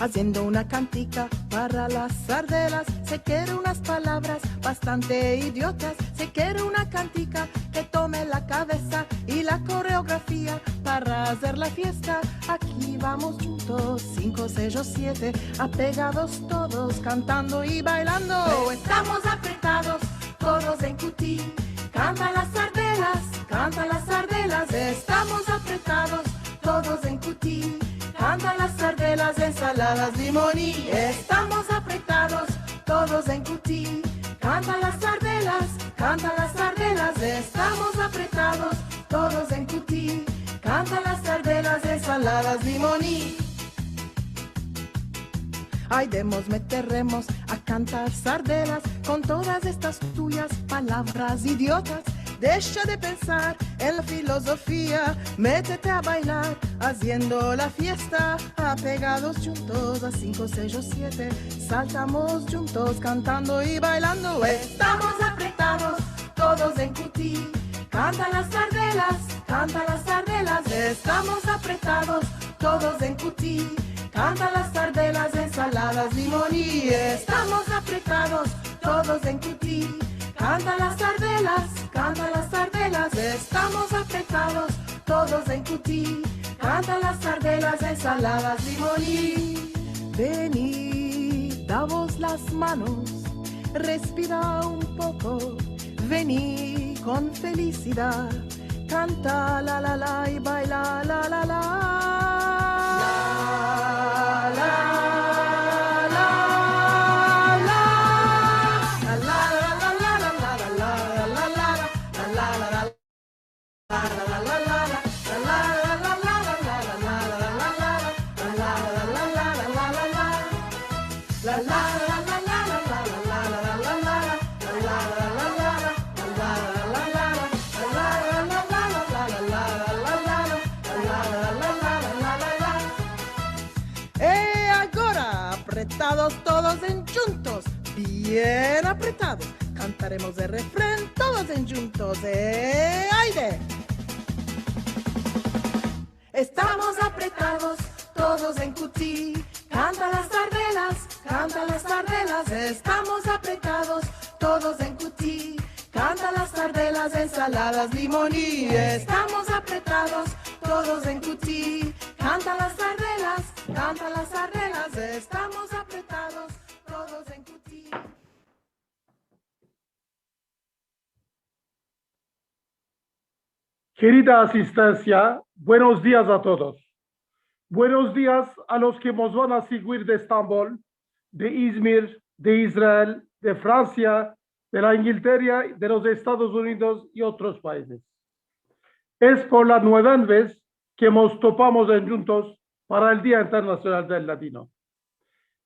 haciendo una cantica para las sardelas. Se quiere unas palabras bastante idiotas, se quiere una cantica que tome la cabeza y la coreografía para hacer la fiesta. Aquí vamos juntos, 5, 6 o 7, apegados todos, cantando y bailando. Estamos apretados, todos en cutí, cantan las sardelas, cantan las sardelas. Estamos apretados, todos en cutí, cantan las sardelas, ensaladas, limoní. Estamos apretados, todos en cutí, cantan las sardelas, cantan las sardelas. Estamos apretados, todos en cutí, cantan las sardelas, ensaladas, limoní. Ay, meteremos a cantar sardelas con todas estas tuyas palabras idiotas. Deja de pensar en la filosofía, métete a bailar haciendo la fiesta. Apegados juntos a 5, 6 o 7, saltamos juntos cantando y bailando. Estamos apretados, todos en cutí, cantan las sardelas, cantan las sardelas. Estamos apretados, todos en cutí, cantan las sardelas, ensaladas, limoní. Estamos apretados, todos en cutí, cantan las sardelas, cantan las sardelas. Estamos apretados, todos en cutí, cantan las sardelas, ensaladas, limoní. Vení, damos las manos, respira un poco. Vení con felicidad, canta la la la y baila la la la. La la. Apretados todos en juntos, bien apretados, cantaremos el refrán todos en juntos, aire. Estamos apretados todos en cutí, cantan las sardelas, cantan las sardelas. Estamos apretados todos en cutí, cantan las sardelas, ensaladas, limoní. Estamos apretados todos en cutí, cantan las sardelas, cantan las sardelas. Estamos apretados todos en cutí. Querida asistencia, buenos días a todos. Buenos días a los que nos van a seguir de Estambul, de Izmir, de Israel, de Francia, de la Inglaterra, de los Estados Unidos y otros países. Es por la nueva vez que nos topamos juntos para el Día Internacional del Latino.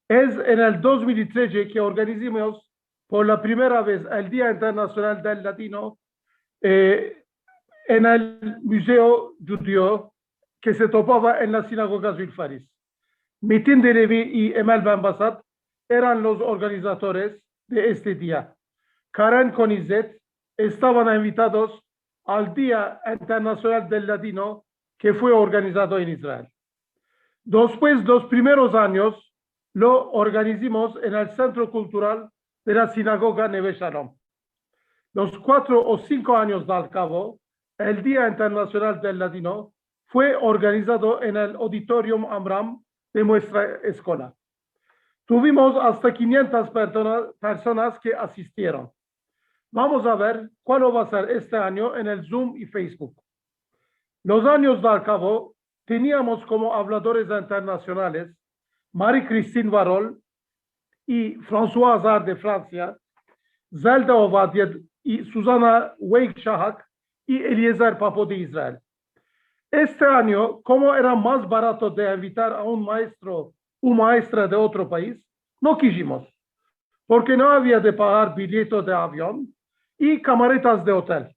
Es en el 2013 que organizamos por la primera vez el Día Internacional del Latino en el Museo Judío que se topaba en la Sinagoga Zulfaris. Metin Delevi y Emel Benbasat eran los organizadores de este día. Karen Konizet estaban invitados al Día Internacional del Latino que fue organizado en Israel. Después de los primeros años, lo organizamos en el Centro Cultural de la Sinagoga Neve Shalom. Los 4 o 5 años al cabo, el Día Internacional del Latino fue organizado en el Auditorium Amram de nuestra escuela. Tuvimos hasta 500 personas que asistieron. Vamos a ver cuál va a ser este año en el Zoom y Facebook. Los años al cabo, teníamos como habladores internacionales Marie-Christine Varol y François Azar de Francia, Zelda Ovadia y Susana Weig-Shahak y Eliezer Papo de Israel. Este año, como era más barato de invitar a un maestro o maestra de otro país, no quisimos, porque no había de pagar billetes de avión y camaretas de hotel.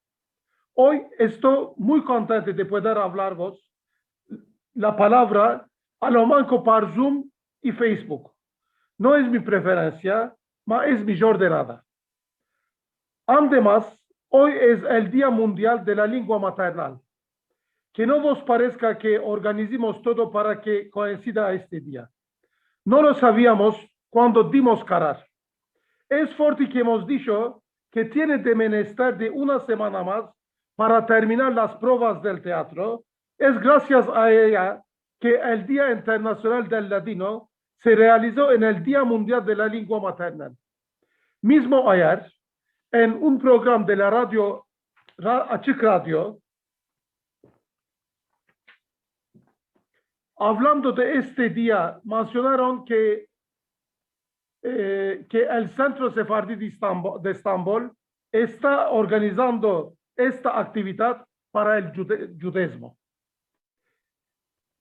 Hoy estoy muy contento de poder hablaros la palabra a lo manco por Zoom y Facebook. No es mi preferencia, pero es mi jornada. Además, hoy es el Día Mundial de la Lengua Maternal. Que no os parezca que organizamos todo para que coincida este día. No lo sabíamos cuando dimos carar. Es fuerte que hemos dicho que tiene de menester de una semana más para terminar las pruebas del teatro. Es gracias a ella que el Día Internacional del Latino se realizó en el Día Mundial de la Lengua Materna. Mismo ayer, en un programa de la radio, Açık Radio, hablando de este día, mencionaron que el Centro Sefardí de Estambul está organizando esta actividad para el judaísmo.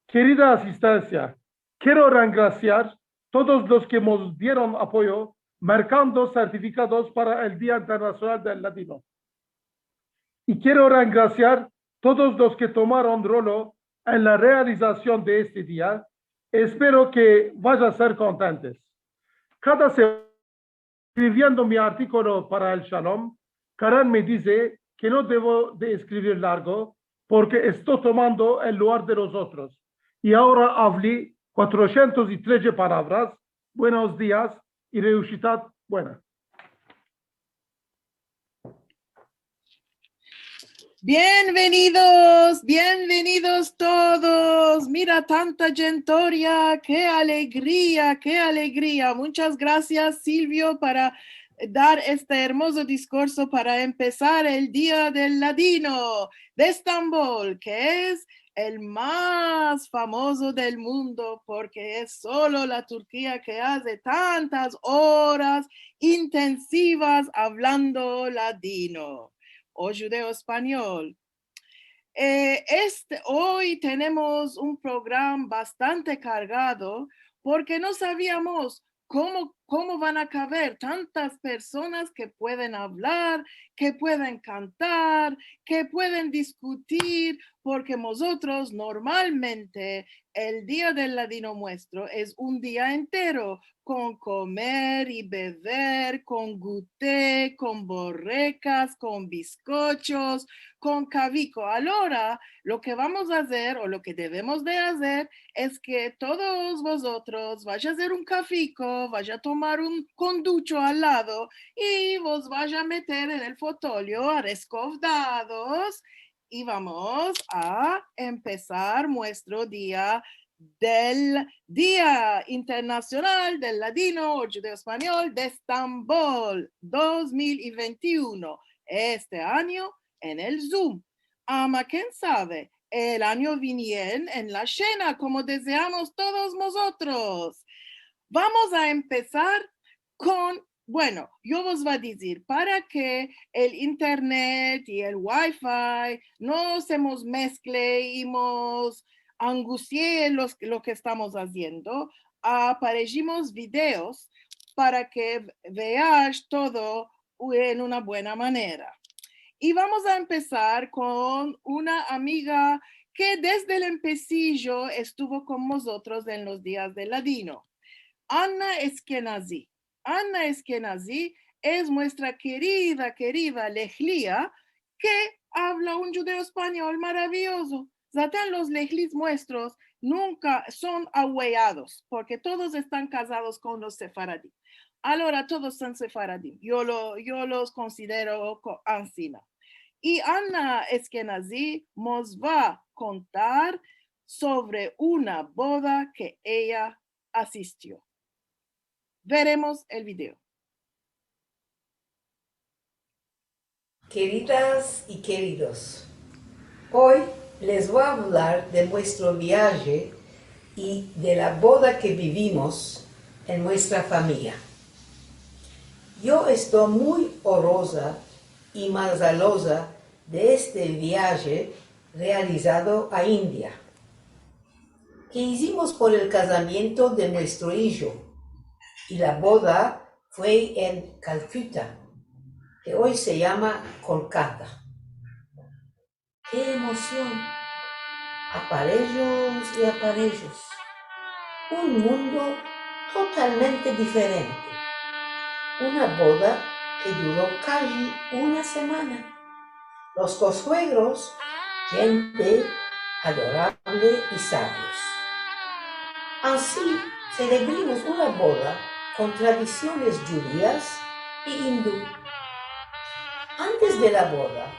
Querida asistencia, quiero agradecer a todos los que nos dieron apoyo marcando certificados para el Día Internacional del Latino. Y quiero agradecer a todos los que tomaron rol en la realización de este día. Espero que vayan a ser contentos. Cada semana, escribiendo mi artículo para el Shalom, Karen me dice que no debo de escribir largo porque estoy tomando el lugar de los otros. Y ahora hablé 413 palabras. Buenos días y reushitad buena. Bienvenidos, bienvenidos todos. Mira tanta gentoria, qué alegría, qué alegría. Muchas gracias, Silvio, para dar este hermoso discurso para empezar el Día del Latino de Estambul, que es el más famoso del mundo porque es solo la Turquía que hace tantas horas intensivas hablando latino o judeo español. Hoy tenemos un programa bastante cargado porque no sabíamos cómo van a caber tantas personas que pueden hablar, que pueden cantar, que pueden discutir, porque nosotros normalmente el Día del Latino nuestro es un día entero con comer y beber, con guté, con borrecas, con bizcochos, con cavico. Ahora, lo que vamos a hacer o lo que debemos de hacer es que todos vosotros vaya a hacer un cafico, vaya a tomar un conducho al lado y vos vaya a meter en el fotolio a rescovdados y vamos a empezar nuestro día del Día Internacional del Latino o Judeo Español de Estambul 2021. Este año en el Zoom. ¿Quién sabe? El año viene en la Shena, como deseamos todos nosotros. Vamos a empezar con, bueno, yo os voy a decir, para que el internet y el wifi no se nos mezcle y nos angustie lo que estamos haciendo, aparecimos videos para que veáis todo en una buena manera. Y vamos a empezar con una amiga que desde el empecillo estuvo con nosotros en los días del Latino. Anna Eskenazi. Anna Eskenazi es nuestra querida Lejlia que habla un judeo español maravilloso. Zaten los lejlis nuestros nunca son ahueados porque todos están casados con los sefaradí. Ahora todos son sefaradí. Yo los considero ansina. Y Anna Eskenazi nos va a contar sobre una boda que ella asistió. Veremos el video. Queridas y queridos, hoy les voy a hablar de nuestro viaje y de la boda que vivimos en nuestra familia. Yo estoy muy honrosa y manzalosa de este viaje realizado a India, que hicimos por el casamiento de nuestro hijo, y la boda fue en Calcuta, que hoy se llama Kolkata. ¡Qué emoción! Aparellos y aparellos. Un mundo totalmente diferente. Una boda que duró casi una semana. Los consuegros, gente adorable y sabios. Así celebramos una boda con tradiciones judías y hindú. Antes de la boda,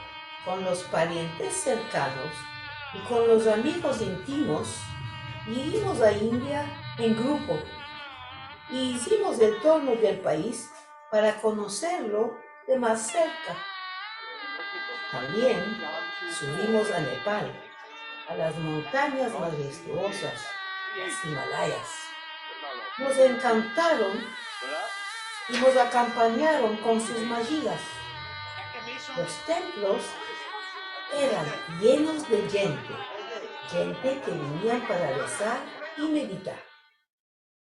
con los parientes cercanos y con los amigos íntimos, iremos a India en grupo y hicimos el torno del país para conocerlo de más cerca. También subimos a Nepal, a las montañas majestuosas, las Himalayas. Nos encantaron y nos acompañaron con sus magias. Los templos eran llenos de gente que venían para rezar y meditar.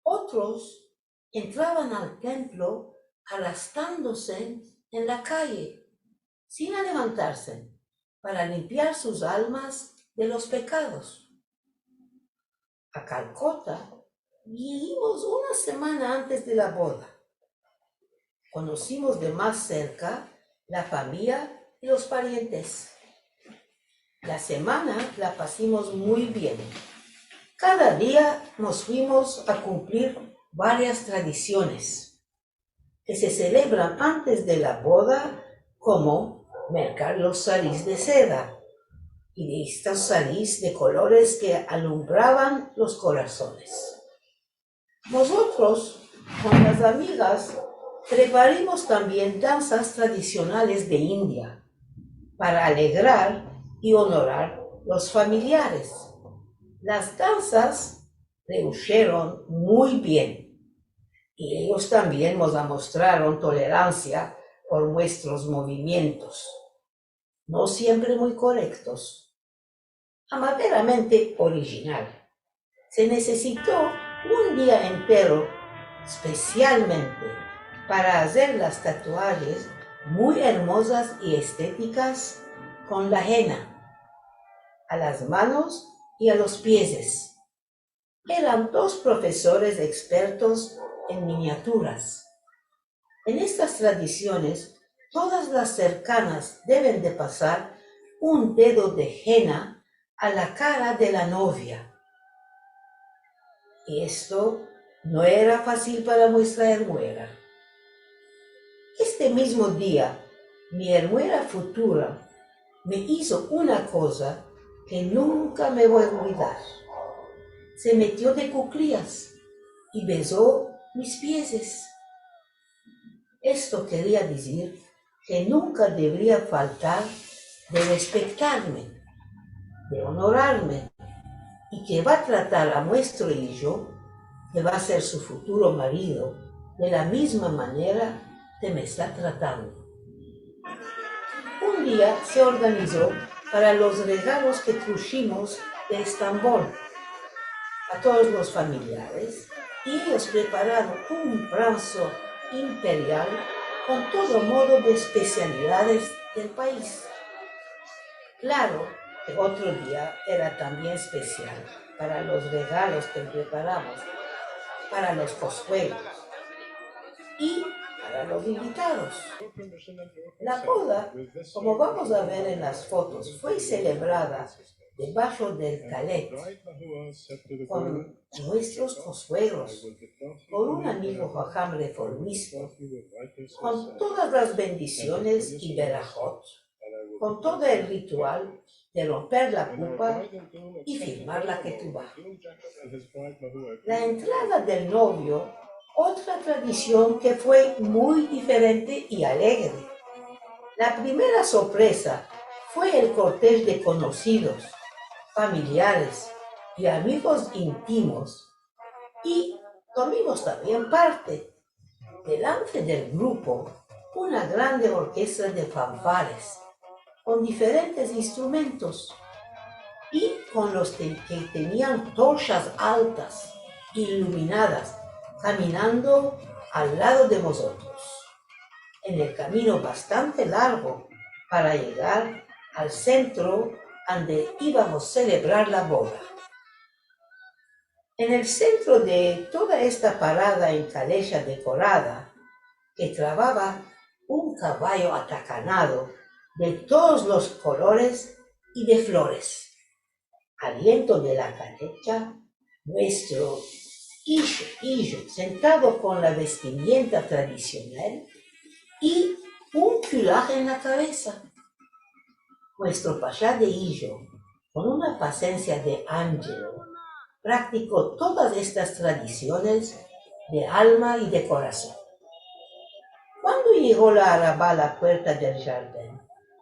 Otros entraban al templo arrastrándose en la calle, sin levantarse, para limpiar sus almas de los pecados. A Calcuta vinimos una semana antes de la boda. Conocimos de más cerca la familia y los parientes. La semana la pasamos muy bien. Cada día nos fuimos a cumplir varias tradiciones que se celebran antes de la boda, como mercar los sarís de seda y de estos sarís de colores que alumbraban los corazones. Nosotros, con las amigas, preparamos también danzas tradicionales de India para alegrar y honorar los familiares. Las danzas rehuyeron muy bien y ellos también nos mostraron tolerancia por nuestros movimientos, no siempre muy correctos. Amaderamente original. Se necesitó un día entero especialmente para hacer las tatuajes muy hermosas y estéticas con la henna a las manos y a los pies. Eran 2 profesores expertos en miniaturas. En estas tradiciones, todas las cercanas deben de pasar un dedo de henna a la cara de la novia. Y esto no era fácil para nuestra hermuera. Este mismo día, mi hermuera futura me hizo una cosa que nunca me voy a olvidar. Se metió de cuclillas y besó mis pies. Esto quería decir que nunca debería faltar de respetarme, de honorarme, y que va a tratar a nuestro hijo, que va a ser su futuro marido, de la misma manera que me está tratando. Un día se organizó para los regalos que trajimos de Estambul a todos los familiares, y ellos prepararon un brazo imperial con todo modo de especialidades del país. Claro que otro día era también especial para los regalos que preparamos para los consuegros y para los invitados. La boda, como vamos a ver en las fotos, fue celebrada debajo del calet con nuestros consuegros, por un amigo jajam reformista, con todas las bendiciones y berajot, con todo el ritual de romper la pupa y firmar la ketubá. La entrada del novio, otra tradición que fue muy diferente y alegre. La primera sorpresa fue el cortejo de conocidos, familiares y amigos íntimos, y tomamos también parte. Delante del grupo, una grande orquesta de fanfares, con diferentes instrumentos, y con los que tenían torchas altas, iluminadas, caminando al lado de nosotros, en el camino bastante largo para llegar al centro donde íbamos a celebrar la boda. En el centro de toda esta parada en calella decorada, que trababa un caballo atacanado de todos los colores y de flores. Al viento de la calella, nuestro Illo, sentado con la vestimenta tradicional y un foulard en la cabeza. Nuestro payá de Illo, con una paciencia de ángel, practicó todas estas tradiciones de alma y de corazón. Cuando llegó la arabá a la puerta del jardín,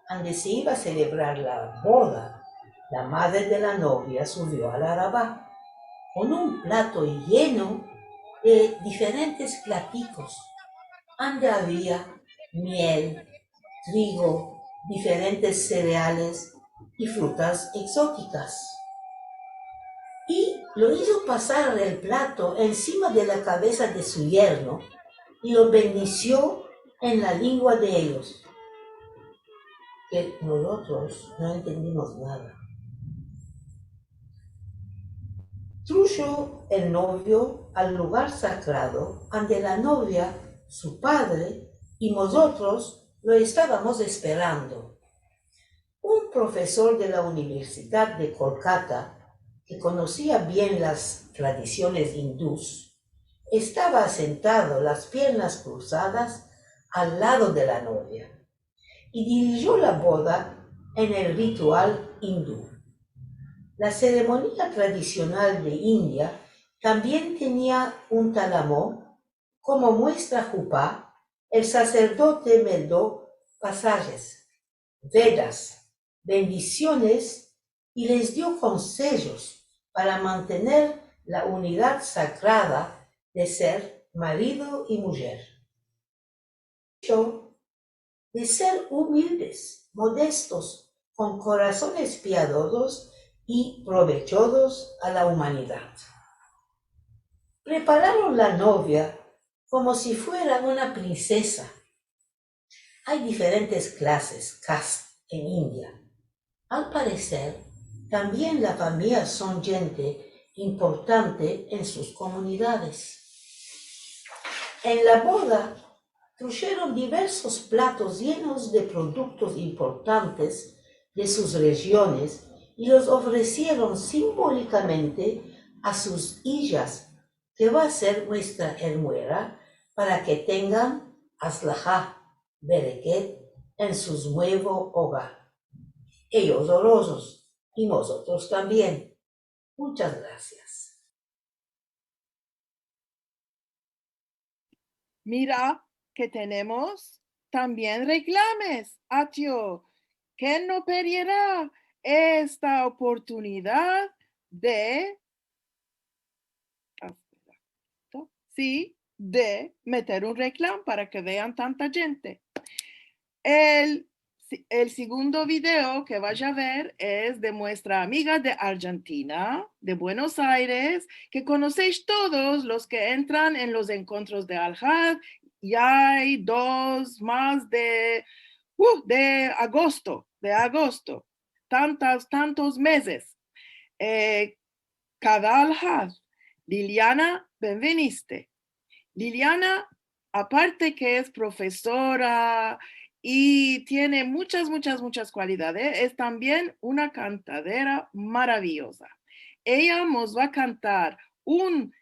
donde se iba a celebrar la boda, la madre de la novia subió a la arabá con un plato lleno de diferentes platicos, donde había miel, trigo, diferentes cereales y frutas exóticas. Y lo hizo pasar el plato encima de la cabeza de su yerno y lo bendició en la lengua de ellos, que nosotros no entendimos nada. Truyó el novio al lugar sagrado ante la novia, su padre, y nosotros lo estábamos esperando. Un profesor de la Universidad de Kolkata, que conocía bien las tradiciones hindús, estaba sentado, las piernas cruzadas, al lado de la novia, y dirigió la boda en el ritual hindú. La ceremonia tradicional de India también tenía un talamó. Como muestra jupá, el sacerdote meldó pasajes, vedas, bendiciones y les dio consejos para mantener la unidad sagrada de ser marido y mujer. De ser humildes, modestos, con corazones piadosos y provechosos a la humanidad. Prepararon la novia como si fuera una princesa. Hay diferentes clases, castes, en India. Al parecer, también las familias son gente importante en sus comunidades. En la boda, trajeron diversos platos llenos de productos importantes de sus regiones y los ofrecieron simbólicamente a sus hijas, que va a ser nuestra hermuera, para que tengan aslajá, bereket, en su nuevo hogar. Ellos orosos y nosotros también. Muchas gracias. Mira que tenemos también reclames, Atio, que no perderá esta oportunidad de, sí, de meter un reclamo para que vean tanta gente. El segundo video que vaya a ver es de nuestra amiga de Argentina, de Buenos Aires, que conocéis todos los que entran en los encuentros de Al-Had. Y hay dos más de agosto, tantos meses. Cada Al-Had. Liliana, bienveniste. Liliana, aparte que es profesora y tiene muchas cualidades, es también una cantadera maravillosa. Ella nos va a cantar un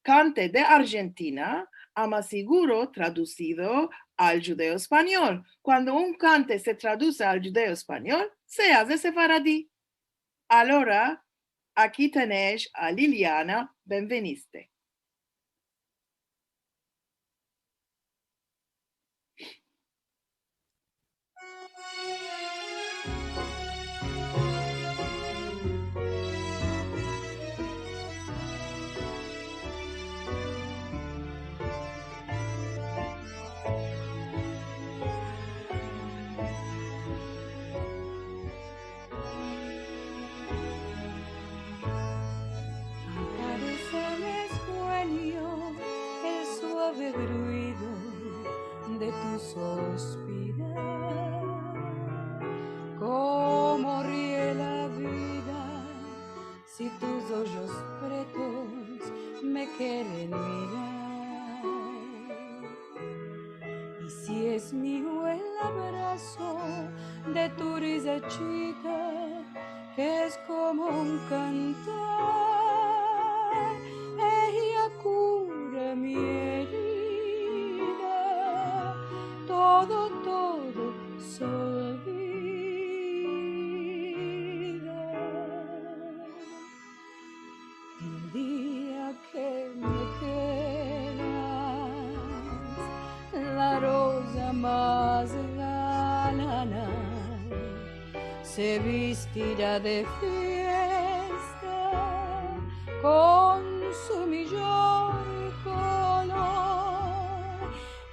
cante de Argentina, Amaseguro, traducido al judeo español. Cuando un cante se traduce al judeo español, se hace sefaradí. Ahora, aquí tenéis a Liliana, bienveniste. Ruido de tu suspirar, cómo ríe la vida si tus ojos pretos me quieren mirar, y si es mío el abrazo de tu risa chica, que es como un cantar, ella vestirá de fiesta con su millón color,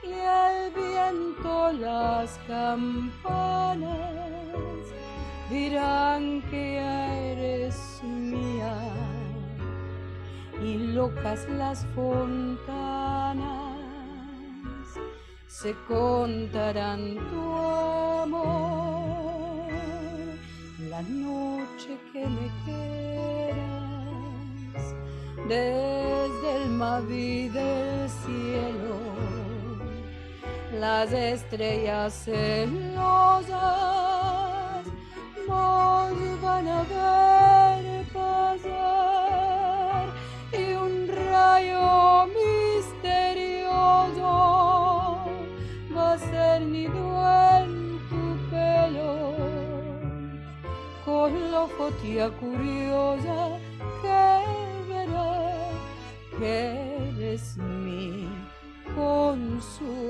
y el viento, las campanas dirán que ya eres mía, y locas las fontanas se contarán tu amor. La noche que me quieras, desde el Mavi del cielo, las estrellas celosas nos van a ver pasar, y un rayo misterioso va a ser nido en tu pelo, con la fotia curiosa que verá que eres mi consuelo.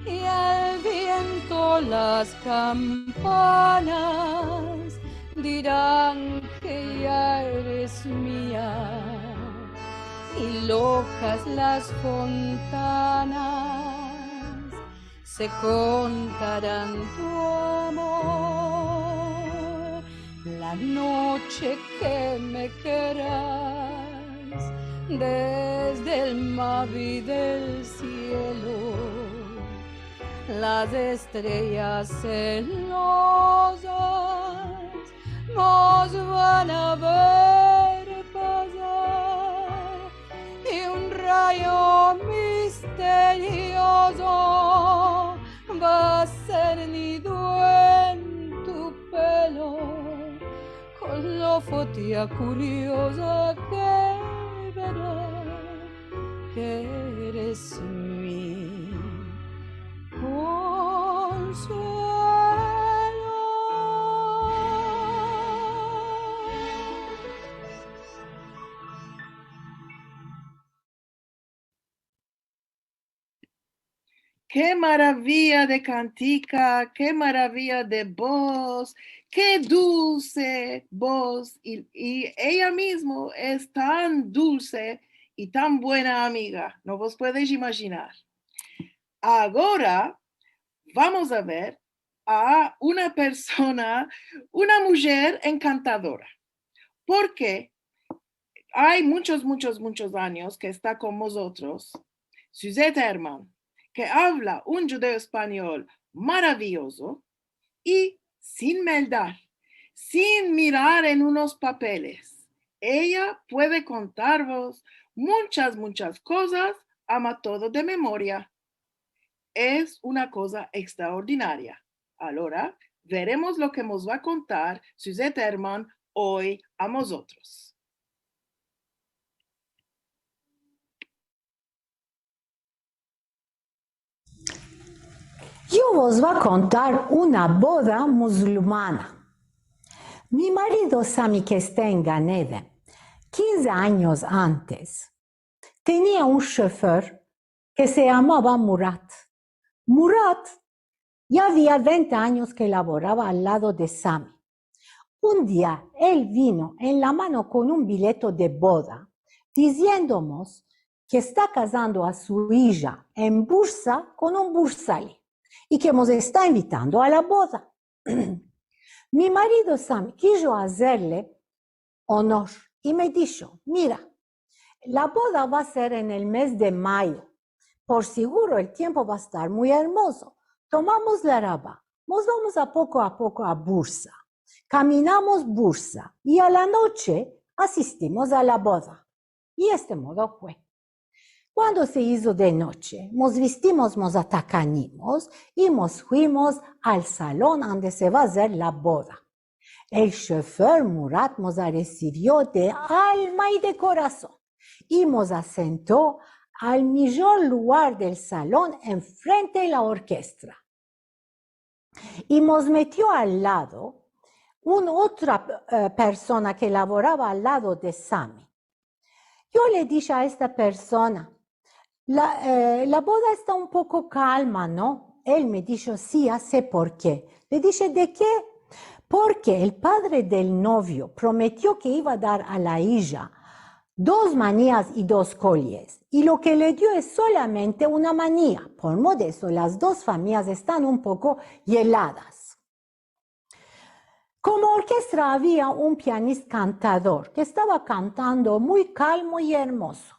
Y al viento las campanas dirán que ya eres mía, y locas las fontanas se contarán tu amor. La noche que me querrás, desde el Mavi del cielo, las estrellas celosas nos van a ver pasar, y un rayo misterioso va a ser nido en tu pelo, con la fotia curiosa que verá que eres mi consuelo. Qué maravilla de cantica, qué maravilla de voz, qué dulce voz. Y ella misma es tan dulce y tan buena amiga, no vos podéis imaginar. Ahora vamos a ver a una persona, una mujer encantadora, porque hay muchos años que está con nosotros Suzette Herman, que habla un judeo español maravilloso y sin maldad, sin mirar en unos papeles. Ella puede contarvos muchas cosas, ama todo de memoria. Es una cosa extraordinaria. Ahora veremos lo que nos va a contar Suzette Herman hoy a nosotros. Yo os voy a contar una boda musulmana. Mi marido Sami, que está en Ganeden, 15 años antes, tenía un chofer que se llamaba Murat. Murat ya había 20 años que laboraba al lado de Sami. Un día él vino en la mano con un billete de boda, diciéndonos que está casando a su hija en Bursa con un bursali y que nos está invitando a la boda. Mi marido Sami quiso hacerle honor y me dijo, mira, la boda va a ser en el mes de mayo. Por seguro el tiempo va a estar muy hermoso. Tomamos la raba, nos vamos a poco a Bursa. Caminamos Bursa y a la noche asistimos a la boda. Y este modo fue. Cuando se hizo de noche, nos vestimos, nos atacanimos y nos fuimos al salón donde se va a hacer la boda. El chofer Murat nos recibió de alma y de corazón y nos asentó al mejor lugar del salón enfrente de la orquesta. Y nos metió al lado otra persona que laboraba al lado de Sammy. Yo le dije a esta persona, la boda está un poco calma, ¿no? Él me dijo, sí, ya sé por qué. Le dije, ¿de qué? Porque el padre del novio prometió que iba a dar a la hija 2 manías y 2 colliers. Y lo que le dio es solamente una manía. Por modesto, las 2 familias están un poco heladas. Como orquesta había un pianista cantador que estaba cantando muy calmo y hermoso.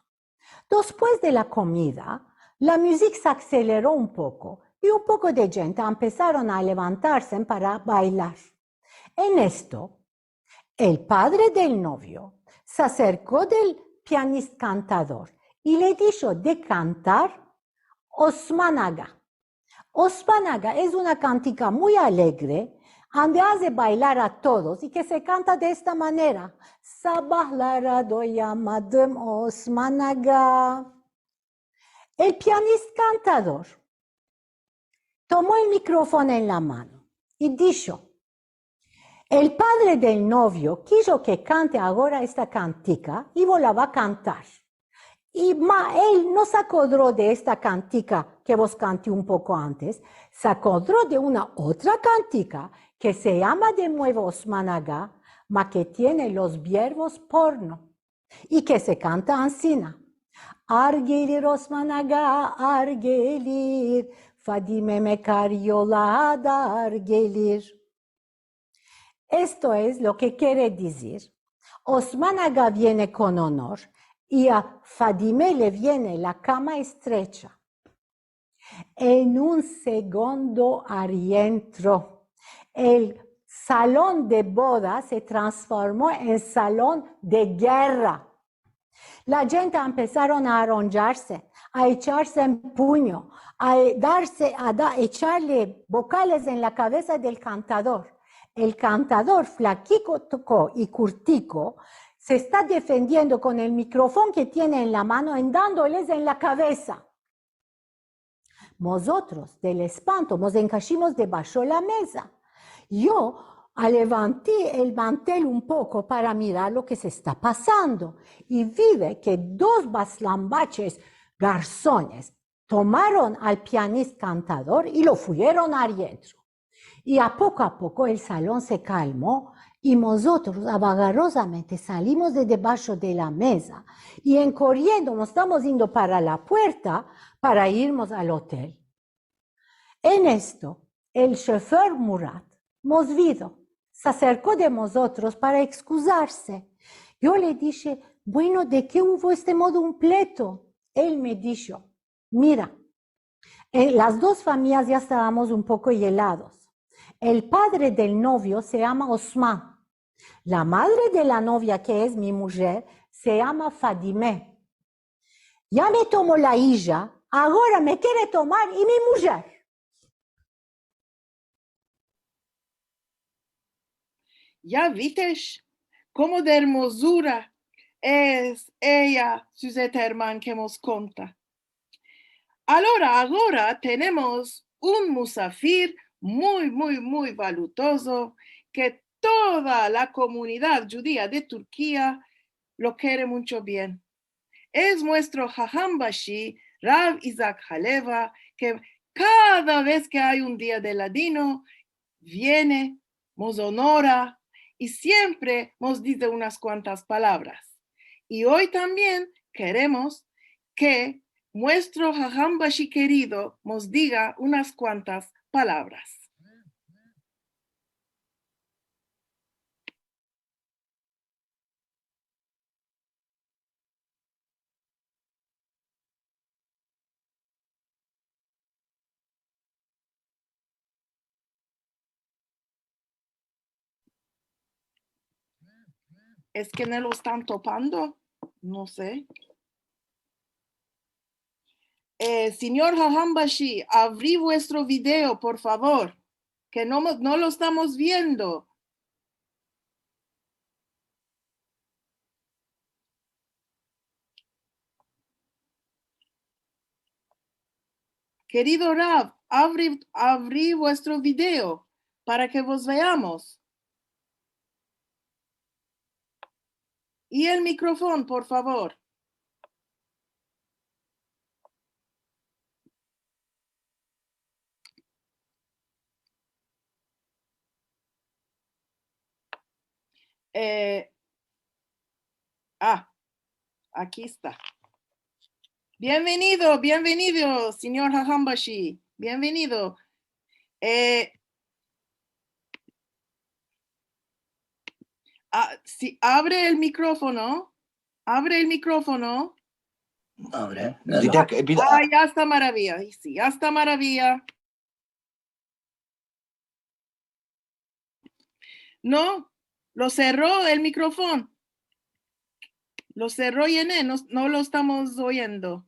Después de la comida, la música se aceleró un poco y un poco de gente empezaron a levantarse para bailar. En esto, el padre del novio se acercó del pianista cantador y le dijo de cantar Osman Aga. Osman Aga es una cantica muy alegre donde hace bailar a todos y que se canta de esta manera. Sabahlara doyamadım Osman Aga. El pianista cantador tomó el micrófono en la mano y dijo, el padre del novio quiso que cante ahora esta cantica y volaba a cantar. Y él no se acordó de esta cantica que vos canté un poco antes, se acordó de una otra cantica que se llama de nuevo Osman Aga, ma que tiene los verbos porno y que se canta ansina. Argelir Osman Aga, argelir, Fadime mekar yola dar gelir. Esto es lo que quiere decir. Osman Aga viene con honor y a Fadime le viene la cama estrecha. En un segundo adentro, el salón de boda se transformó en salón de guerra. La gente empezaron a arronjarse, a echarse en puño, a echarle vocales en la cabeza del cantador. El cantador flaquito y curtico se está defendiendo con el micrófono que tiene en la mano y dándoles en la cabeza. Nosotros, del espanto, nos encajimos debajo de la mesa. Yo levanté el mantel un poco para mirar lo que se está pasando y vi que 2 baslambaches garzones tomaron al pianista cantador y lo fueron adentro. Y a poco el salón se calmó y nosotros vagarosamente salimos de debajo de la mesa y en corriendo nos estamos yendo para la puerta para irnos al hotel. En esto, el chofer Murat nos vio, se acercó de nosotros para excusarse. Yo le dije, bueno, ¿de qué hubo este modo un pleito? Él me dijo, mira, las 2 familias ya estábamos un poco helados. El padre del novio se llama Osman. La madre de la novia, que es mi mujer, se llama Fadime. Ya me tomó la hija, ahora me quiere tomar y mi mujer. Ya vites cómo de hermosura es ella, Suzette Herman, que nos conta. Ahora tenemos un musafir muy valutoso que toda la comunidad judía de Turquía lo quiere mucho bien. Es nuestro Jajam Bashi, Rav Isaac Haleva, que cada vez que hay un día de ladino, viene, nos honora y siempre nos dice unas cuantas palabras. Y hoy también queremos que nuestro Jajam Bashi querido nos diga unas cuantas palabras. ¿Es que no lo están topando? No sé. Señor Jajam Bashi, abrí vuestro video, por favor, que no lo estamos viendo. Querido Rav, abrí vuestro video para que vos veamos. Y el micrófono, por favor. Aquí está. Bienvenido, bienvenido, señor Hahambashi. Bienvenido. Si abre el micrófono. Abre el micrófono. Abre. Ya está maravilla. Sí, ya está maravilla. No, lo cerró el micrófono. Lo cerró Yené, no lo estamos oyendo.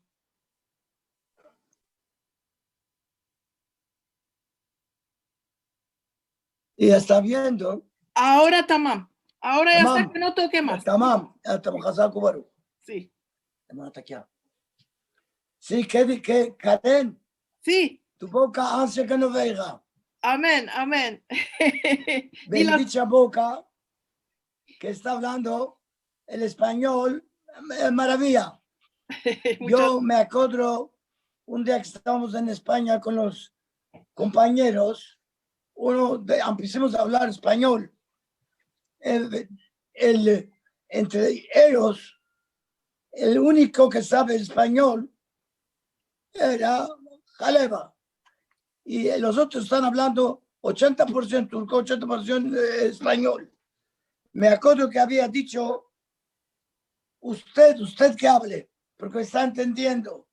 Y está viendo. Ahora tamam. Ahora ya está que no toque más. Tamam. Sí. Sí, que Karen. Sí. Tu boca hace que no vea. Amén, amén. Bendicha boca que está hablando el español, maravilla. Yo me acuerdo un día que estábamos en España con los compañeros, empezamos a hablar español. Entre ellos, el único que sabe español era Jaleva. Y los otros están hablando 80% turco, 80% español. Me acuerdo que había dicho, usted que hable, porque está entendiendo.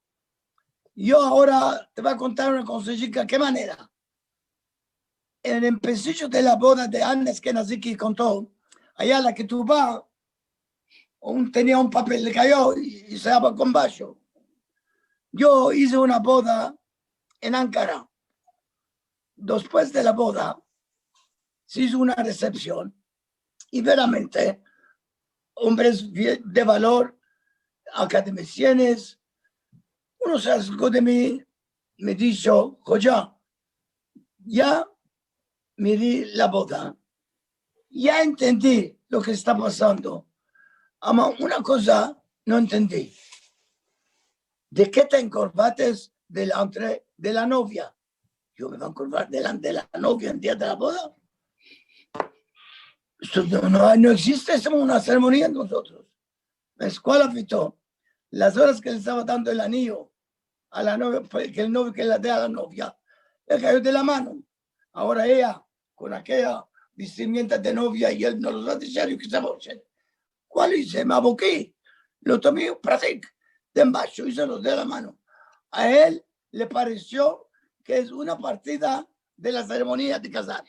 Yo ahora te voy a contar una consejita, ¿qué manera? En el empecillo de la boda de Annes que nací que contó, allá la que tú vas, tenía un papel, le cayó y se daba con bajo. Yo hice una boda en Ankara. Después de la boda, se hizo una recepción y veramente hombres de valor, academicianos, uno se acercó de mí, me dijo, Joya, ya miré la boda, ya entendí lo que está pasando. Ama una cosa no entendí. ¿De qué te encorvates delante de la novia? Yo me voy a encorvar delante de la novia en día de la boda. Esto no existe, es una ceremonia en nosotros. La escuela fitó las horas que le estaba dando el anillo a la novia, que el novio que le dé a la novia, le cayó de la mano. Ahora ella, con aquella vestimenta de novia, y él no los va a decir que se bochen. ¿Cuál hice? Me aboqué. Lo tomé un práctico de macho y se los de la mano. A él le pareció que es una partida de la ceremonia de casar.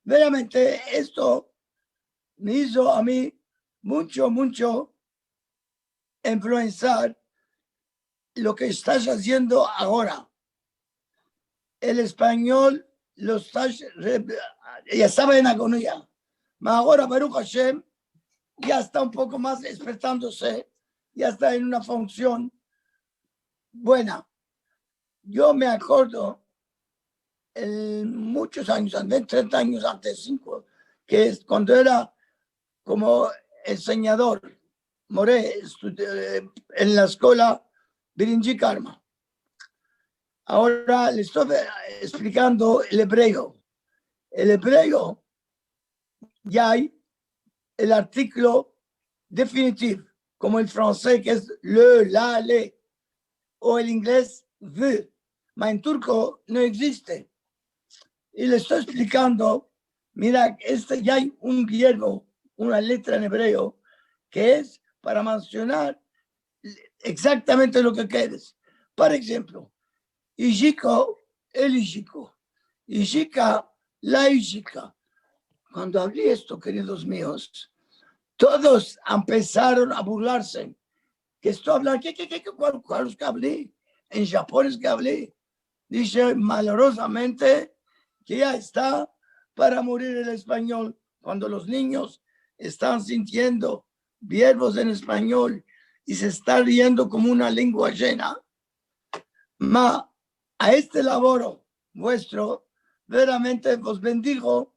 Veramente esto me hizo a mí mucho influenciar lo que estás haciendo ahora. El español lo estás, ya estaba en agonía, pero ahora Baruch Hashem ya está un poco más despertándose, ya está en una función buena. Yo me acuerdo muchos años antes, 30 años antes, 5, que es cuando era como enseñador, moré en la escuela Birinji Karma. Ahora le estoy explicando el hebreo. El hebreo ya hay el artículo definitivo, como el francés que es le, la, le, o el inglés the, pero en turco no existe. Y le estoy explicando, mira, ya hay un griego, una letra en hebreo, que es para mencionar exactamente lo que quieres. Por ejemplo, Ijiko, el Ijiko, Ijika, la Ijika. Cuando hablé esto, queridos míos, todos empezaron a burlarse. Que estoy hablando, ¿cuál que hablé? En japonés que hablé. Dice, malorosamente, que ya está para morir el español. Cuando los niños están sintiendo verbos en español y se está riendo como una lengua llena, Ma a este laboro vuestro, veramente os bendigo,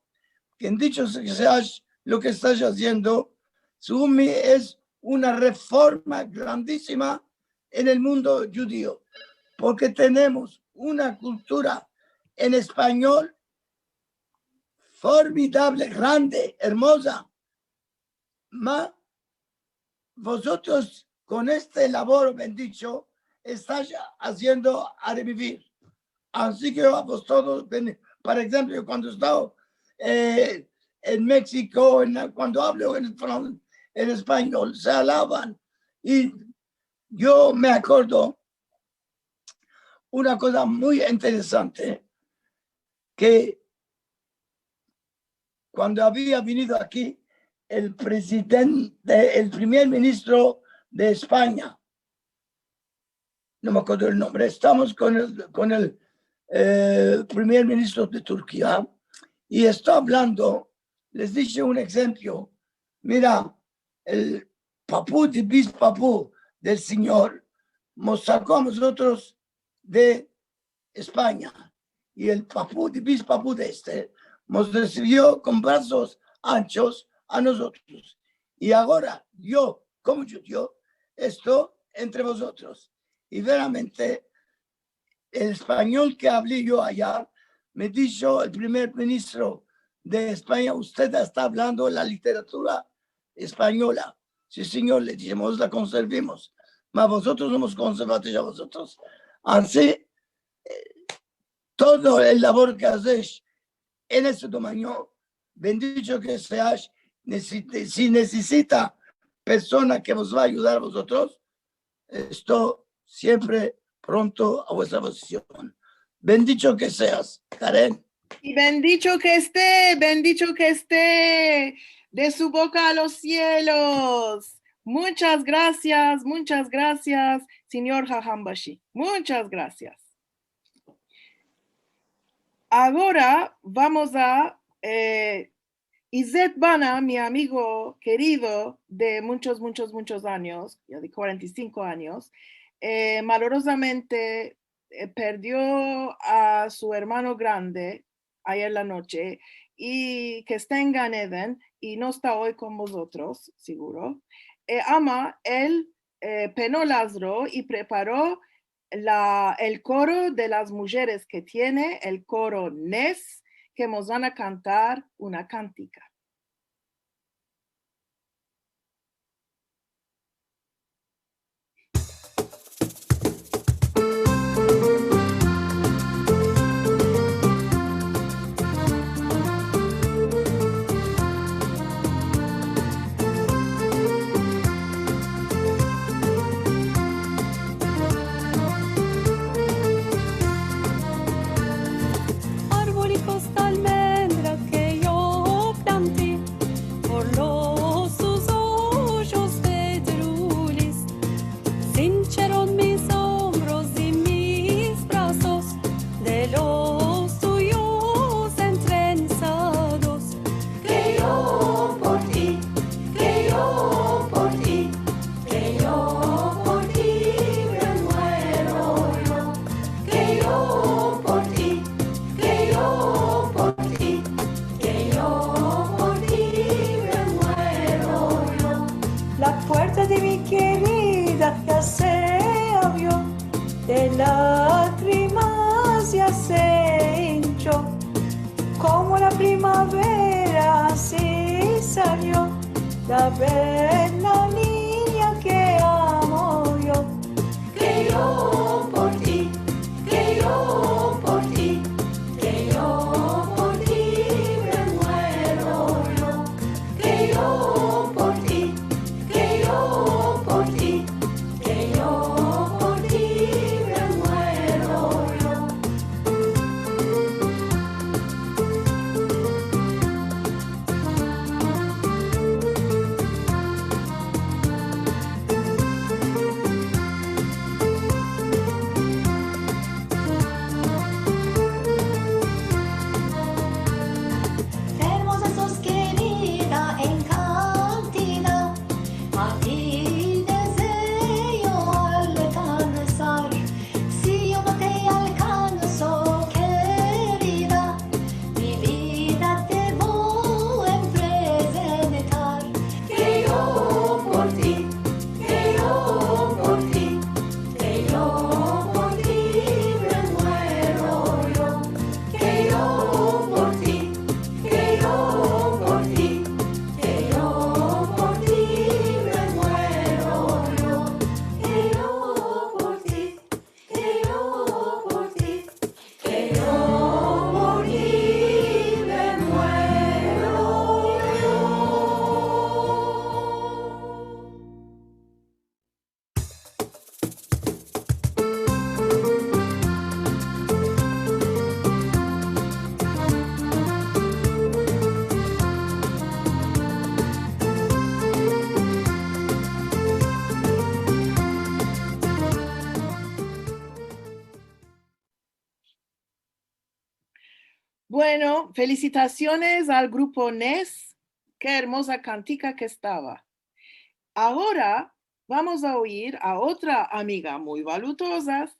que en dicho que seas lo que estás haciendo, según mí es una reforma grandísima en el mundo judío, porque tenemos una cultura en español formidable, grande, hermosa. Ma vosotros con este labor bendito estáis haciendo a revivir. Así que vamos todos, por ejemplo, cuando estaba en México, cuando hablo en español, se alaban. Y yo me acuerdo una cosa muy interesante, que cuando había venido aquí el primer ministro de España, no me acuerdo el nombre, estamos con el primer ministro de Turquía y está hablando, les dije un ejemplo, mira, el papú de bispapú del Señor nos sacó a nosotros de España y el papú de bispapú de este nos recibió con brazos anchos a nosotros. Y ahora yo, como judío, estoy entre vosotros. Y veramente, el español que hablé yo allá, me dijo el primer ministro de España, usted está hablando la literatura española. Sí, señor, le dijimos, la conservemos. Mas vosotros somos conservadores a vosotros. Así, todo el labor que hacéis en este dominio, bendito que seas, si necesita persona que os va a ayudar a vosotros, estoy siempre pronto a vuestra posición. Bendito que seas, Karen. Y bendito que esté de su boca a los cielos. Muchas gracias, señor Jajam Bashi. Muchas gracias. Ahora vamos a Izet Bana, mi amigo querido de muchos años, ya de 45 años, malorosamente perdió a su hermano grande ayer la noche y que está en Gan Eden y no está hoy con vosotros, seguro. Ama, él penó Lázaro y preparó el coro de las mujeres que tiene, el coro Nes, que nos van a cantar una cántica. Arbolitos de almendra que yo planté por los sus hoyos de terulis, cincharon mis hombros y mis brazos de los suyos entrenzados. Que yo por ti, que yo por ti, que yo por ti me muero yo, que yo por ti, que yo por ti, que yo por ti me muero yo. La puerta de mi querida ya se abrió, de lágrimas ya se hinchó, como la primavera así salió, la bella niña que amo yo. Que yo por ti, que yo por ti, que yo por ti me muero yo, que yo por ti, que yo por ti, que yo por ti me muero yo. Bueno, felicitaciones al grupo NES. Qué hermosa cantica que estaba. Ahora vamos a oír a otra amiga muy valutosa.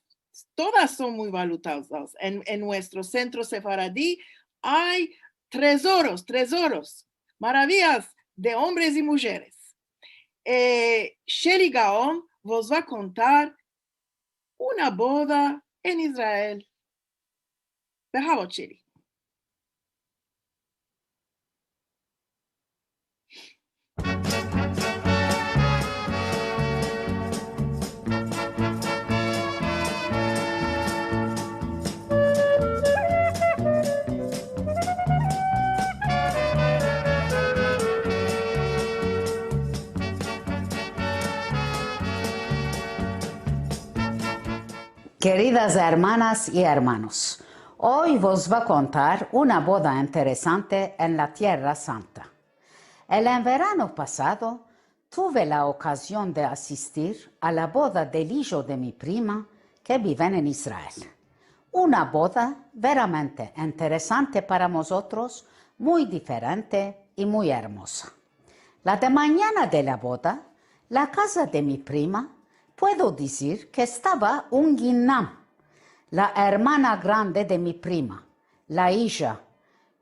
Todas son muy valutosas. En nuestro centro sefaradí hay tesoros, maravillas de hombres y mujeres. Shelly Gaon vos va a contar una boda en Israel. Bravo, Shelly. Queridas hermanas y hermanos, hoy vos va a contar una boda interesante en la Tierra Santa. En verano pasado tuve la ocasión de asistir a la boda del hijo de mi prima que vive en Israel. Una boda veramente interesante para nosotros, muy diferente y muy hermosa. La de mañana de la boda, la casa de mi prima, puedo decir que estaba un guinam, la hermana grande de mi prima, la hija,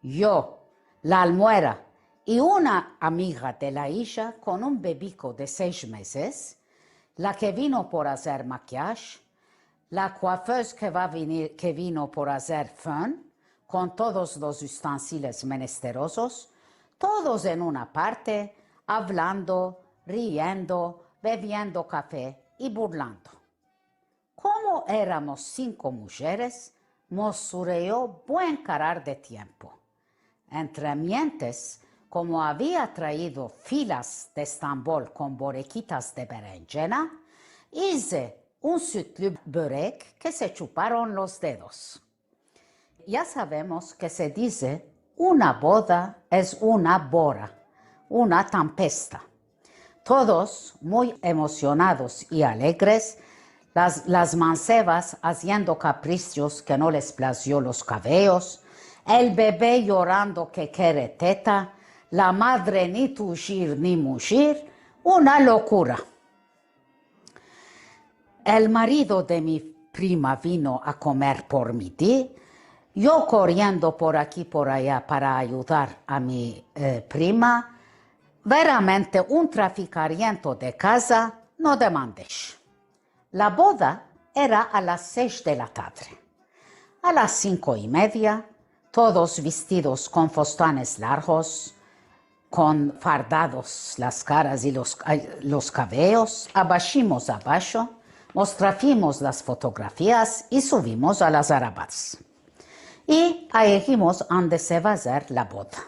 yo, la almohada y una amiga de la hija con un bebico de 6 meses, la que vino por hacer maquillaje, la coiffeuse que vino por hacer fön, con todos los utensilios menesterosos, todos en una parte, hablando, riendo, bebiendo café y burlando. Como éramos 5 mujeres, nos surgió buen carar de tiempo. Entre mientes, como había traído filas de Estambul con borequitas de berenjena, hice un sütlü börek que se chuparon los dedos. Ya sabemos que se dice, una boda es una bora, una tempesta. Todos muy emocionados y alegres, las mancebas haciendo caprichos que no les plació los cabellos, el bebé llorando que quiere teta, la madre ni tujir ni mugir, una locura. El marido de mi prima vino a comer por midi, yo corriendo por aquí por allá para ayudar a mi prima, veramente un traficariento de casa, no demandes. La boda era a las 6 de la tarde. A las 5:30, todos vestidos con fostones largos, con fardados las caras y los cabellos, abajimos abajo, nos trajimos las fotografías y subimos a las arabadas. Y ahí dijimos donde se va a hacer la boda.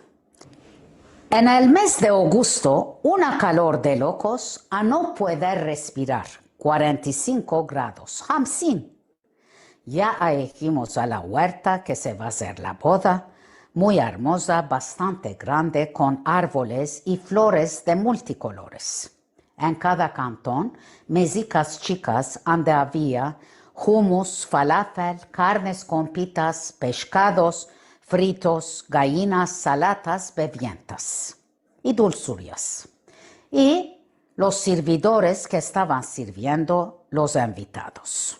En el mes de agosto, una calor de locos a no poder respirar, 45 grados, 50. Ya dijimos a la huerta que se va a hacer la boda, muy hermosa, bastante grande, con árboles y flores de multicolores. En cada cantón, mesicas chicas donde había hummus, falafel, carnes con pitas, pescados, fritos, gallinas, salatas, bebientas y dulzurias. Y los servidores que estaban sirviendo los invitados.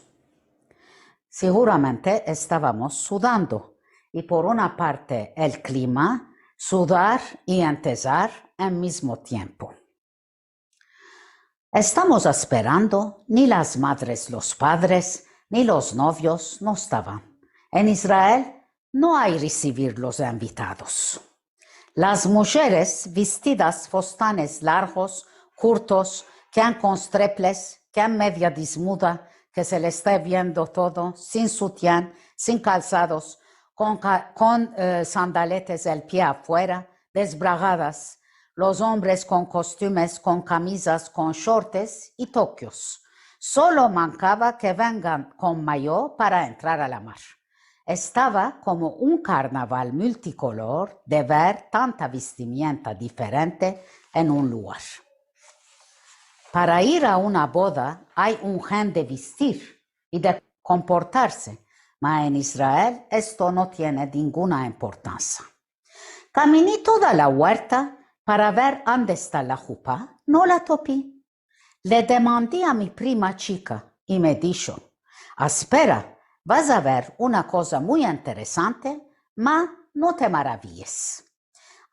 Seguramente estábamos sudando y por una parte el clima, sudar y entesar al mismo tiempo. Estamos esperando, ni las madres, los padres, ni los novios no estaban. En Israel no hay recibir los invitados. Las mujeres vestidas fostanes largos, cortos, que han con streples, que han media desnuda, que se le está viendo todo, sin sutián, sin calzados, con sandaletes el pie afuera, desbragadas. Los hombres con costumes, con camisas, con shorts y toquios. Solo mancaba que vengan con maillot para entrar a la mar. Estaba como un carnaval multicolor de ver tanta vestimenta diferente en un lugar. Para ir a una boda hay un gen de vestir y de comportarse, mas en Israel esto no tiene ninguna importancia. Caminé toda la huerta para ver dónde está la jupa, no la topé. Le demandé a mi prima chica y me dijo, espera, vas a ver una cosa muy interesante, mas no te maravilles.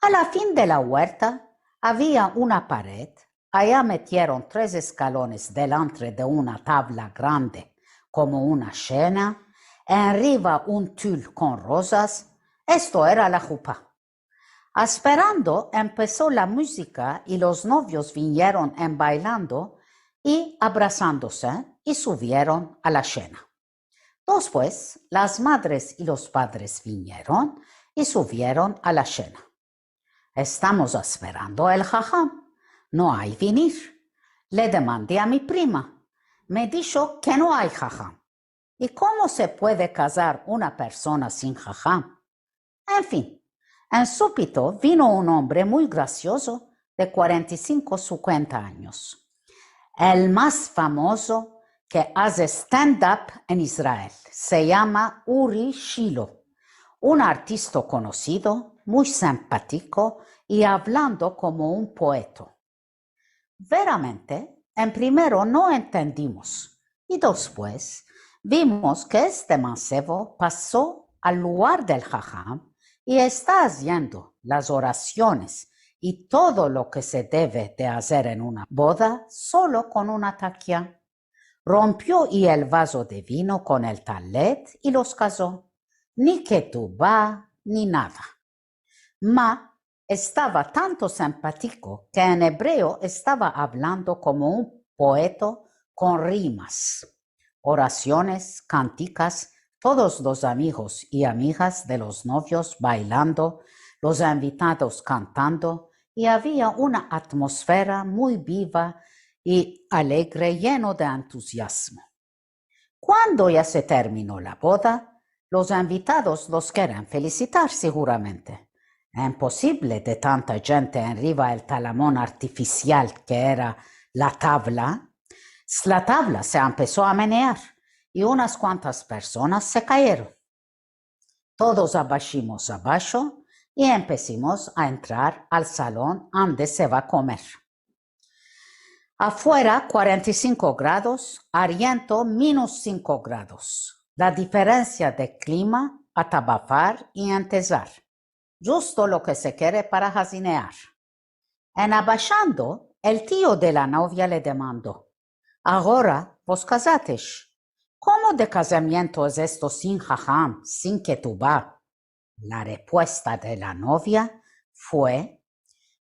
A la fin de la huerta había una pared, allá metieron 3 escalones delante de una tabla grande, como una cena, arriba un tul con rosas. Esto era la jupa. Esperando, empezó la música y los novios vinieron en bailando y abrazándose y subieron a la cena. Después, las madres y los padres vinieron y subieron a la cena. Estamos esperando el jajam. No hay venir. Le demandé a mi prima. Me dijo que no hay jajam. ¿Y cómo se puede casar una persona sin jajam? En fin, en súbito vino un hombre muy gracioso de 45-50 años. El más famoso que hace stand-up en Israel. Se llama Uri Shilo. Un artista conocido, muy simpático y hablando como un poeta. Veramente, en primero no entendimos y después vimos que este mancebo pasó al lugar del jajam y está haciendo las oraciones y todo lo que se debe de hacer en una boda solo con una taquia. Rompió y el vaso de vino con el talet y los casó. Ni ketubá, ni nada. Ma estaba tanto simpático que en hebreo estaba hablando como un poeta con rimas, oraciones, cánticas, todos los amigos y amigas de los novios bailando, los invitados cantando, y había una atmósfera muy viva y alegre, lleno de entusiasmo. Cuando ya se terminó la boda, los invitados los quieren felicitar seguramente. Imposible de tanta gente arriba el talamón artificial que era la tabla. La tabla se empezó a menear y unas cuantas personas se cayeron. Todos abajimos abajo y empezamos a entrar al salón donde se va a comer. Afuera 45 grados, adentro -5 grados. La diferencia de clima, atabafar y entesar. Justo lo que se quiere para jazinear. En abajando, el tío de la novia le demandó, ahora vos casateis. ¿Cómo de casamiento es esto sin jajam, sin ketubá? La respuesta de la novia fue,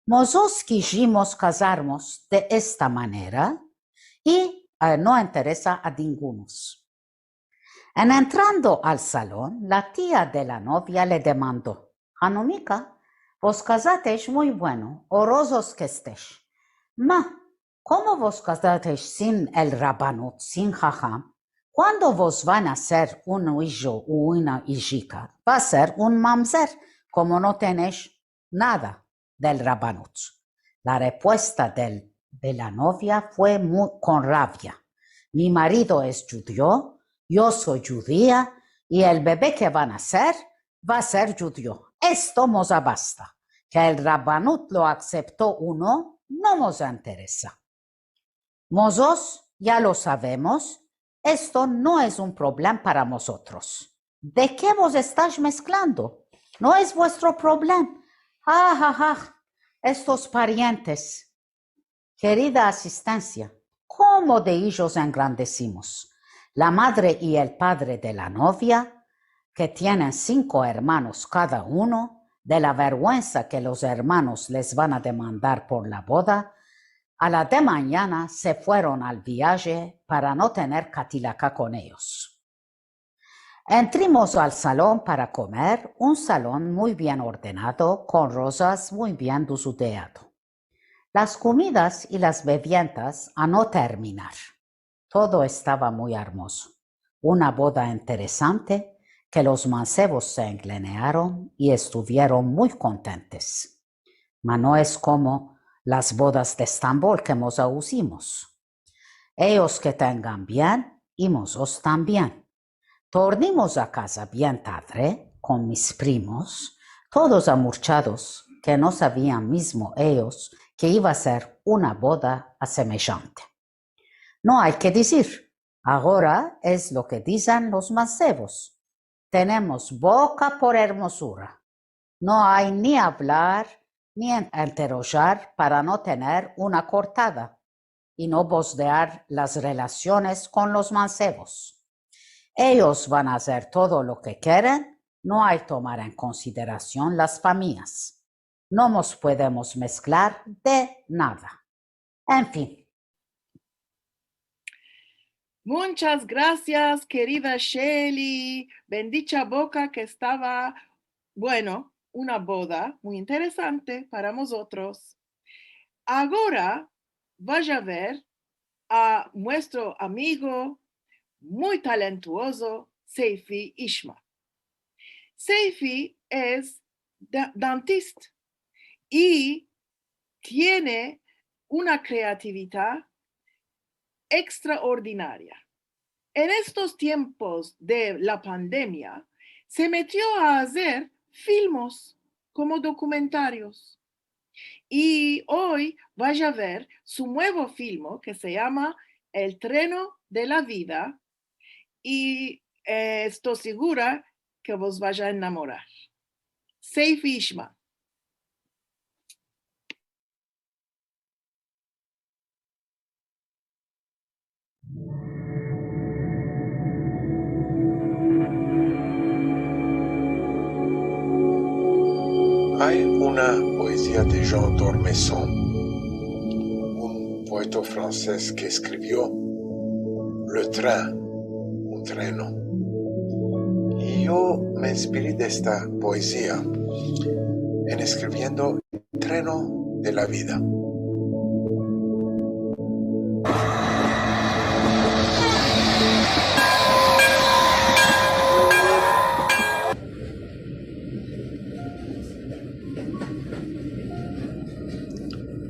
nosotros quisimos casarnos de esta manera y no interesa a ninguno. En entrando al salón, la tía de la novia le demandó, Hanumica, vos casateis muy bueno, orosos que estéis. Ma, ¿cómo vos casateis sin el rabanut, sin jajam? Cuando vos van a ser un hijo o una hijica, va a ser un mamzer, como no tenéis nada del rabanut. La respuesta de la novia fue con rabia. Mi marido es judío, yo soy judía, y el bebé que van a ser va a ser judío. Esto nos basta. Que el rabanut lo aceptó o no nos interesa. Nosotros ya lo sabemos. Esto no es un problema para nosotros. ¿De qué vos estáis mezclando? No es vuestro problema. Estos parientes. Querida asistencia, ¿cómo de ellos engrandecimos? La madre y el padre de la novia, que tienen 5 hermanos cada uno, de la vergüenza que los hermanos les van a demandar por la boda, a la de mañana se fueron al viaje para no tener catilaca con ellos. Entramos al salón para comer, un salón muy bien ordenado, con rosas muy bien disudeado. Las comidas y las bebidas a no terminar. Todo estaba muy hermoso. Una boda interesante que los mancebos se englenearon y estuvieron muy contentos. Mas no es como las bodas de Estambul que nos hicimos. Ellos que tengan bien y nosotros también. Tornimos a casa bien tarde con mis primos, todos amurchados, que no sabían mismo ellos que iba a ser una boda asemejante. No hay que decir, ahora es lo que dicen los mancebos. Tenemos boca por hermosura. No hay ni hablar ni interrogar para no tener una cortada y no bosdear las relaciones con los mancebos. Ellos van a hacer todo lo que quieren, no hay tomar en consideración las familias. No nos podemos mezclar de nada. En fin. Muchas gracias, querida Shelly. Bendita boca que estaba, bueno, una boda muy interesante para nosotros. Ahora vaya a ver a nuestro amigo muy talentuoso, Seifi Ishma. Seifi es dentista y tiene una creatividad extraordinaria. En estos tiempos de la pandemia, se metió a hacer filmes como documentarios. Y hoy vaya a ver su nuevo film que se llama El Treno de la Vida y estoy segura que vos vaya a enamorar. Seifi Ishma. Hay una poesía de Jean d'Ormesson, un poeta francés que escribió Le Train, un treno. Y yo me inspiré de esta poesía en escribiendo El Treno de la Vida.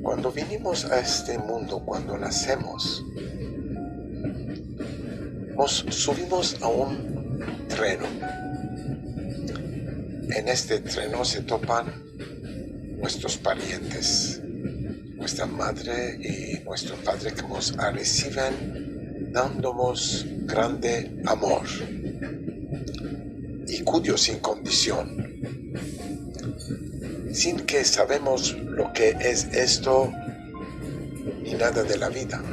Cuando vinimos a este mundo, cuando nacemos, nos subimos a un treno. En este treno se topan nuestros parientes, nuestra madre y nuestro padre que nos reciben dándonos grande amor y cuyo sin condición. Sin que sabemos lo que es esto ni nada de la vida.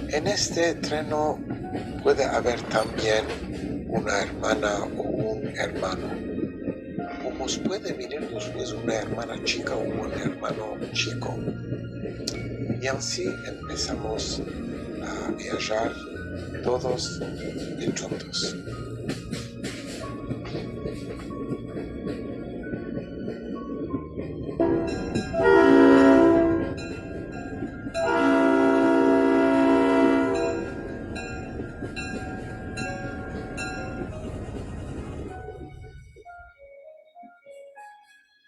En este treno puede haber también una hermana o un hermano. O nos puede venir después una hermana chica o un hermano chico. Y así empezamos a viajar todos juntos.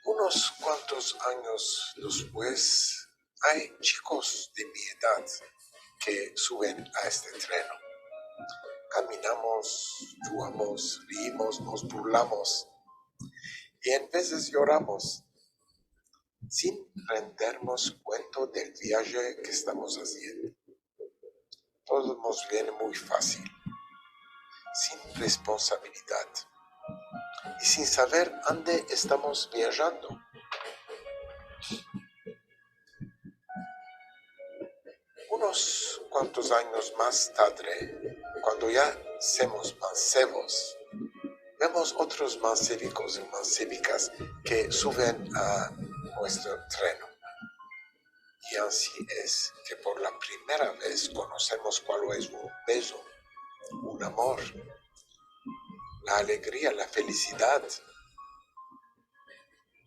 Unos cuantos años después, hay chicos de mi edad que suben a este treno. Caminamos, jugamos, reímos, nos burlamos y en veces lloramos sin rendernos cuenta del viaje que estamos haciendo. Todo nos viene muy fácil, sin responsabilidad y sin saber dónde estamos viajando. Unos cuantos años más tarde, cuando ya somos mancebos, vemos otros mancebicos y mancebicas que suben a nuestro treno. Y así es que por la primera vez conocemos cuál es un beso, un amor, la alegría, la felicidad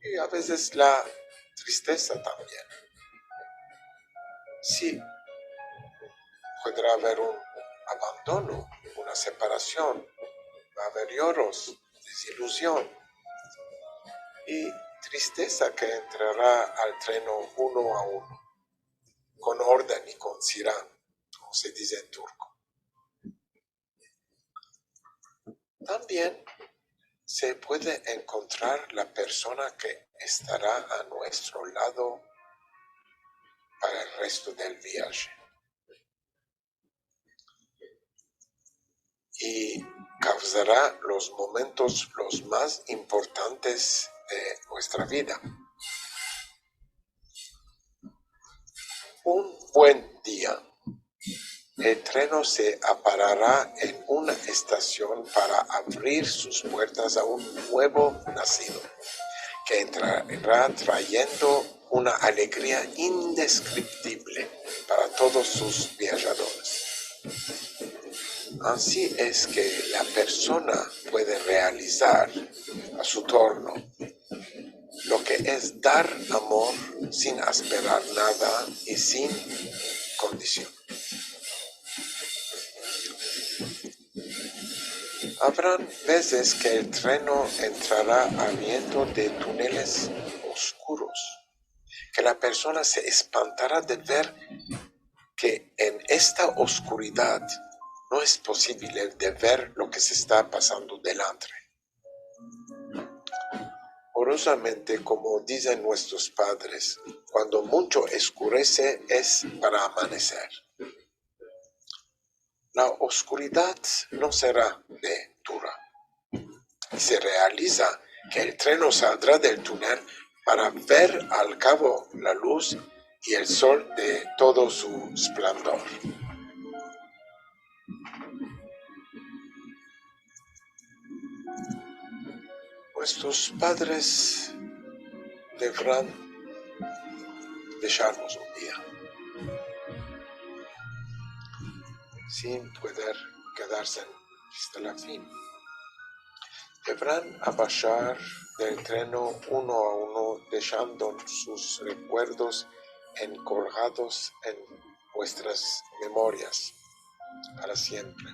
y a veces la tristeza también. Sí, podrá haber un abandono, una separación, va a haber lloros, desilusión y tristeza que entrará al treno uno a uno, con orden y con sirán, como se dice en turco. También se puede encontrar la persona que estará a nuestro lado para el resto del viaje y causará los momentos los más importantes de nuestra vida. Un buen día, el tren se parará en una estación para abrir sus puertas a un nuevo nacido, que entrará trayendo una alegría indescriptible para todos sus viajeros. Así es que la persona puede realizar a su turno lo que es dar amor sin esperar nada y sin condición. Habrán veces que el tren entrará abierto de túneles oscuros, que la persona se espantará de ver que en esta oscuridad no es posible de ver lo que se está pasando delante. Horrorosamente, como dicen nuestros padres, cuando mucho oscurece es para amanecer. La oscuridad no será de dura. Se realiza que el tren saldrá del túnel para ver al cabo la luz y el sol de todo su esplendor. Nuestros padres deberán dejarnos un día, sin poder quedarse hasta la fin. Deberán abajar del tren uno a uno, dejando sus recuerdos encolgados en vuestras memorias para siempre.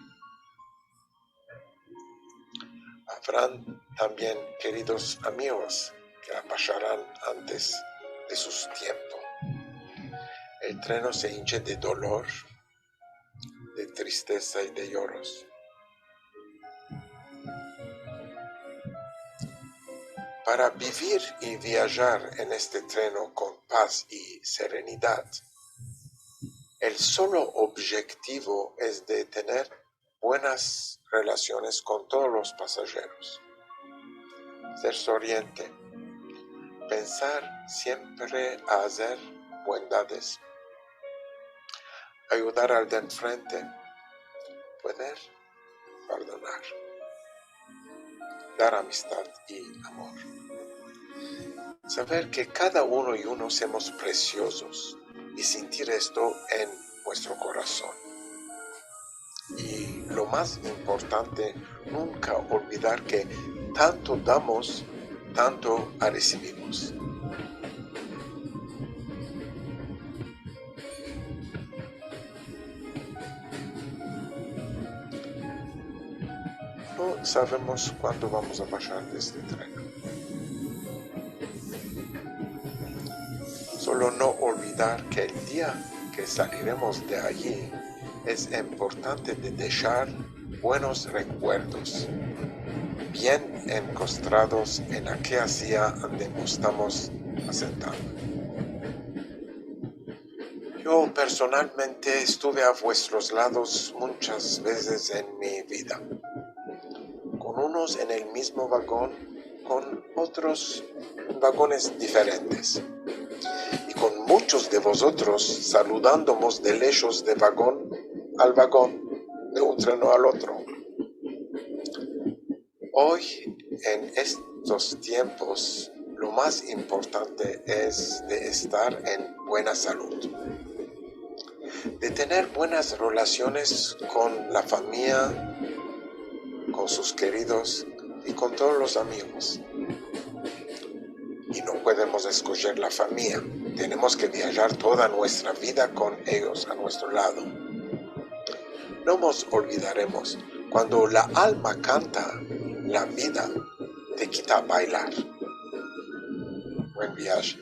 Habrán también queridos amigos que abajarán antes de sus tiempos. El tren se hinche de dolor, de tristeza y de lloros. Para vivir y viajar en este tren con paz y serenidad, el solo objetivo es de tener buenas relaciones con todos los pasajeros. Ser sonriente, pensar siempre a hacer bondades, ayudar al de enfrente, poder perdonar, dar amistad y amor. Saber que cada uno y uno somos preciosos y sentir esto en nuestro corazón. Y lo más importante, nunca olvidar que tanto damos, tanto recibimos. No sabemos cuándo vamos a bajar de este tren. Solo no olvidar que el día que saliremos de allí es importante de dejar buenos recuerdos, bien encostrados en aquella silla donde estamos asentados. Yo personalmente estuve a vuestros lados muchas veces en mi vida, con unos en el mismo vagón, con otros en vagones diferentes, y con muchos de vosotros saludándonos de lejos de vagón al vagón, de un tren al otro. Hoy, en estos tiempos, lo más importante es de estar en buena salud, de tener buenas relaciones con la familia, con sus queridos y con todos los amigos. Y no podemos escoger la familia, tenemos que viajar toda nuestra vida con ellos a nuestro lado. No nos olvidaremos, cuando la alma canta, la vida te quita a bailar. Buen viaje.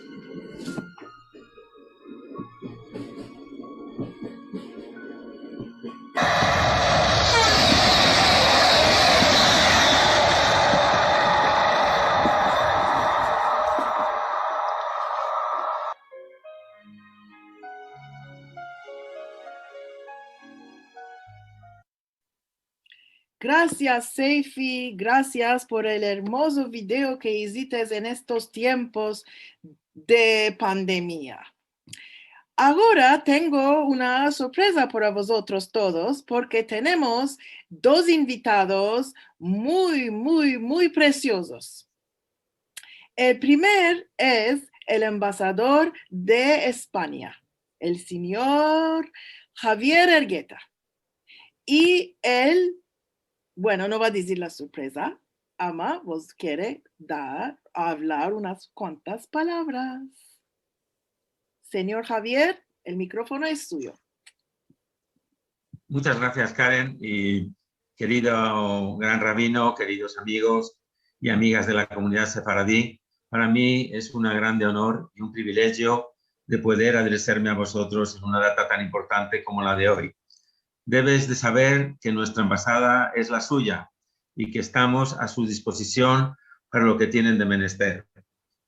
Gracias, Seifi. Gracias por el hermoso video que hiciste en estos tiempos de pandemia. Ahora tengo una sorpresa para vosotros todos porque tenemos dos invitados muy preciosos. El primer es el embajador de España, el señor Javier Hergueta. Y él, bueno, no va a decir la sorpresa, ama, vos quiere hablar unas cuantas palabras. Señor Javier, el micrófono es suyo. Muchas gracias, Karen, y querido gran rabino, queridos amigos y amigas de la comunidad sefaradí. Para mí es un grande honor y un privilegio de poder adresarme a vosotros en una data tan importante como la de hoy. Debes de saber que nuestra embajada es la suya y que estamos a su disposición para lo que tienen de menester.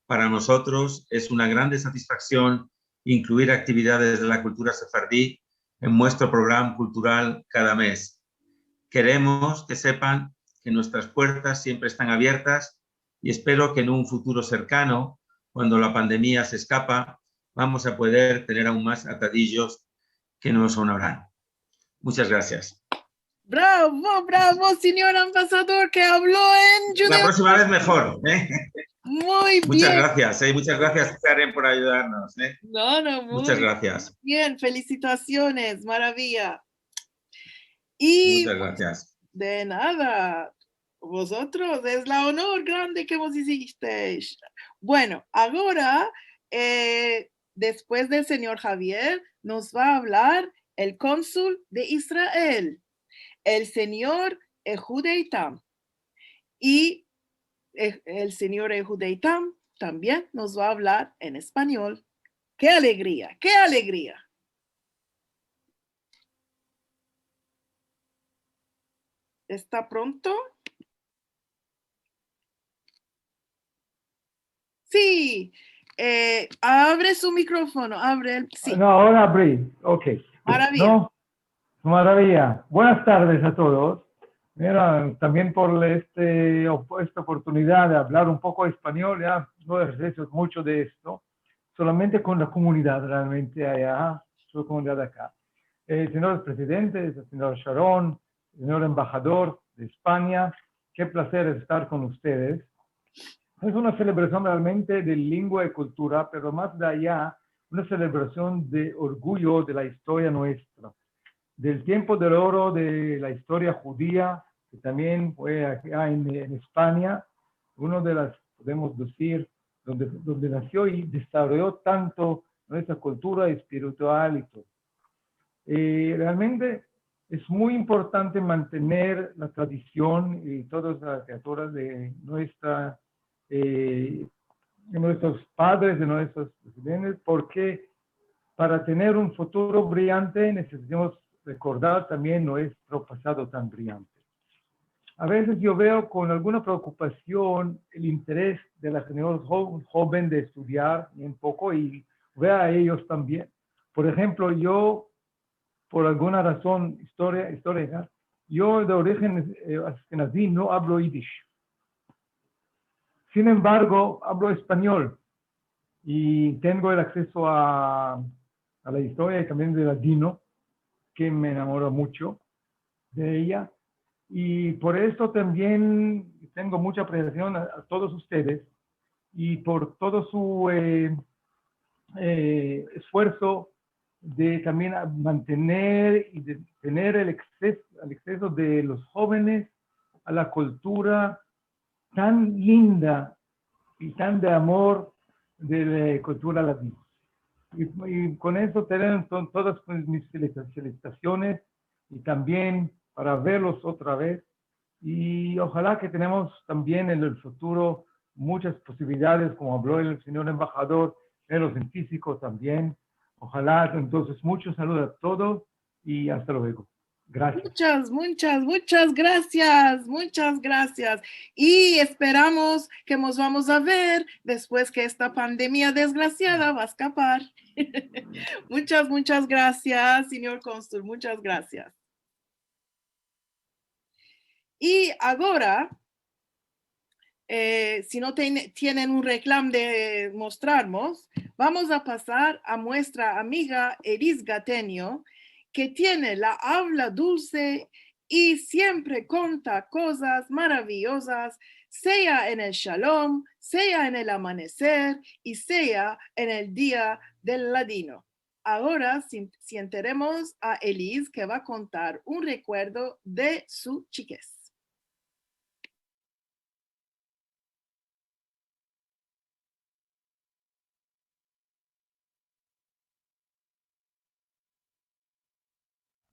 Para nosotros es una grande satisfacción incluir actividades de la cultura sefardí en nuestro programa cultural cada mes. Queremos que sepan que nuestras puertas siempre están abiertas y espero que en un futuro cercano, cuando la pandemia se escapa, vamos a poder tener aún más atadillos que nos honrarán. Muchas gracias. Bravo, bravo, señor embajador que habló en judeo. La próxima vez mejor, ¿eh? Muy bien. Muchas gracias, ¿eh? Muchas gracias, Karen, por ayudarnos, ¿eh? Muchas gracias. Bien, felicitaciones, maravilla. Y muchas gracias. De nada, vosotros, es la honor grande que vos hicisteis. Bueno, ahora, después del señor Javier, nos va a hablar el cónsul de Israel, el señor Ehud Eitam. Y el señor Ehud Eitam también nos va a hablar en español. ¡Qué alegría! ¡Qué alegría! ¿Está pronto? Sí. Abre su micrófono. Abre. Sí. No, ahora abrí. Ok. Maravilla. No, maravilla. Buenas tardes a todos. Mira, también por esta oportunidad de hablar un poco español, ya no ejerzo mucho de esto, solamente con la comunidad realmente allá, su comunidad acá. Señores presidentes, señor Sharon, señor embajador de España, qué placer estar con ustedes. Es una celebración realmente de lengua y cultura, pero más de allá, una celebración de orgullo de la historia nuestra, del tiempo del oro de la historia judía, que también fue acá en España, uno de las, podemos decir, donde nació y desarrolló tanto nuestra cultura espiritual y todo. Realmente es muy importante mantener la tradición y todas las criaturas de nuestros padres, de nuestros presidentes, porque para tener un futuro brillante necesitamos recordar también nuestro pasado tan brillante. A veces yo veo con alguna preocupación el interés de la generación joven de estudiar un poco y veo a ellos también. Por ejemplo, yo, por alguna razón histórica, yo de origen askenazí no hablo yiddish. Sin embargo, hablo español y tengo el acceso a la historia y también de ladino, que me enamoro mucho de ella. Y por eso también tengo mucha apreciación a todos ustedes y por todo su esfuerzo de también mantener y de tener el acceso de los jóvenes a la cultura tan linda y tan de amor de la cultura latina. Y con eso tienen todas mis felicitaciones y también para verlos otra vez. Y ojalá que tenemos también en el futuro muchas posibilidades, como habló el señor embajador, verlos en físico también. Ojalá, entonces, muchos saludos a todos y hasta luego. Gracias. Muchas gracias. Muchas gracias. Y esperamos que nos vamos a ver después que esta pandemia desgraciada va a escapar. Muchas gracias, señor cónsul. Muchas gracias. Y ahora, si no tienen un reclamo de mostrarnos, vamos a pasar a nuestra amiga Elis Gateño, que tiene la habla dulce y siempre cuenta cosas maravillosas, sea en el shalom, sea en el amanecer y sea en el día del ladino. Ahora sentaremos a Elis, que va a contar un recuerdo de su chiquez.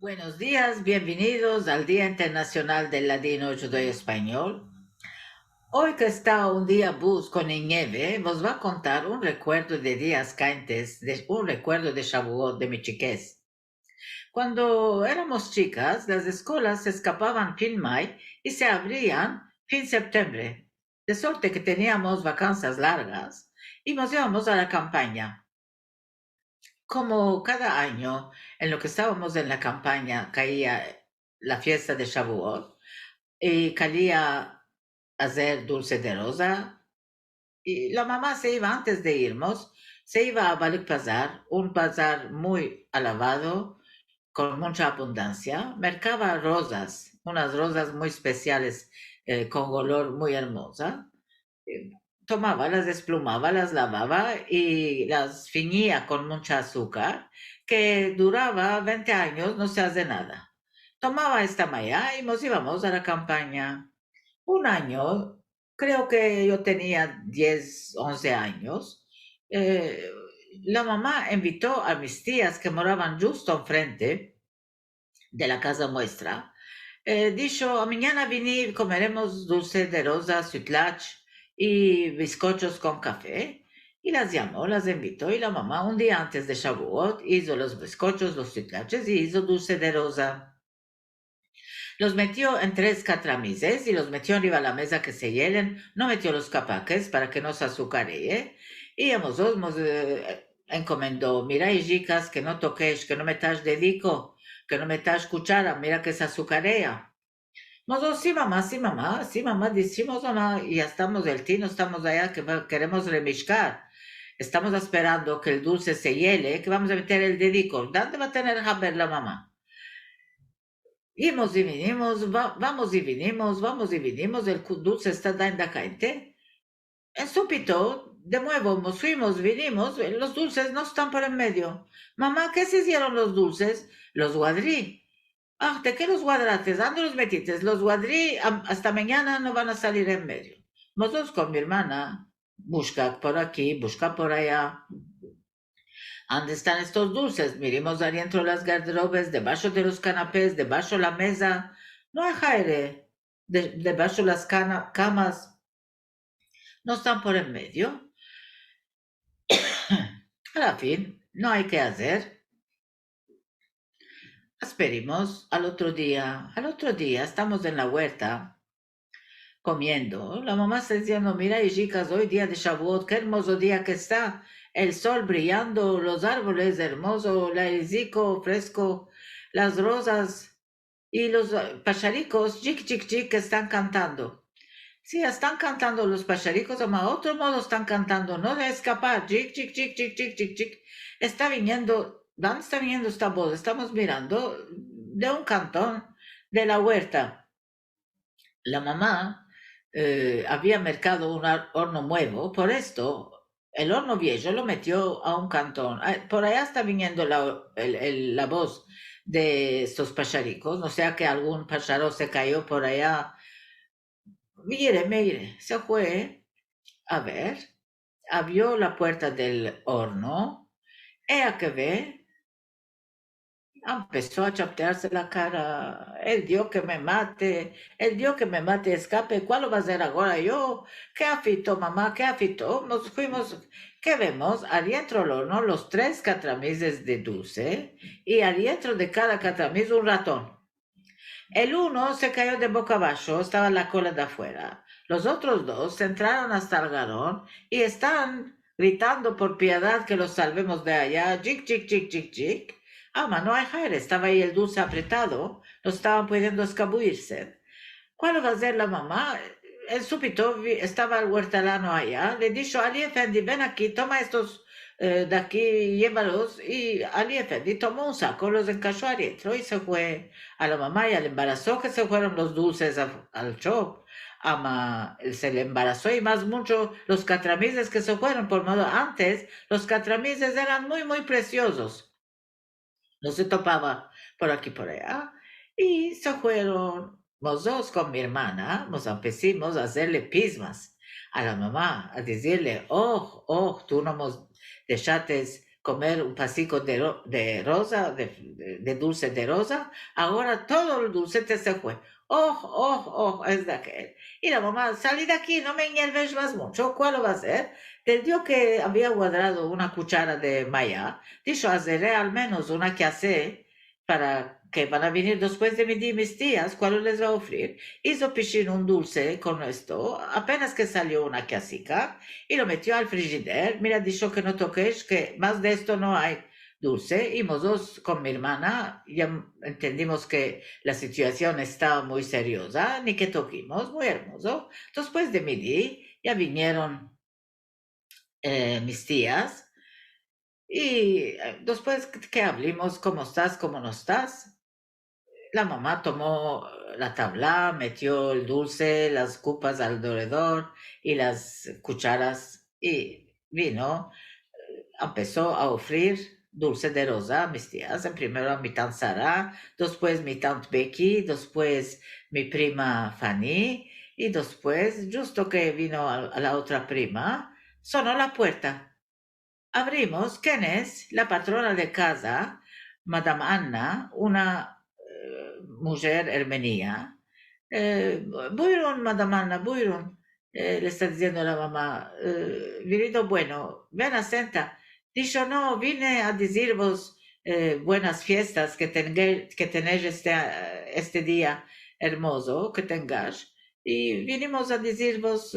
Buenos días, bienvenidos al Día Internacional del Ladino Judeo Español. Hoy que está un día bus con nieve, vos va a contar un recuerdo de días caentes, un recuerdo de Shavuot de mi chiquez. Cuando éramos chicas, las escuelas se escapaban fin mayo y se abrían fin septiembre. De suerte que teníamos vacancias largas y nos íbamos a la campaña. Como cada año, en lo que estábamos en la campaña, caía la fiesta de Shavuot y caía hacer dulce de rosa. Y la mamá se iba, antes de irnos, se iba a Balik Bazar, un bazar muy alabado, con mucha abundancia. Mercaba rosas, unas rosas muy especiales, con olor muy hermosa. Tomaba, las desplumaba, las lavaba y las finía con mucha azúcar, que duraba 20 años, no se hace nada. Tomaba esta malla y nos íbamos a la campaña. Un año, creo que yo tenía 10, 11 años, la mamá invitó a mis tías que moraban justo enfrente de la casa nuestra. Dijo, mañana venir, comeremos dulce de rosa, sutlach y bizcochos con café. Y las llamó, las invitó, y la mamá un día antes de Shavuot hizo los bizcochos, los sutlaches y hizo dulce de rosa. Los metió en 3 catramises y los metió arriba de la mesa que se hielen. No metió los capaques para que no se azucaree. Y a nosotros nos encomendó, mira, hijicas, que no toques, que no metas dedico, que no metas cuchara, mira que se azucarea. Nosotros, sí mamá, sí mamá, sí mamá, decimos mamá, y ya estamos del tino, estamos allá, que queremos remishcar. Estamos esperando que el dulce se hiele, que vamos a meter el dedico. ¿Dónde va a tener Haber la mamá? Vamos y vinimos, vamos y vinimos, el dulce está dando caliente. En súbito, de nuevo, nos fuimos, vinimos, los dulces no están por en medio. Mamá, ¿qué se hicieron los dulces? Los guadrí. Ah, ¿de qué los guadrates? ¿Dónde los metiste? Los guadrí, hasta mañana no van a salir en medio. Nosotros con mi hermana, busca por aquí, busca por allá. ¿Dónde están estos dulces? Miremos adentro las garderobes, debajo de los canapés, debajo de la mesa. No hay aire. Debajo de las camas. No están por en medio. A la fin, no hay que hacer. Esperemos al otro día. Al otro día estamos en la huerta comiendo. La mamá está diciendo, mira, chicas, hoy día de Shavuot, qué hermoso día que está. El sol brillando, los árboles hermosos, el hocico fresco, las rosas y los pacharicos, chic, chic, chic, que están cantando. Sí, están cantando los pacharicos, de otro modo están cantando, no de escapar, chic, chic, chic, chic, chic, chic, chic. Está viniendo, ¿dónde está viniendo esta voz? Estamos mirando de un cantón de la huerta. La mamá había mercado un horno nuevo, por esto el horno viejo lo metió a un cantón. Por allá está viniendo la voz de estos pacharicos, no sea que algún pájaro se cayó por allá. Mire, se fue a ver, abrió la puerta del horno, ella que ve, empezó a chapearse la cara. El Dios que me mate, escape. ¿Cuál lo va a hacer ahora yo? ¿Qué afito, mamá? ¿Qué afito? Nos fuimos, ¿qué vemos? Adentro del horno, los 3 catramises de dulce y adentro de cada catramiz un ratón. El uno se cayó de boca abajo, estaba la cola de afuera. Los otros 2 entraron hasta el galón y están gritando por piedad que los salvemos de allá. Chic, chic, chic, chic, chic. No hay aire, estaba ahí el dulce apretado, no estaban pudiendo escabullirse. ¿Cuál va a ser la mamá? El súbito estaba el huertalano allá, le dijo, Ali Efendi, ven aquí, toma estos de aquí, llévalos. Y Ali Efendi tomó un saco, los encajó adentro y se fue a la mamá y al embarazó que se fueron los dulces al shop. Ama, se le embarazó y más mucho los catramises que se fueron, por modo antes los catramises eran muy, muy preciosos. No se topaba por aquí por allá. Y se fueron los dos con mi hermana, nos empezamos a hacerle pismas a la mamá, a decirle, oh, tú no nos dejaste comer un pasico de rosa, de dulce de rosa, ahora todo el dulce te se fue. Es de aquel. Y la mamá, salí de aquí, no me hierves más mucho, ¿cuál lo va a hacer? Te dio que había guardado una cuchara de maya, dijo, haré al menos una que hace para que van a venir después de mis tías, ¿cuál les va a ofrecer? Hizo pichín un dulce con esto, apenas que salió una casica, y lo metió al frigider. Mira, dijo que no toques, que más de esto no hay dulce. Y nosotros con mi hermana ya entendimos que la situación estaba muy seriosa, ni que toquimos, muy hermoso. Después de midi ya vinieron mis tías. Y después que hablamos, ¿cómo estás? ¿Cómo no estás? La mamá tomó la tabla, metió el dulce, las copas alrededor y las cucharas y vino, empezó a ofrecer dulce de rosa a mis tías. Primero a mi tante Sara, después mi tante Becky, después mi prima Fanny y después, justo que vino a la otra prima, sonó la puerta. Abrimos, ¿quién es? La patrona de casa, Madame Anna, una mujer armenia. Buyurun, Madame Anna, buyurun, le está diciendo la mamá. Venido bueno, ven a senta. Dijo, no, vine a deciros buenas fiestas que tenéis este día hermoso que tengáis. Y vinimos a deciros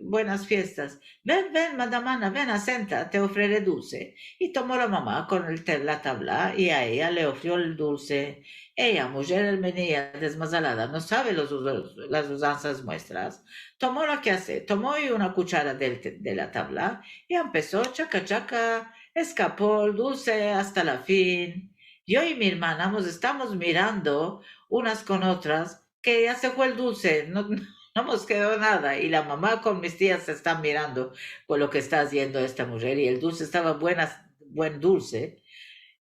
buenas fiestas. Ven, Madame Anna, ven a senta, te ofreceré dulce. Y tomó la mamá con la tabla y a ella le ofreció el dulce. Ella, mujer armenia desmazalada, no sabe las usanzas nuestras. Tomó lo que hace, tomó una cuchara de la tabla y empezó chaca chaca, escapó el dulce hasta la fin. Yo y mi hermana nos estamos mirando unas con otras, que ya se fue el dulce, no nos quedó nada. Y la mamá con mis tías se están mirando por lo que está haciendo esta mujer y el dulce estaba buen dulce.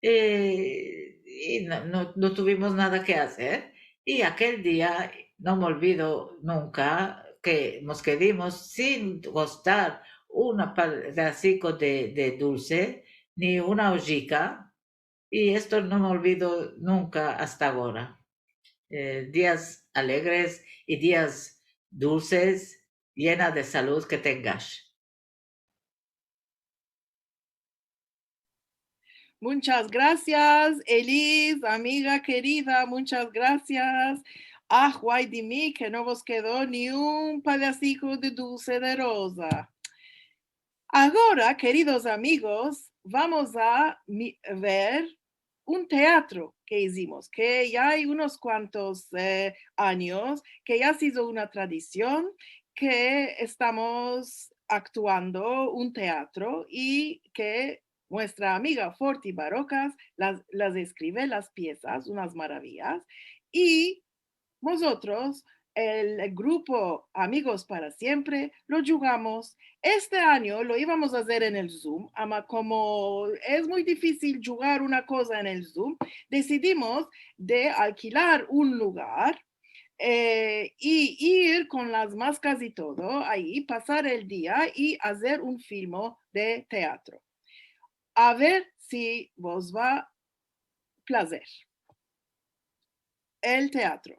Y no tuvimos nada que hacer. Y aquel día, no me olvido nunca, que nos quedamos sin gustar un pedacito de dulce, ni una hojica, y esto no me olvido nunca hasta ahora. Días alegres y días dulces, llena de salud que tengas. Muchas gracias, Elis, amiga querida, muchas gracias. Ah, guay de mí, que no vos quedó ni un pedacito de dulce de rosa. Ahora, queridos amigos, vamos a ver un teatro que hicimos, que ya hay unos cuantos años, que ya ha sido una tradición, que estamos actuando un teatro y que nuestra amiga Forti Barocas las escribe las piezas, unas maravillas, y nosotros, el grupo Amigos para Siempre, lo jugamos. Este año lo íbamos a hacer en el Zoom, ama como es muy difícil jugar una cosa en el Zoom, decidimos de alquilar un lugar y ir con las máscaras y todo ahí, pasar el día y hacer un film de teatro. A ver si vos va a placer. El teatro.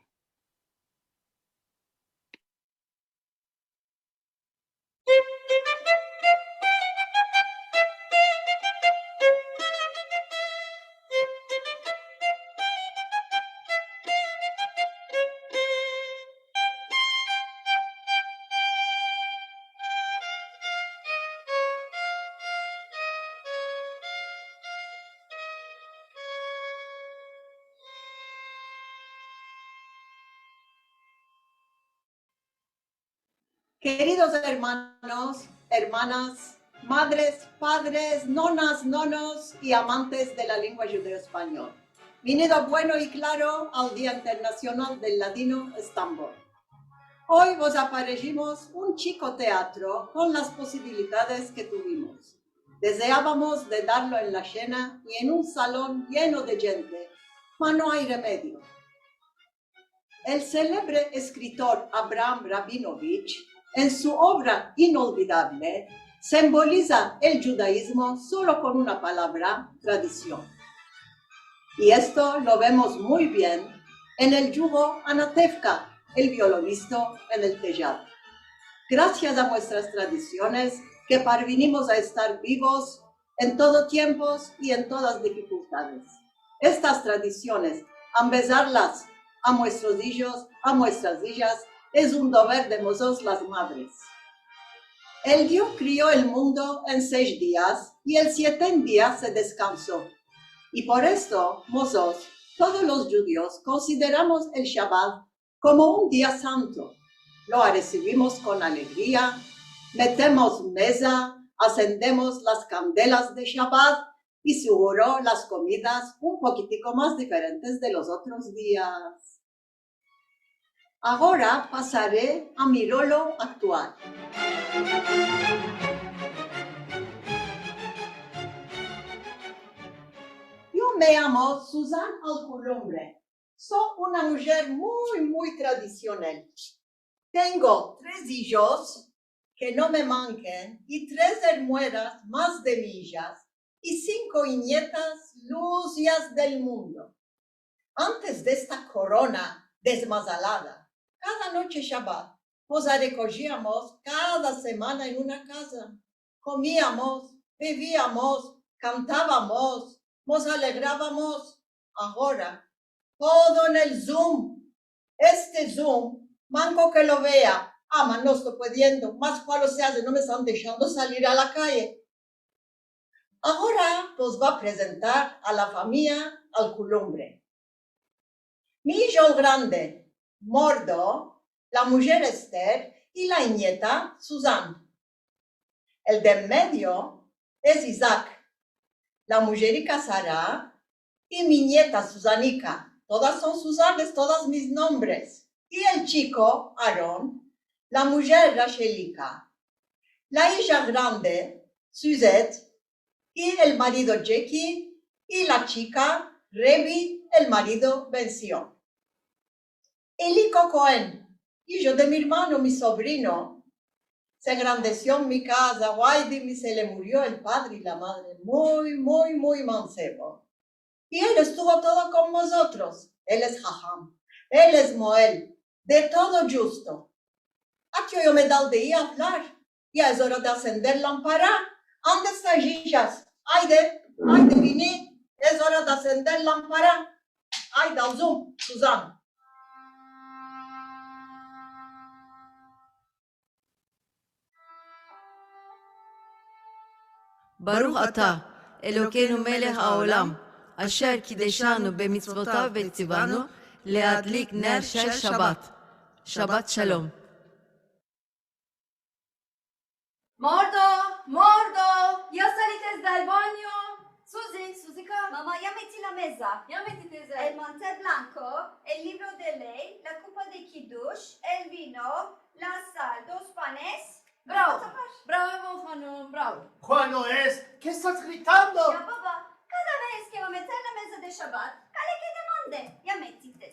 Queridos hermanos, hermanas, madres, padres, nonas, nonos y amantes de la lengua judeo-español. Venido bueno y claro al Día Internacional del Ladino Estambul. Hoy vos aparecimos un chico teatro con las posibilidades que tuvimos. Deseábamos de darlo en la cena y en un salón lleno de gente, pero no hay remedio. El célebre escritor Abraham Rabinovich, en su obra inolvidable, simboliza el judaísmo solo con una palabra, tradición. Y esto lo vemos muy bien en el yugo Anatevka, el violonista en el tejado. Gracias a nuestras tradiciones que parvinimos a estar vivos en todo tiempos y en todas dificultades. Estas tradiciones, ambezarlas a nuestros hijos, a nuestras hijas, es un deber de nosotros las madres. El Dios crió el mundo en 6 días y el 7º día se descansó. Y por esto, nosotros, todos los judíos, consideramos el Shabbat como un día santo. Lo recibimos con alegría, metemos mesa, encendemos las candelas de Shabbat y seguro las comidas un poquitico más diferentes de los otros días. Ahora pasaré a mi rolo actual. Yo me llamo Susan Alcolumbre. Soy una mujer muy tradicional. Tengo 3 hijos que no me manquen y 3 hermanas más de millas y 5 nietas lucias del mundo. Antes de esta corona desmazalada, cada noche Shabbat nos recogíamos cada semana en una casa. Comíamos, bebíamos, cantábamos, nos alegrábamos. Ahora, todo en el Zoom. Este Zoom, manco que lo vea. No estoy pudiendo. Más cuando se hace, no me están dejando salir a la calle. Ahora os va a presentar a la familia Alcolumbre. Mi hijo grande, Mordo, la mujer Esther y la nieta Susan. El de medio es Isaac, la mujerica Sara y mi nieta Susanica. Todas son Susanes, todos mis nombres. Y el chico, Aarón, la mujer Rachelica. La hija grande, Suzette, y el marido Jackie, y la chica, Rebi, el marido venció. Elico Cohen, hijo de mi hermano, mi sobrino, se engrandeció en mi casa, Waidi, se le murió el padre y la madre, muy mancebo. Y él estuvo todo con nosotros. Él es Jajam, él es Moel, de todo justo. Aquí yo me da el día a hablar, ya es hora de encender lámpara. ¿Dónde están hijas? Hayde, vine, es hora de encender lámpara. Hayde, al Zoom, Susan. ברוך אתה, אלוקינו מלך העולם, אשר קידשנו במצוותיו וציוונו להדליק נר של שבת. שבת שלום. Mordo, ya salites del baño. Suzica. Mamá, ya metí la mesa. Ya metí el mantel blanco, el libro de ley, la copa de kiddush, el vino, la sal, 2 panes. Bravo, Hanum, bravo. ¿Cuándo es? ¿Qué estás gritando? Ya, papá, cada vez que va a meter la mesa de Shabbat, ¿cale que demande? Ya metites.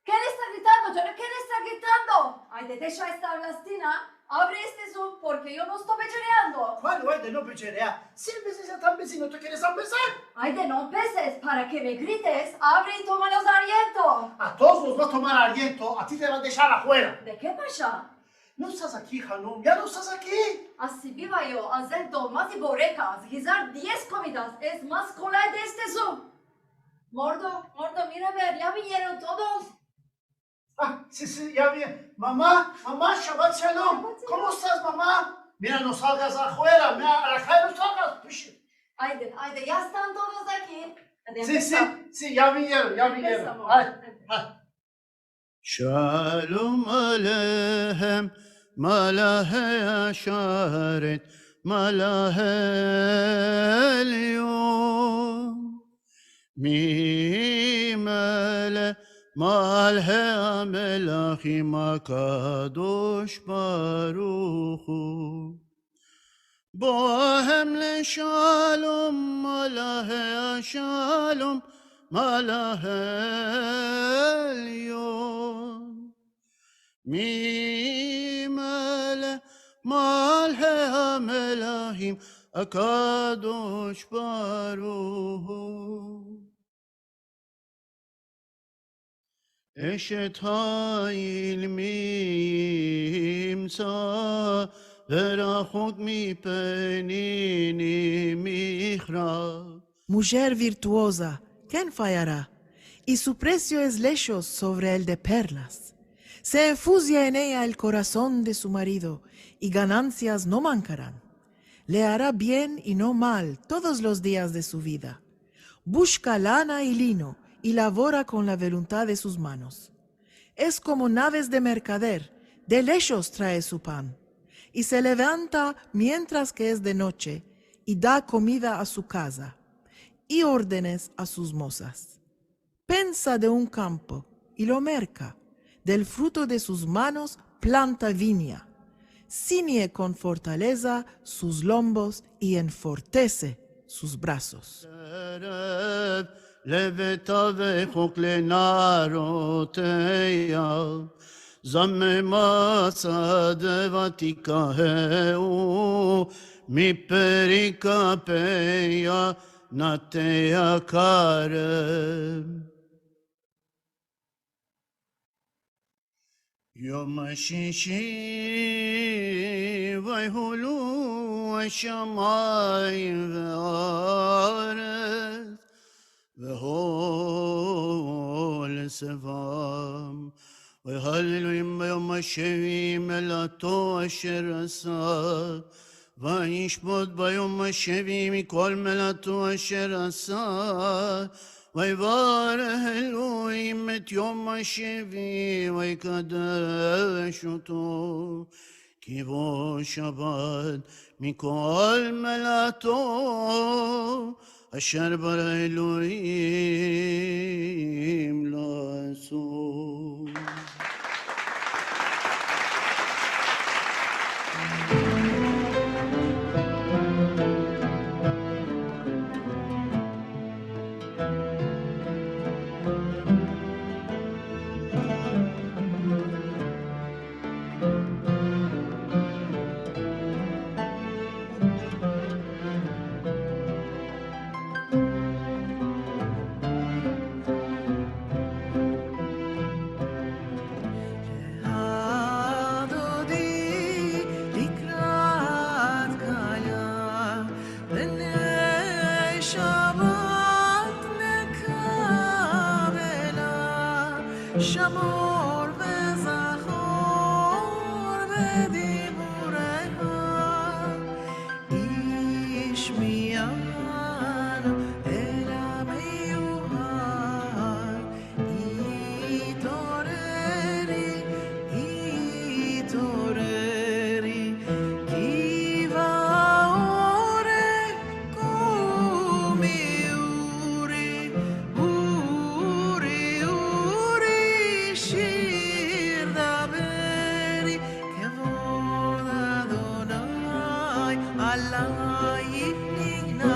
¿Quién está gritando? ¿Quién está gritando? Ay, deja esta blastina. Abre este Zoom porque yo no estoy pechereando. ¿Cuándo hay de no pecherear? Si empiezas a tan vecino, ¿te quieres empezar? Ay, de no empeces. Para que me grites, abre y toma los alientos. A todos nos va a tomar aliento, a ti te van a dejar afuera. ¿De qué pasa? No estás aquí, Hanum, ya no estás aquí. Así viva yo, hacer dolmas y borecas, guisar 10 comidas, es más cola de este Zoom. Mordo, mira a ver, ya vinieron todos. Sí, ya vi. Mamá, Shabbat Shalom. ¿Cómo estás, mamá? Mira, no salgas afuera, mira, a la calle no salgas. Hayde, ya están todos aquí. Sí, ya vinieron. Shalom Aleichem ماله أشارت ماله اليوم ميمالة ماله ملاخي مكادوش باروخو باهم لشالوم ماله أشالوم ماله اليوم ميمالة مالها ملاهيم أكادوش باروه اشت هاي الميمسا verá mi penini mihra. Mujer virtuosa, ¿quién fallará? Y su precio es lechos sobre el de perlas. Se infusia en ella el corazón de su marido, y ganancias no mancarán. Le hará bien y no mal todos los días de su vida. Busca lana y lino, y labora con la voluntad de sus manos. Es como naves de mercader, de lechos trae su pan. Y se levanta mientras que es de noche, y da comida a su casa, y órdenes a sus mozas. Pensa de un campo, y lo merca, del fruto de sus manos planta viña. Ciñe con fortaleza sus lombos, y enfortece sus brazos. Zamme sadevatika heu mi perika peya natea kare Yom shishi vayhulu shamayim ve'aretz ve'hol sevam ويهللوا يوم الشفي ملاتو أشر أسا ويشبط بيوم الشفي مكل ملاتو أشر أسا ويباره الويمة يوم الشفي ويكدشتو كيبو شباد مكل ملاتو أشر بر الويم لاسو שמור וזכור בדיבוריך השמיענו אל המיוחד התעוררי כי באורק קומי אורי שיר דברי כבוד אדוני עלייך נגנב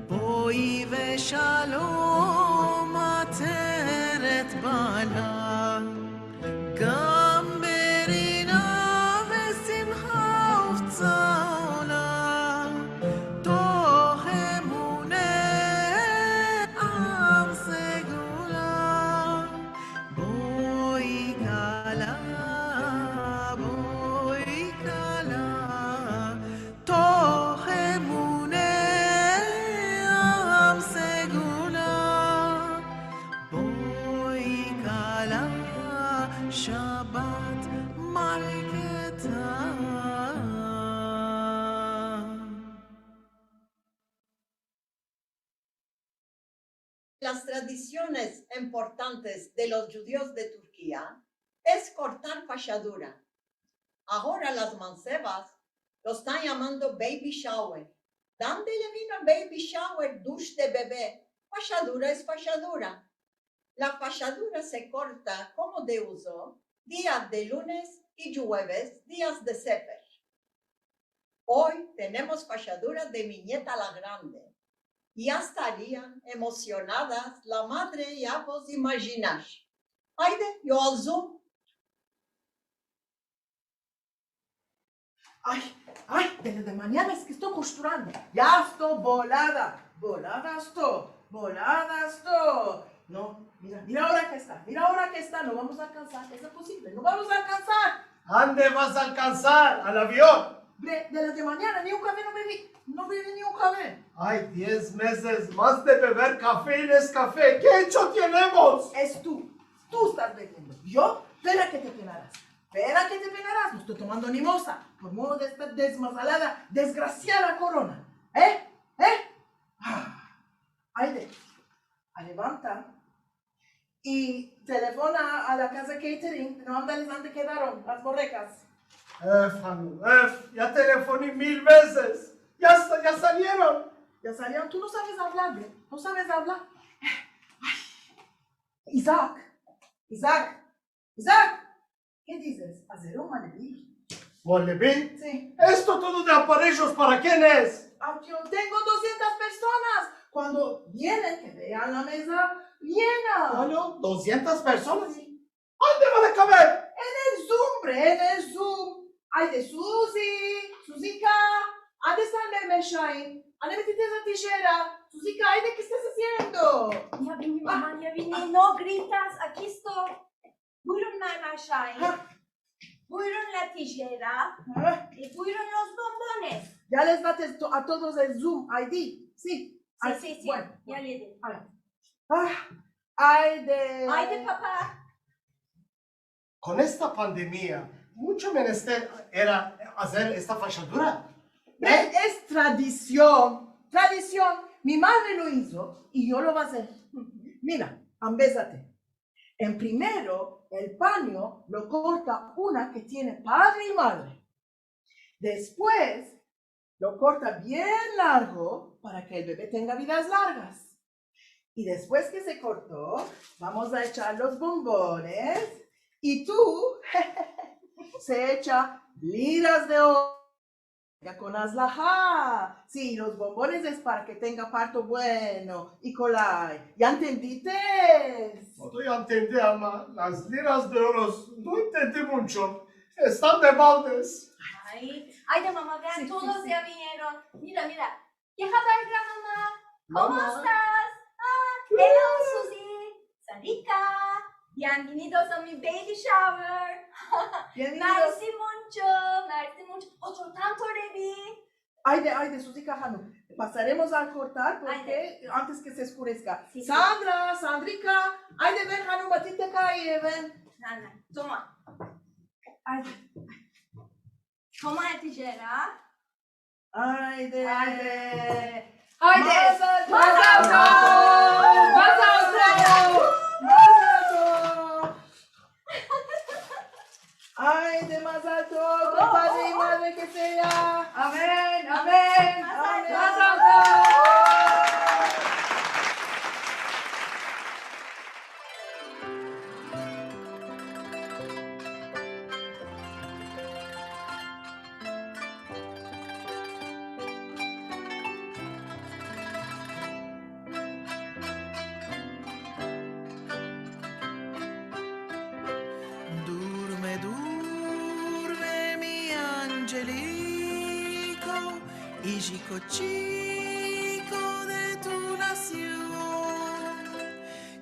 בואי las tradiciones importantes de los judíos de Turquía es cortar fachadura. Ahora las mancebas lo están llamando baby shower. ¿Dónde le vino baby shower, douche de bebé? Fachadura es fachadura. La fachadura se corta como de uso días de lunes y jueves, días de Sefer. Hoy tenemos fachadura de mi nieta la grande. Ya estarían emocionadas la madre, ya vos imaginar. Haydi yo al Zoom. Ay, desde mañana es que estoy costurando. Ya estoy volada. Volada estoy. No, mira ahora que está. No vamos a alcanzar. Es imposible, no vamos a alcanzar. ¿A dónde vas a alcanzar? ¿Al avión? Desde mañana ni un café no bebí ni un café. Ay, 10 meses más de beber café y Nescafé. ¿Qué hecho tenemos? Es tú estás bebiendo. Yo, espera que te penarás. No estoy tomando ni moza. Por modo de esta desmasalada, desgraciada corona. Aide, levanta y telefona a la casa catering. No andan dónde quedaron las borrecas. Ya telefoné 1000 veces. Ya salieron. Ya salieron. Tú no sabes hablar, ¿eh? No sabes hablar. Isaac. ¿Qué dices? ¿Hacer un maleví? ¿Maleví? Sí. ¿Esto todo de aparellos para quién es? Yo tengo 200 personas. Cuando vienen, que vean la mesa llena. Bueno, 200 personas. ¿Dónde van a caber? En el Zoom. Hay de Suzica. ¿Dónde está el Meshain? ¿Dónde metiste esa tijera? Suzica, ¿qué estás haciendo? Ya vine, mamá, no gritas, aquí estoy. Buyurun Mermeşahin, buyurun la tijera y buyurun los bombones. Ya les dates a todos el Zoom ID, sí. Sí, bueno. Ya le di. Ay, papá. Con esta pandemia, mucho menester era hacer esta fachadura. Es tradición. Mi madre lo hizo y yo lo voy a hacer. Mira, ambésate. En primero, el paño lo corta una que tiene padre y madre. Después, lo corta bien largo para que el bebé tenga vidas largas. Y después que se cortó, vamos a echar los bombones. Y tú, se echa liras de oro con aslajá. Sí, los bombones es para que tenga parto bueno y colay. ¿Ya entendiste? No ya entendí, ama. Las liras de oro no entendí mucho. Están de baldes. Ay, de mamá, vean, todos ya vinieron. Mira. ¿Qué haber, gran mamá? ¿Cómo estás? Hello, Susi. Sarika. Bienvenidos a mi baby shower. Merci mucho. Otro tanto, Revi. Ay, de Suzica Hanu. Pasaremos a cortar porque antes que se oscurezca. Sandra, Sandrika. Ay, de ver Hanu, batiste caí, ven. Toma. Toma la tijera. Ay, de. Ay, de más alto, padre y madre que sea. Amén. Más alto. Durme mi angelico, hijico chico de tu nación,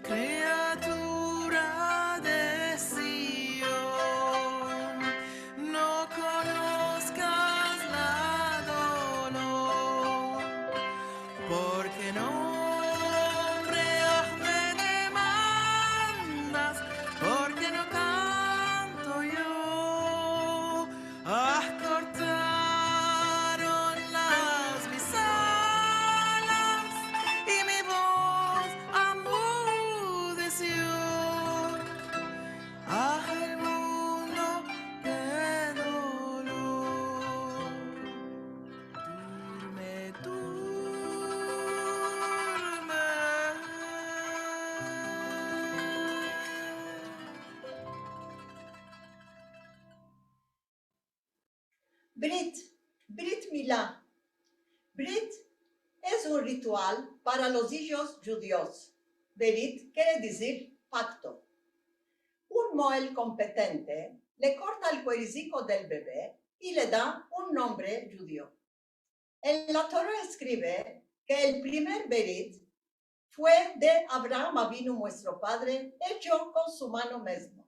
criatura de Sion, no conozcas la dolor, porque nombre me demandas, porque no canto yo. Cortaron las mis Brit es un ritual para los hijos judíos. Berit quiere decir pacto. Un moel competente le corta el cuericico del bebé y le da un nombre judío. En la Torah escribe que el primer Berit fue de Abraham Avinu, nuestro padre, hecho con su mano misma.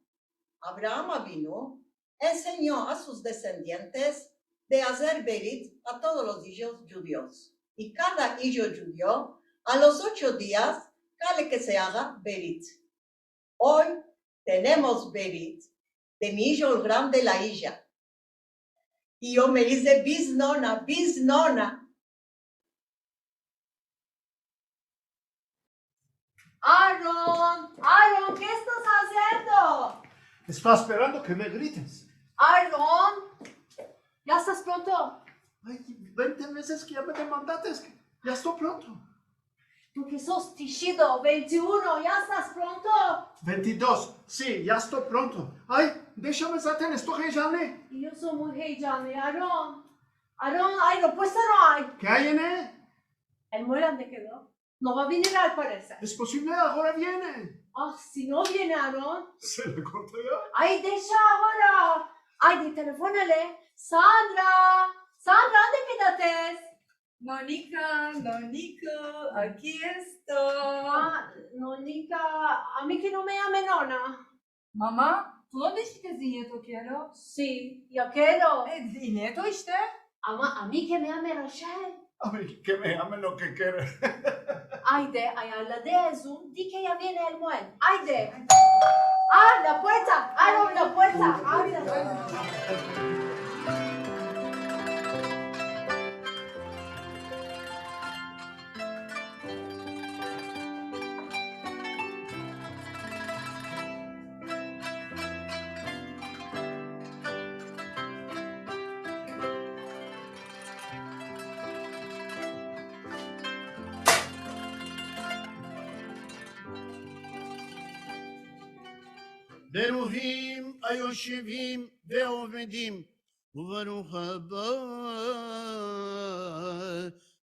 Abraham Avinu enseñó a sus descendientes de hacer Berit a todos los hijos judíos. Y cada hijo judío, a los 8 días, quiere que se haga Berit. Hoy tenemos Berit de mi hijo el grande, la hija. Y yo me dice bisnona, bisnona. Aaron, Aaron, ¿qué estás haciendo? Estaba esperando que me grites. Aaron, ¿ya estás pronto? Ay, 20 veces que ya me demandaste, ya estoy pronto. Tú que sos Tishido, 21, ¿ya estás pronto? 22, sí, ya estoy pronto. Ay, déjame zaten, estoy heyecanlı. Y yo soy muy heyecanlı, Aaron. Aaron, hay respuesta no hay. ¿Qué hay en él? ¿El muere dónde quedó? No va a venir al parecer. Es posible, ahora viene. Ah, si no viene Aaron. ¿Se lo conté yo? Ay, deja ahora. Ay, de telefónale. Sandra, Sandra, ¿dónde quedaste? Nonica, aquí estoy. Ah, Nonica, a mí que no me llame Nona. Mamá, ¿tú no dijiste nieto quiero? Sí, yo quiero. ¿Y nieto işte? Ama, a mí que me llame Rachel. A mí que me llame lo que quiera. Haydi ayarladı Ezun, di que ya viene el muel. Haydi. Ah, la puerta, Aaron, la puerta. ברוכים היושבים ועובדים, וברוך הבא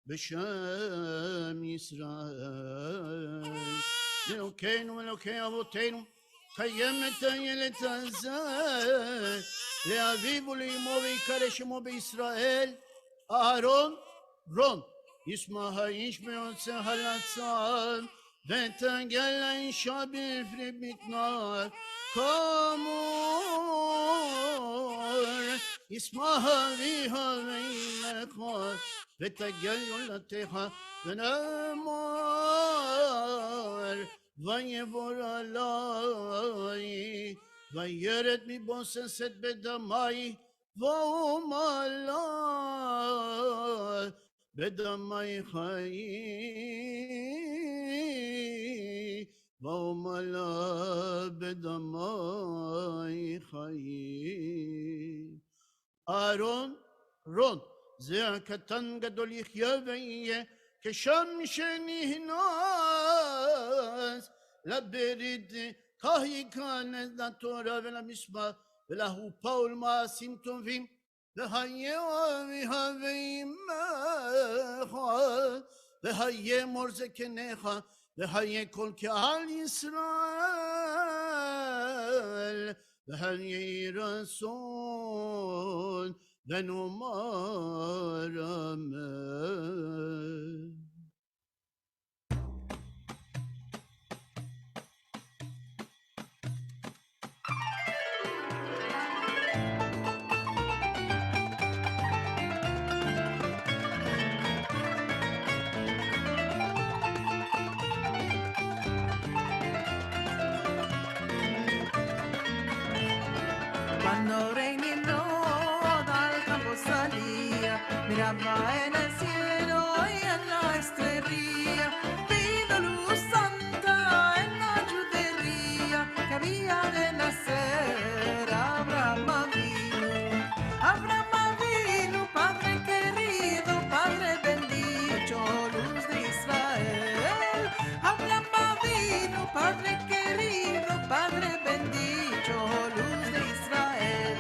בשם ישראל. אלוקינו אלוקי אבותינו, קיים את הילד הזה, לאביו ולאמו ויקרא שמו בישראל, אהרון רון, ישמע האיש ויוצא הלצן, ותגל האישה בפרי בטנה, כאמור, ישמע אביה ואמך, ותגל יולדתך, ונאמר, ויבוא עלי, וירד מבוססת בדמי, ואומר לה, בדמי חיי, ואומר לה, בדמי חיי. אהרון, רון, זה הקטן גדול יחיה ויהיה, כשם שנכנס לברית, כך ייכנס לתורה ולמשפט, ולחופה ולמעשים טובים, והיה אביה ואמך, והיה מור זקניך, והיה כל קהל ישראל, והיה רצון, ונאמר אמן. Cuando Reinino al campo salía, miraba en el cielo y en la estrella, vino luz santa en la judería, que había de nacer Abraham Avinu, Padre querido, Padre bendito, luz de Israel. Abraham Avinu, Padre querido, Padre bendito, luz de Israel.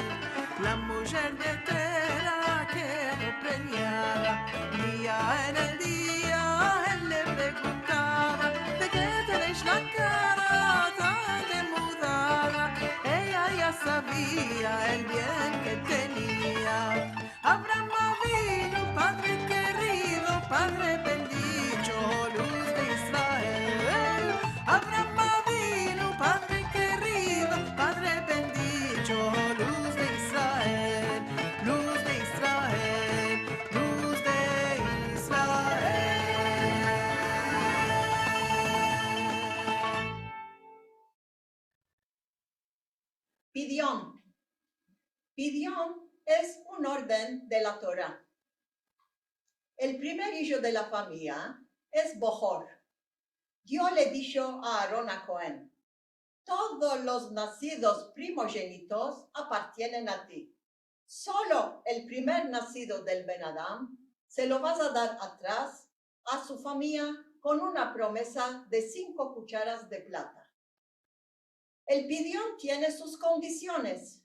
sabía el bien que tenía. Abraham vino, Padre querido, Padre bendito, luz de Israel. Abraham vino, Padre querido, Padre bendito, luz de Israel, luz de Israel, luz de Israel. Pidyon. Pidyon es un orden de la Torá. El primer hijo de la familia es Bohor. Dios le dijo a Aarón a Cohen: todos los nacidos primogénitos appartienen a ti. Solo el primer nacido del Ben Adam se lo vas a dar atrás a su familia con una promesa de 5 cucharas de plata. El pidyon tiene sus condiciones.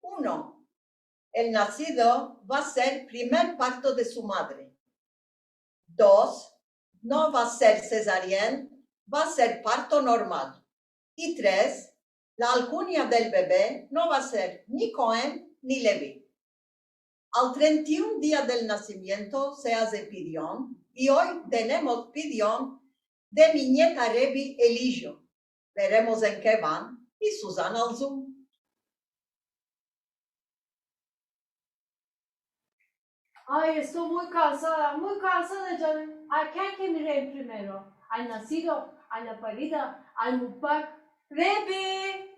1. El nacido va a ser primer parto de su madre. 2. No va a ser cesariana, va a ser parto normal. Y 3. La alcunia del bebé no va a ser ni Cohen ni Levi. Al 31 día del nacimiento se hace pidyon, y hoy tenemos pidyon de mi nieta Rebi Elillo. Veremos en qué van, y Susana al Zoom. Ay, estoy muy cansada ya. ¿A quién que miré primero? ¿Al nacido, a la parida, al mupak? Rebi,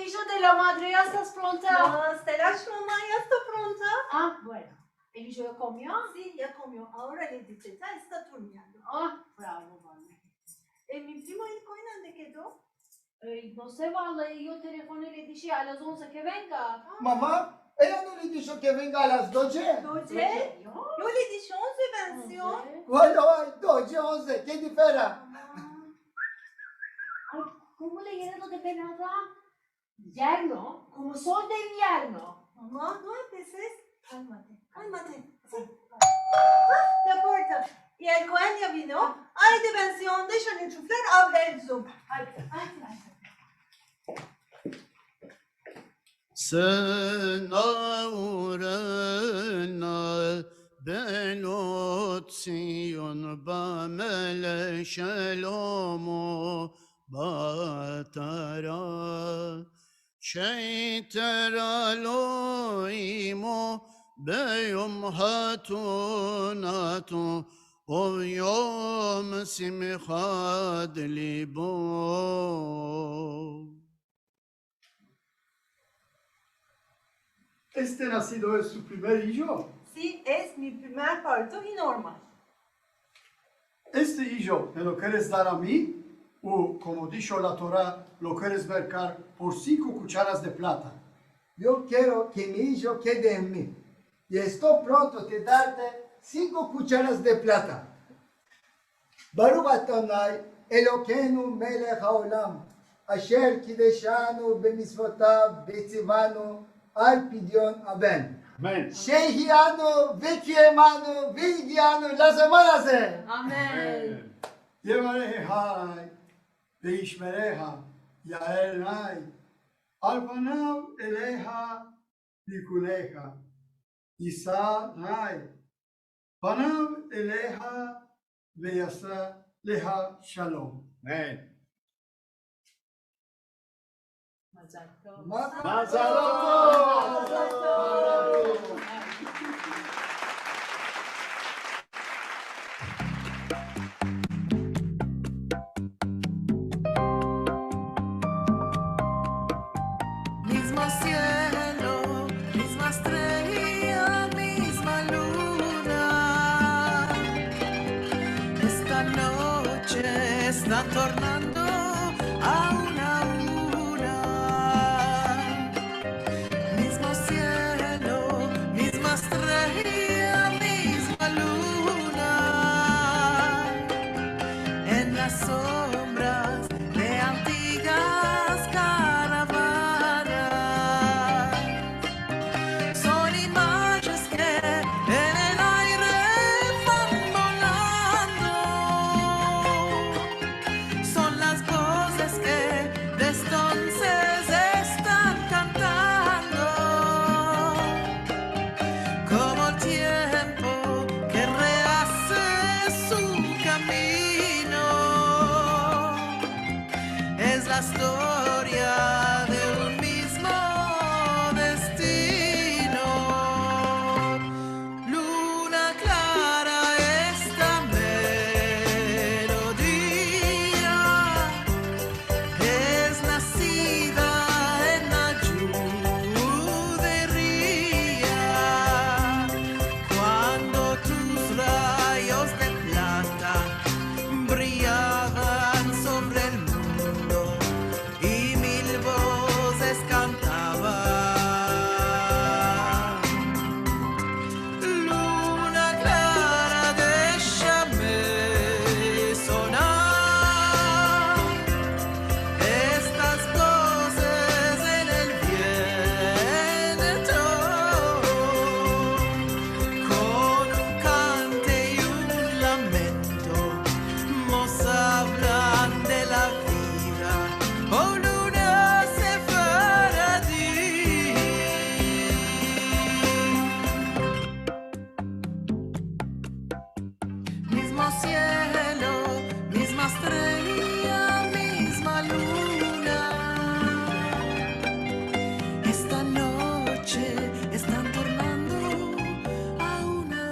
hijo de la madre, ¿ya estás pronta? No, Stella, mamá, ¿ya está pronta? Ah, bueno. ¿El hijo ya comió? Sí, ya comió. Ahora le dice, ya está durmiendo. Ah, bravo, vale. Mi primo el Cohen, ¿dónde quedó? No sé, vale, yo telefoné y le dije a las 11 que venga. Mamá, ella no le dijo que venga a las 12. ¿12? Yo le dije 11, venció. Bueno, 12, 11, ¿qué difera? Ay, ¿cómo le lleno de penada? Yerno, como sol de invierno. Mamá, no empieces. Cálmate. Sí. Ah, la puerta. ¿Y el Cohen ya vino? Ay, de pensión, déjale enchuflar, abre el Zoom. Ay. Sen aurena benot Sion bamele shelomo batara sheitera loimo beyom hatunatu o yom simchad libo. Este nacido es su primer hijo. Sí, es mi primer parto y normal. Este hijo, ¿me lo quieres dar a mí? O, como dijo la Torah, lo quieres mercar por 5 cucharas de plata. Yo quiero que mi hijo quede en mí. Y estoy pronto de darte 5 cucharas de plata. Baruch Adonai, Elokeinu melech haolam, asher kideshanu b'mitzvotav v'tzivanu al pidyon aben. Amen. Shehianu v'kiemanu v'yigianu la semana ze. Amen. Yevarehai veishmereha yaelnai al panav eleha nikuleha Isa nai panav eleha veyasa leha shalom. Amen. Mazal tov. Mismo cielo, misma estrella, misma luna. Esta noche está tornando a una. Mismo cielo, misma estrella, misma luna. En las sombras de antiguas caravanas. Son imágenes que en el aire van volando. Son las voces que historia de un mismo destino. Luna clara, esta melodía es nacida en la judería, cuando tus rayos de plata brillaban sobre el mundo y mil voces cantaban. Luna clara, déjame sonar estas voces en el viento, con un cante y un lamento nos hablan de la vida. Oh luna sefaradí. Mismo cielo, misma estrella, misma luna. Esta noche están tornando a una.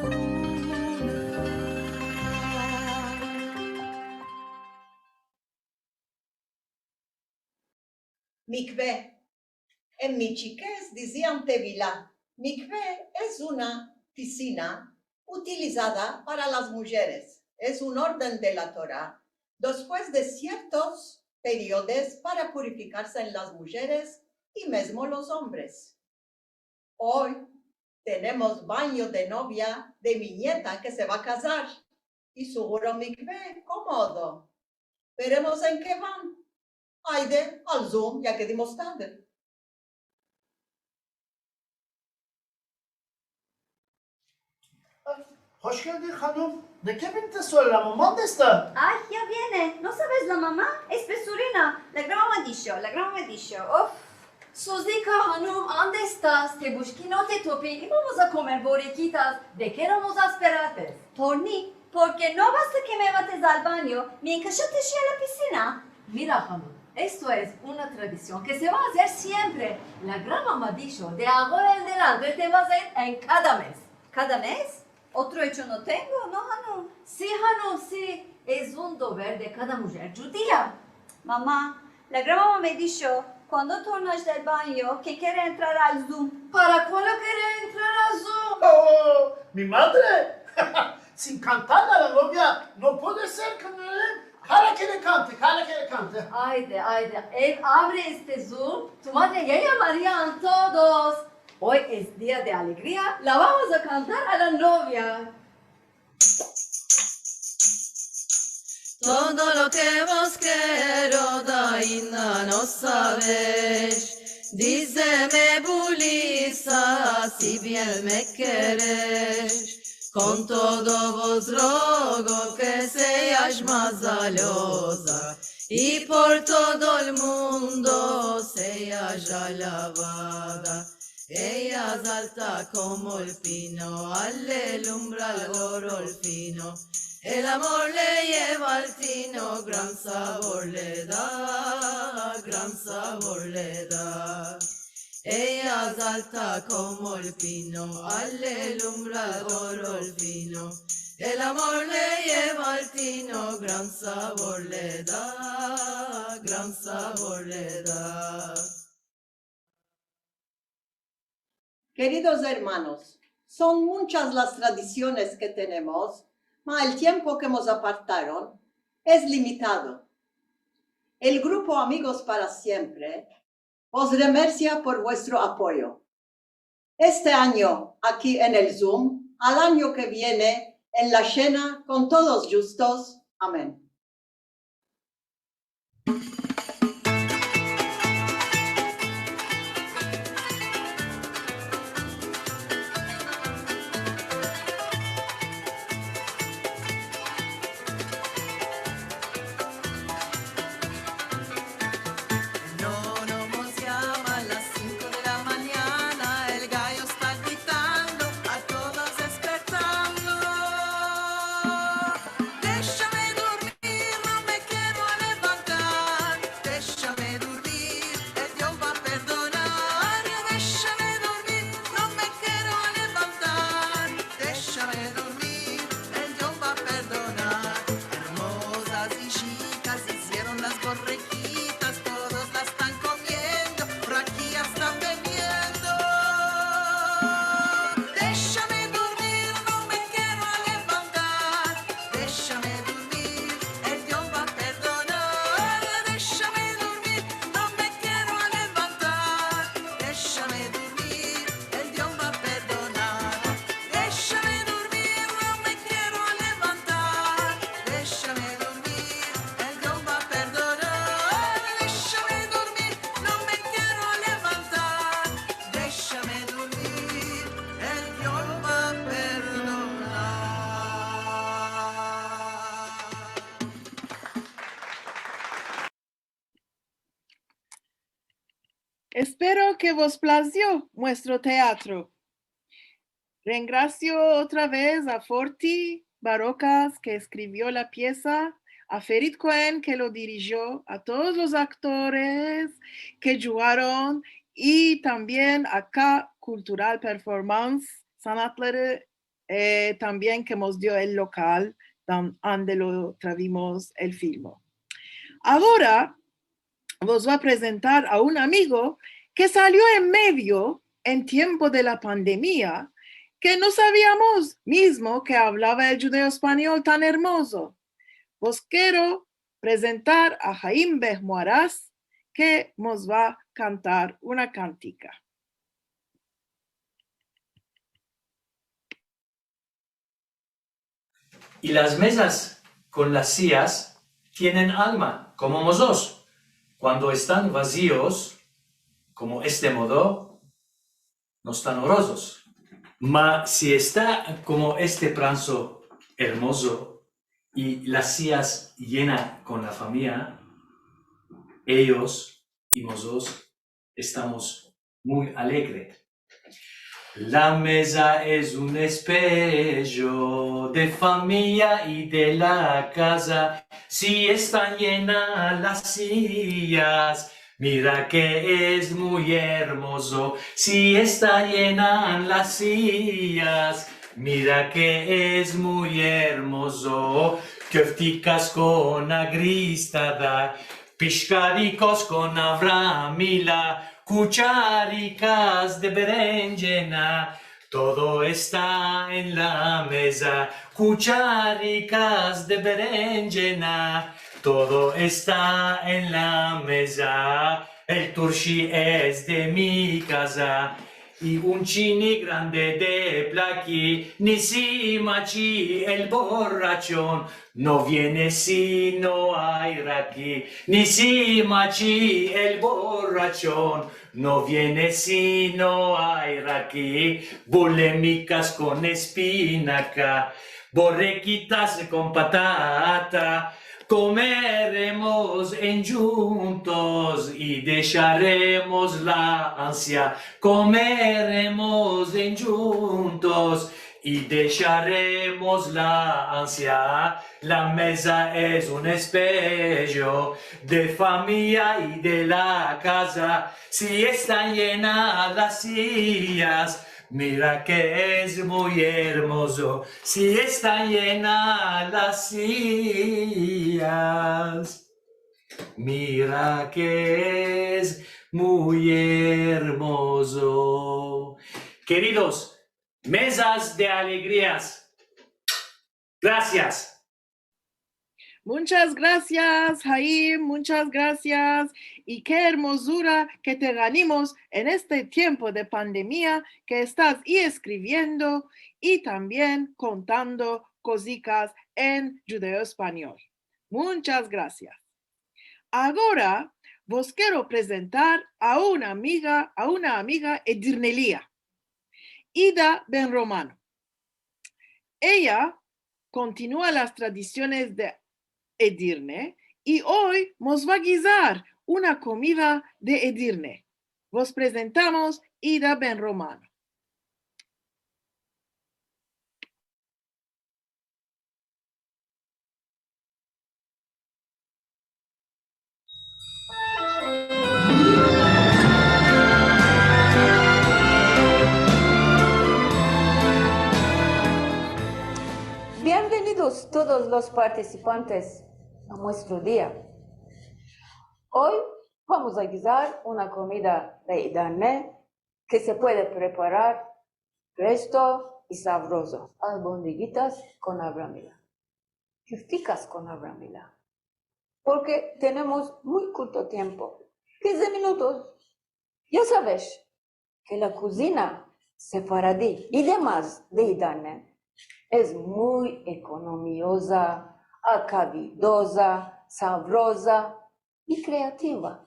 Mikvé. En Michiqués decían tevilá. Mikvé es una piscina utilizada para las mujeres. Es un orden de la Torá. Después de ciertos periodos para purificarse en las mujeres y mismo los hombres. Hoy tenemos baño de novia de mi nieta que se va a casar. Y seguro mikvé cómodo. Veremos en qué van. Haydi al Zoom ya que dimos tarde. Hoş geldin hanım. ¿De qué viniste sola? ¿Mamá dónde está? Ay, ya viene. ¿No sabes la mamá? Es Pesurina. La gran Madisho. Uf. Suzika Hanım, ¿dónde estás? Te busqué, no te topé y vamos a comer borequitas. ¿De qué vamos a esperarte? Torni, porque no basta que me mates al baño, mientras yo te lleve a la piscina. Mira, Hanım, esto es una tradición que se va a hacer siempre. La gran mamá dijo, de ahora en adelante te vas a ir en cada mes. ¿Cada mes? Otro hecho no tengo, ¿no, Hanum? Sí, Hanum, sí. Es un deber de cada mujer judía. Mamá, la gran mamá me dijo, cuando tornas del baño, que quiere entrar al Zoom. ¿Para cuándo quiere entrar al Zoom? ¡Oh! ¡Mi madre! Sin cantar a la novia, no puede ser que no le... Cara que le cante. Haydi. Él abre este Zoom. Tu madre ya llamarían todos. Hoy es día de alegría. La vamos a cantar a la novia. Todo lo que vos quiero, Daina, no sabes. Díseme, Bulisa, si bien me querés. Con todo vos rogo que seas más zalosa y por todo el mundo seas alabada. Ella es alta como el pino, alumbra el oro el fino. El amor le lleva al tino, gran sabor le da, gran sabor le da. Ella es alta como el pino, alumbra el oro el fino. El amor le lleva al tino, gran sabor le da, gran sabor le da. Queridos hermanos, son muchas las tradiciones que tenemos, mas el tiempo que nos apartaron es limitado. El grupo Amigos para Siempre os remercia por vuestro apoyo. Este año aquí en el Zoom, al año que viene en la cena con todos justos. Amén. Déjame dormir. Espero que vos plació nuestro teatro. Regracio otra vez a Forti Barocas, que escribió la pieza, a Ferit Cohen, que lo dirigió, a todos los actores que jugaron y también a K Cultural Performance, Sanatları, también que nos dio el local donde lo travimos el film. Ahora os voy a presentar a un amigo que salió en medio en tiempo de la pandemia, que no sabíamos mismo que hablaba el judeo español tan hermoso. Os quiero presentar a Jaime Behmoaraz, que nos va a cantar una cantica. Y las mesas con las sillas tienen alma, como mozos. Cuando están vacíos, como este modo, no están horrorosos. Ma si está como este pranzo hermoso y las sillas llenas con la familia, ellos y nosotros estamos muy alegres. La mesa es un espejo de familia y de la casa. Si están llenas las sillas, mira que es muy hermoso. Si está llenas las sillas, mira que es muy hermoso. Köftikas con agristada, pishkarikos con avramila, cucharicas de berenjena, todo está en la mesa. Cucharicas de berenjena, todo está en la mesa. El turshi es de mi casa y un chini grande de plaqui. Nisimachi, el borrachón, no viene si no hay raqui. Nisimachi, el borrachón, no viene si no hay raqui. Bulemicas con espinaca, borrequitas con patata. Comeremos en juntos y dejaremos la ansia. Comeremos en juntos y dejaremos la ansia. La mesa es un espejo de familia y de la casa. Si están llenas las sillas, mira que es muy hermoso. Si están llenas las sillas, mira que es muy hermoso. Queridos, mesas de alegrías, gracias. Muchas gracias, Jaime, muchas gracias. Y qué hermosura que te ganimos en este tiempo de pandemia que estás y escribiendo y también contando cositas en judeo español. Muchas gracias. Ahora vos quiero presentar a una amiga Edirnelia, Ida Ben Romano. Ella continúa las tradiciones de Edirne y hoy nos va a guisar una comida de Edirne. Vos presentamos Ida Ben Romano. Bienvenidos todos los participantes a nuestro día. Hoy vamos a guisar una comida de Edirne que se puede preparar presto y sabroso. Albondiguitas con abramila, kiftikas con abramila, porque tenemos muy corto tiempo, 15 minutos. Ya sabes que la cocina sefaradí y demás de Edirne es muy economiosa, acabidosa, sabrosa y creativa.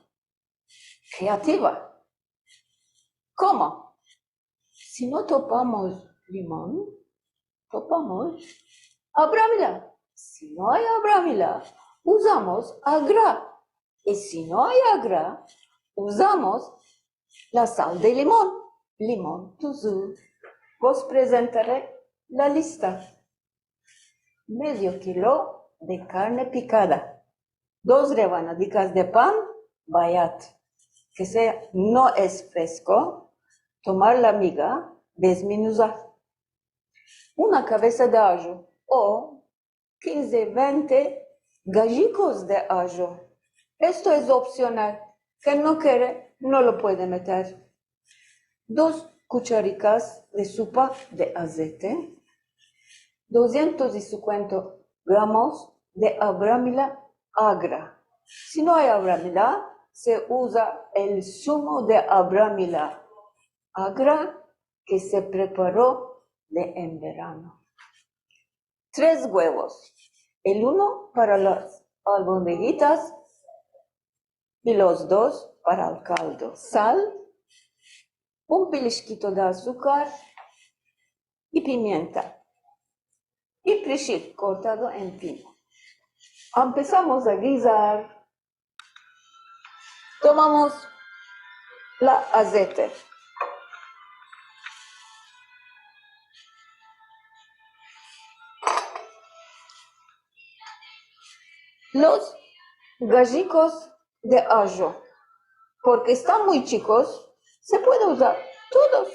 ¿Creativa? ¿Cómo? Si no topamos limón, topamos abramila. Si no hay abramila, usamos agra. Y si no hay agra, usamos la sal de limón tuzú. Vos presentaré la lista. Medio kilo de carne picada, 2 rebanaditas de pan bayat, que sea no es fresco, tomar la miga, desmenuzar. Una cabeza de ajo o 15-20 gallicos de ajo. Esto es opcional. Quien no quiere, no lo puede meter. 2 cucharicas de sopa de aceite. 250 gramos de abrámila agra. Si no hay abrámila, se usa el zumo de abrámila agra que se preparó en verano. 3 huevos, el uno para las albondiguitas y los 2 para el caldo. Sal, un pellizquito de azúcar y pimienta. Y perejil cortado en fino. Empezamos a guisar. Tomamos la aceite. Los gallicos de ajo, porque están muy chicos, se puede usar todos.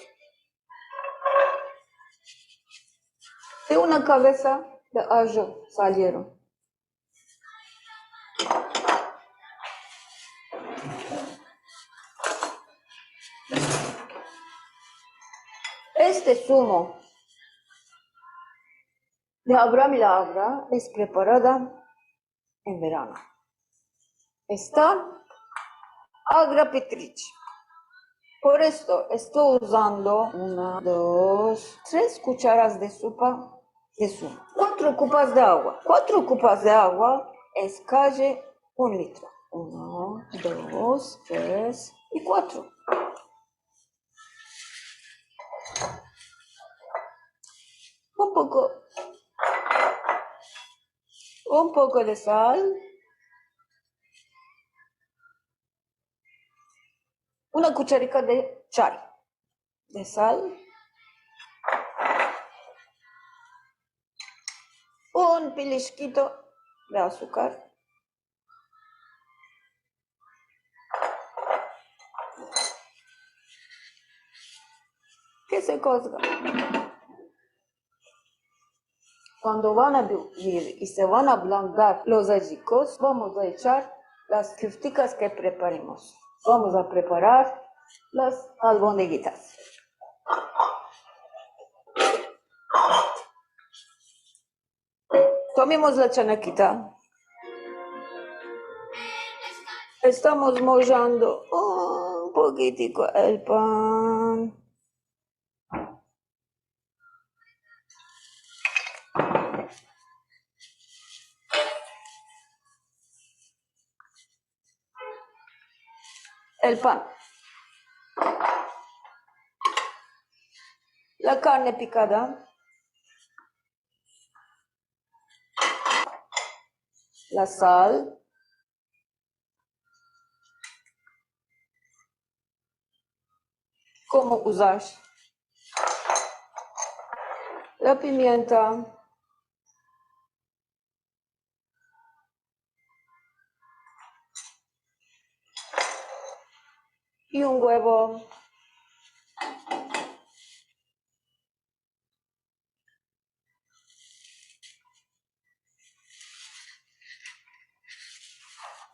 De una cabeza de ajo salieron. Este zumo de abrámila agra es preparada en verano. Está agra petrich. Por esto estoy usando 1, 2, 3 cucharas de sopa de zumo. 4 copas de agua. 4 copas de agua es casi 1 litro. 1, 2, 3 y 4. Un poco de sal. Una cucharita de chai de sal. Un pellizquito de azúcar. Que se cozga. Cuando van a hervir y se van a ablandar los gallicos, vamos a echar las crusticas que preparemos. Vamos a preparar las albondiguitas. Tomemos la chanaquita. Estamos mollando un poquitico el pan. El pan. La carne picada. La sal. ¿Cómo usar? La pimienta. Y un huevo.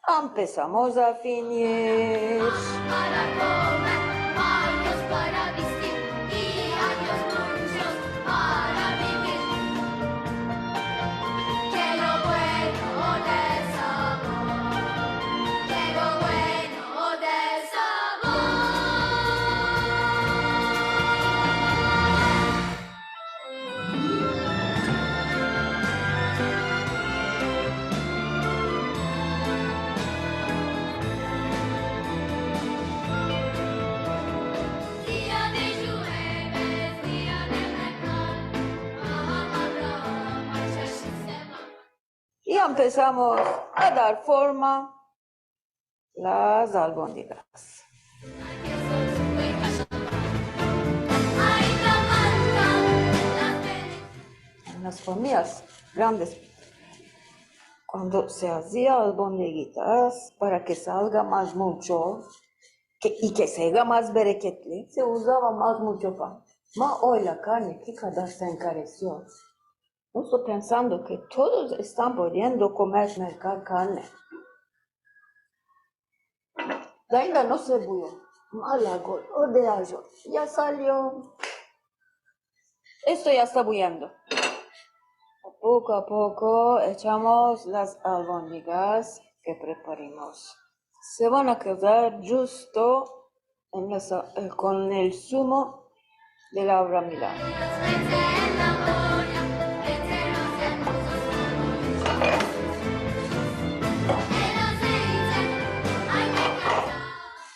Empezamos a finir. Y empezamos a dar forma las albóndigas. en las familias grandes, cuando se hacía albondiguitas para que salga más mucho y que se haga más berequetli, se usaba más mucho pan. Ma hoy la carne que cada se encareció. No estoy pensando que todos están pudiendo comer mercar carne. Ainda no se bulló. Malago, de ajo. Ya salió. Esto ya está bullando. Poco a poco echamos las albóndigas que preparamos. Se van a quedar justo con el zumo de la abramila.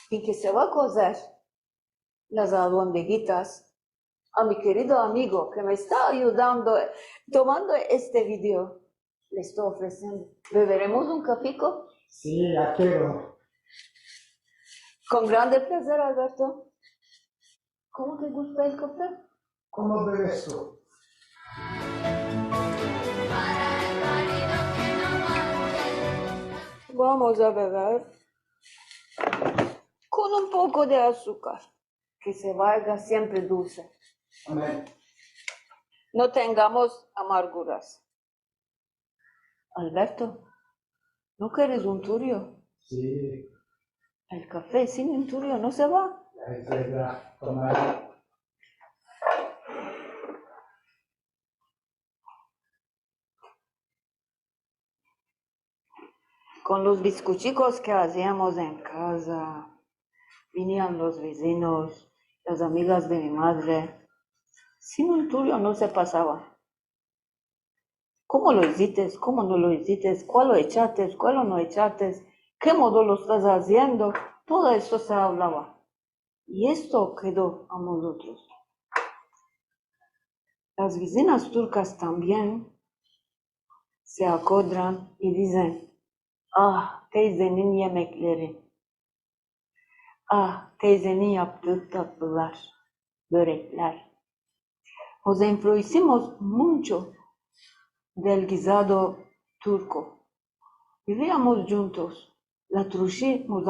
Y que se va a cocer las albóndiguitas a mi querido amigo que me está ayudando tomando este video. Le estoy ofreciendo. ¿Beberemos un cafeco? Sí, ya quiero. Con grande placer, Alberto. ¿Cómo te gusta el café? ¿Cómo bebes tú? Vamos a beber con un poco de azúcar, que se vaya siempre dulce. Amén. No tengamos amarguras. Alberto, ¿no quieres un turio? Sí. El café sin un turio no se va. Es verdad. Tomar. Con los bizcochicos que hacíamos en casa, venían los vecinos, las amigas de mi madre. Sin un turio no se pasaba. ¿Cómo lo hiciste? ¿Cómo no lo hiciste? ¿Cuál lo echaste? ¿Cuál no echaste? ¿Qué modo lo estás haciendo? Todo esto se hablaba. Y esto quedó a nosotros. Las vecinas turcas también se acordran y dicen, ah, teyzenin yemekleri. Ah, teyzenin yaptığı tatlılar, börekler. Nos influimos mucho del guisado turco. Vivíamos juntos. La trushi nos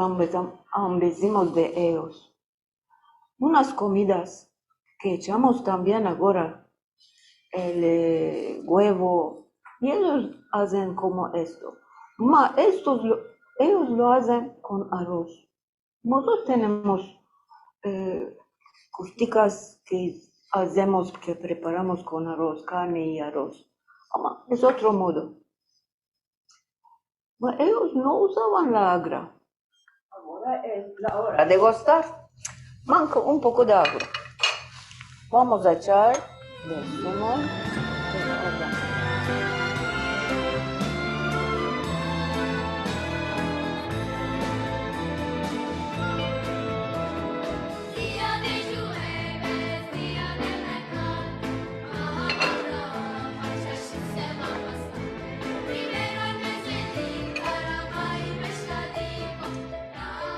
ambecimos de ellos. Unas comidas que echamos también ahora, el huevo, y ellos hacen como esto. Ellos lo hacen con arroz. Nosotros tenemos costicas que hacemos, que preparamos con arroz, carne y arroz. Es otro modo. Pero ellos no usaban la agra. Ahora es la hora de gustar. Manca un poco de agua. Vamos a echar de zumo de agua.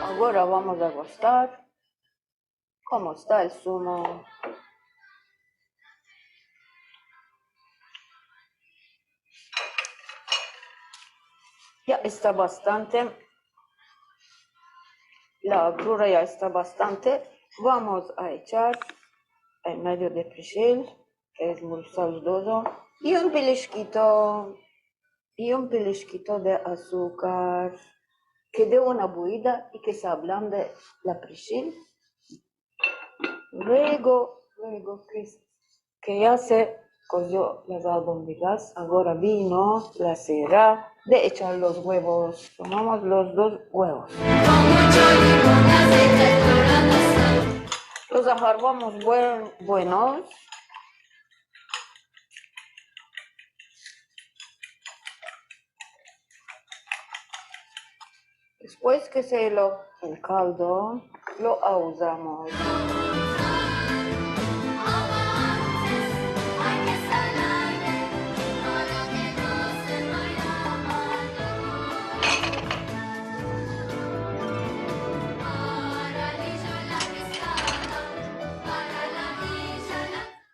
Ahora vamos a gustar cómo está el zumo. Ya está bastante. La agrura ya está bastante. Vamos a echar el medio de perejil, que es muy saludoso, y un pellizquito de azúcar, que dé una buida y que se ablande la perejil. Luego que ya se coció las albóndigas, ahora vino la cera de echar los huevos. Tomamos los 2 huevos. Los ajarbamos buenos. Después que el caldo, lo usamos.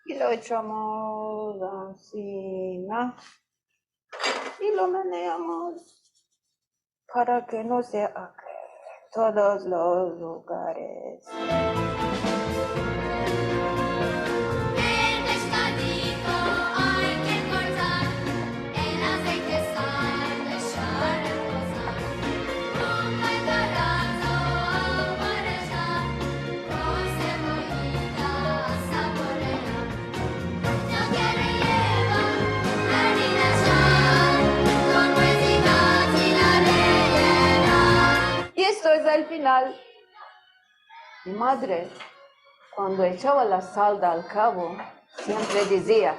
Y lo echamos así. banana y lo meneamos para que no se haga en todos los lugares. El pescadito hay que cortar, el aceite sal dejar reposar, un buen dorazo amarellar, con cebollita saborear. Yo quiero lleva, harina sal, con nuez y nuts y la rellena. Y esto es el final. Mi madre, cuando echaba la salda al cabo, siempre decía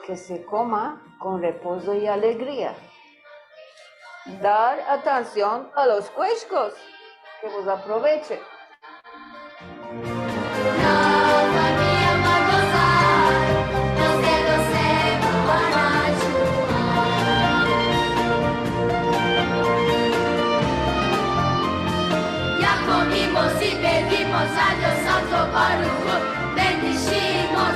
que se coma con reposo y alegría. Dar atención a los cuescos, que vos aproveche. Ya comimos y pedimos a Dios Santo Baruch, bendijimos,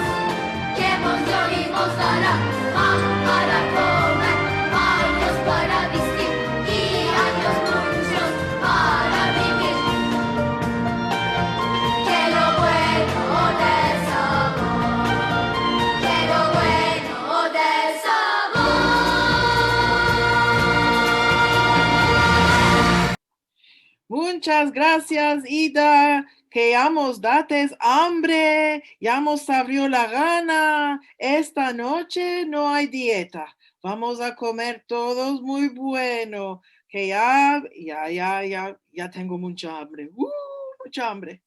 que hemos de hoy nos dará pan para comer, años para vestir y años muchos para vivir. Que lo bueno del sabor, que lo bueno del sabor. Muchas gracias, Ida. Que ya nos dates hambre, ya nos abrió la gana. Esta noche no hay dieta. Vamos a comer todos muy bueno. Que ya tengo mucha hambre. Mucha hambre.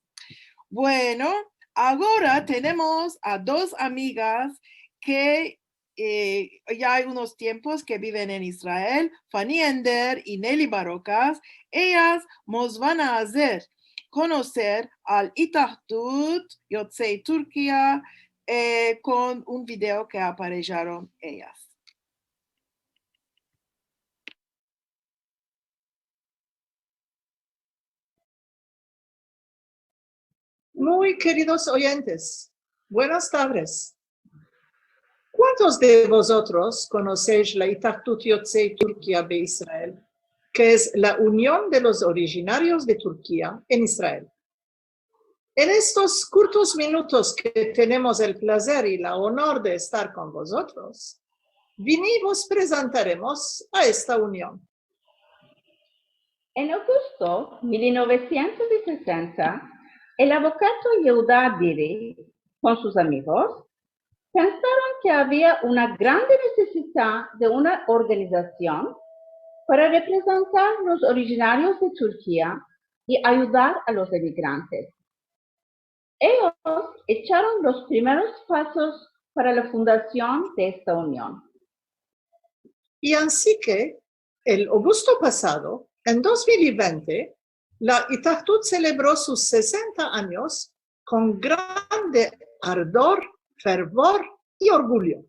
Bueno, ahora tenemos a dos amigas que ya hay unos tiempos que viven en Israel, Fanny Ender y Nelly Barocas. Ellas nos van a hacer conocer al Itahtut Yotzei Turquía con un video que aparecieron ellas. Muy queridos oyentes, buenas tardes. ¿Cuántos de vosotros conocéis la Itahtut Yotzei Turquía de Israel, que es la unión de los originarios de Turquía en Israel? En estos cortos minutos que tenemos el placer y el honor de estar con vosotros, vos presentaremos a esta unión. En agosto de 1960, el abogado Yehuda Diri, con sus amigos, pensaron que había una grande necesidad de una organización para representar los originarios de Turquía y ayudar a los emigrantes. Ellos echaron los primeros pasos para la fundación de esta unión. Y así que, el agosto pasado, en 2020, la Itahtut celebró sus 60 años con grande ardor, fervor y orgullo.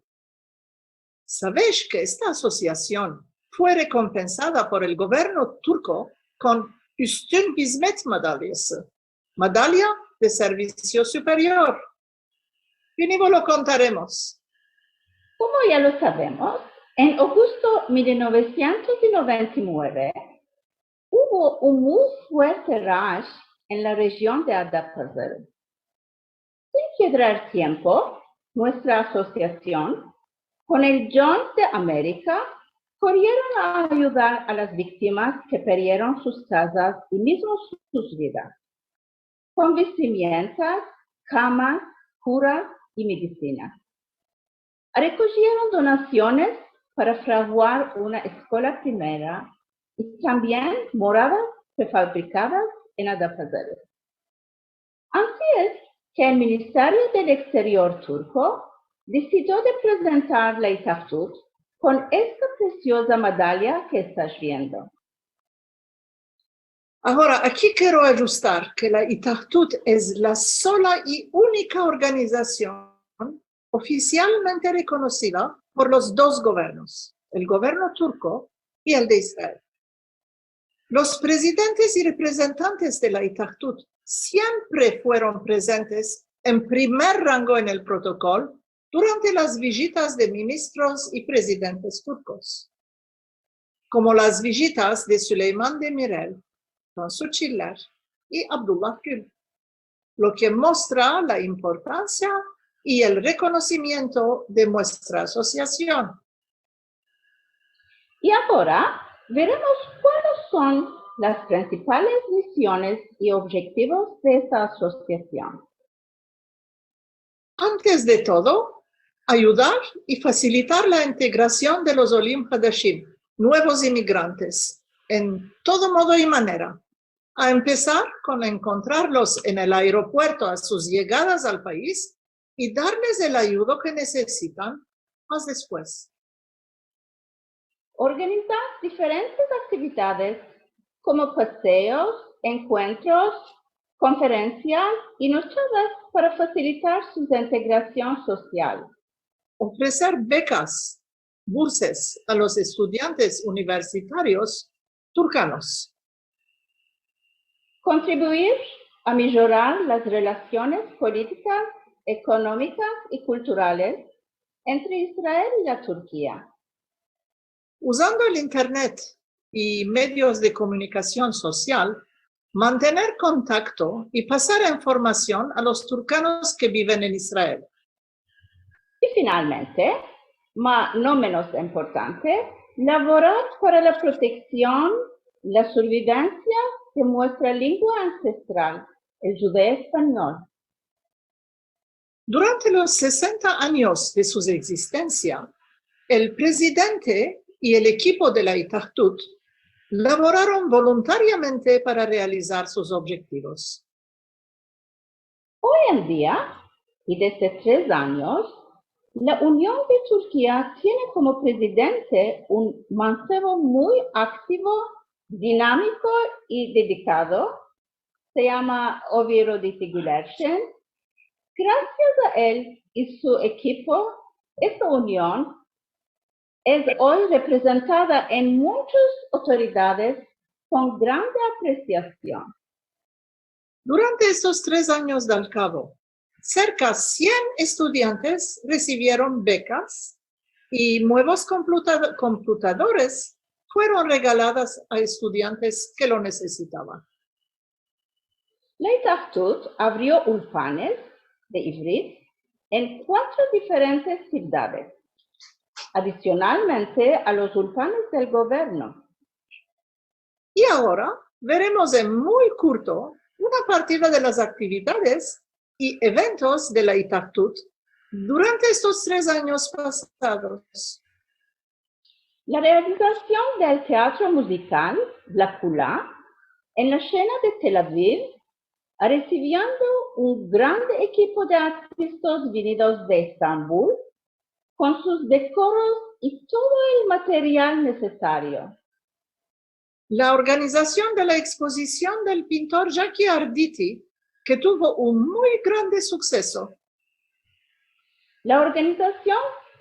¿Sabéis que esta asociación fue recompensada por el gobierno turco con Üstün Hizmet Madalyası, medalla de servicio superior? Y lo contaremos. Como ya lo sabemos, en agosto de 1999 hubo un muy fuerte rash en la región de Adapazarı. Sin perder tiempo, nuestra asociación, con el John de América, corrieron a ayudar a las víctimas que perdieron sus casas y mismo sus vidas, con vestimentas, camas, curas y medicinas. Recogieron donaciones para fraguar una escuela primaria y también moradas prefabricadas en Adapazarı. Así es que el Ministerio del Exterior turco decidió de presentar la Itahtut con esta preciosa medalla que estás viendo. Ahora, aquí quiero ajustar que la Itahtut es la sola y única organización oficialmente reconocida por los dos gobiernos, el gobierno turco y el de Israel. Los presidentes y representantes de la Itahtut siempre fueron presentes en primer rango en el protocolo durante las visitas de ministros y presidentes turcos, como las visitas de Süleyman Demirel, Tansu Çiller y Abdullah Gül, lo que muestra la importancia y el reconocimiento de nuestra asociación. Y ahora veremos cuáles son las principales misiones y objetivos de esta asociación. Antes de todo, ayudar y facilitar la integración de los Olim Hadashim, nuevos inmigrantes, en todo modo y manera, a empezar con encontrarlos en el aeropuerto a sus llegadas al país y darles el ayuda que necesitan más después. Organizar diferentes actividades como paseos, encuentros, conferencias y noches para facilitar su integración social. Ofrecer becas, bursas a los estudiantes universitarios turcanos. Contribuir a mejorar las relaciones políticas, económicas y culturales entre Israel y la Turquía. Usando el Internet y medios de comunicación social, mantener contacto y pasar información a los turcanos que viven en Israel. Y finalmente, no menos importante, laborar para la protección, la supervivencia de nuestra lengua ancestral, el judeo español. Durante los 60 años de su existencia, el presidente y el equipo de la Itahtut laboraron voluntariamente para realizar sus objetivos. Hoy en día, y desde 3 años, la Unión de Turquía tiene como presidente un mancebo muy activo, dinámico y dedicado. Se llama Oviro Gülerşen. Gracias a él y su equipo, esta unión es hoy representada en muchas autoridades con grande apreciación. Durante estos 3 años del cabo, cerca de 100 estudiantes recibieron becas y nuevos computadores fueron regalados a estudiantes que lo necesitaban. La Itahtut abrió ulpanes de Ivrit en 4 diferentes ciudades, adicionalmente a los ulpanes del gobierno. Y ahora veremos en muy corto una partida de las actividades y eventos de la Itahtut durante estos 3 años pasados. La realización del teatro musical La Kula en la Shena de Tel Aviv, recibiendo un gran equipo de artistas venidos de Estambul, con sus decoros y todo el material necesario. La organización de la exposición del pintor Jackie Arditi, que tuvo un muy grande suceso. La organización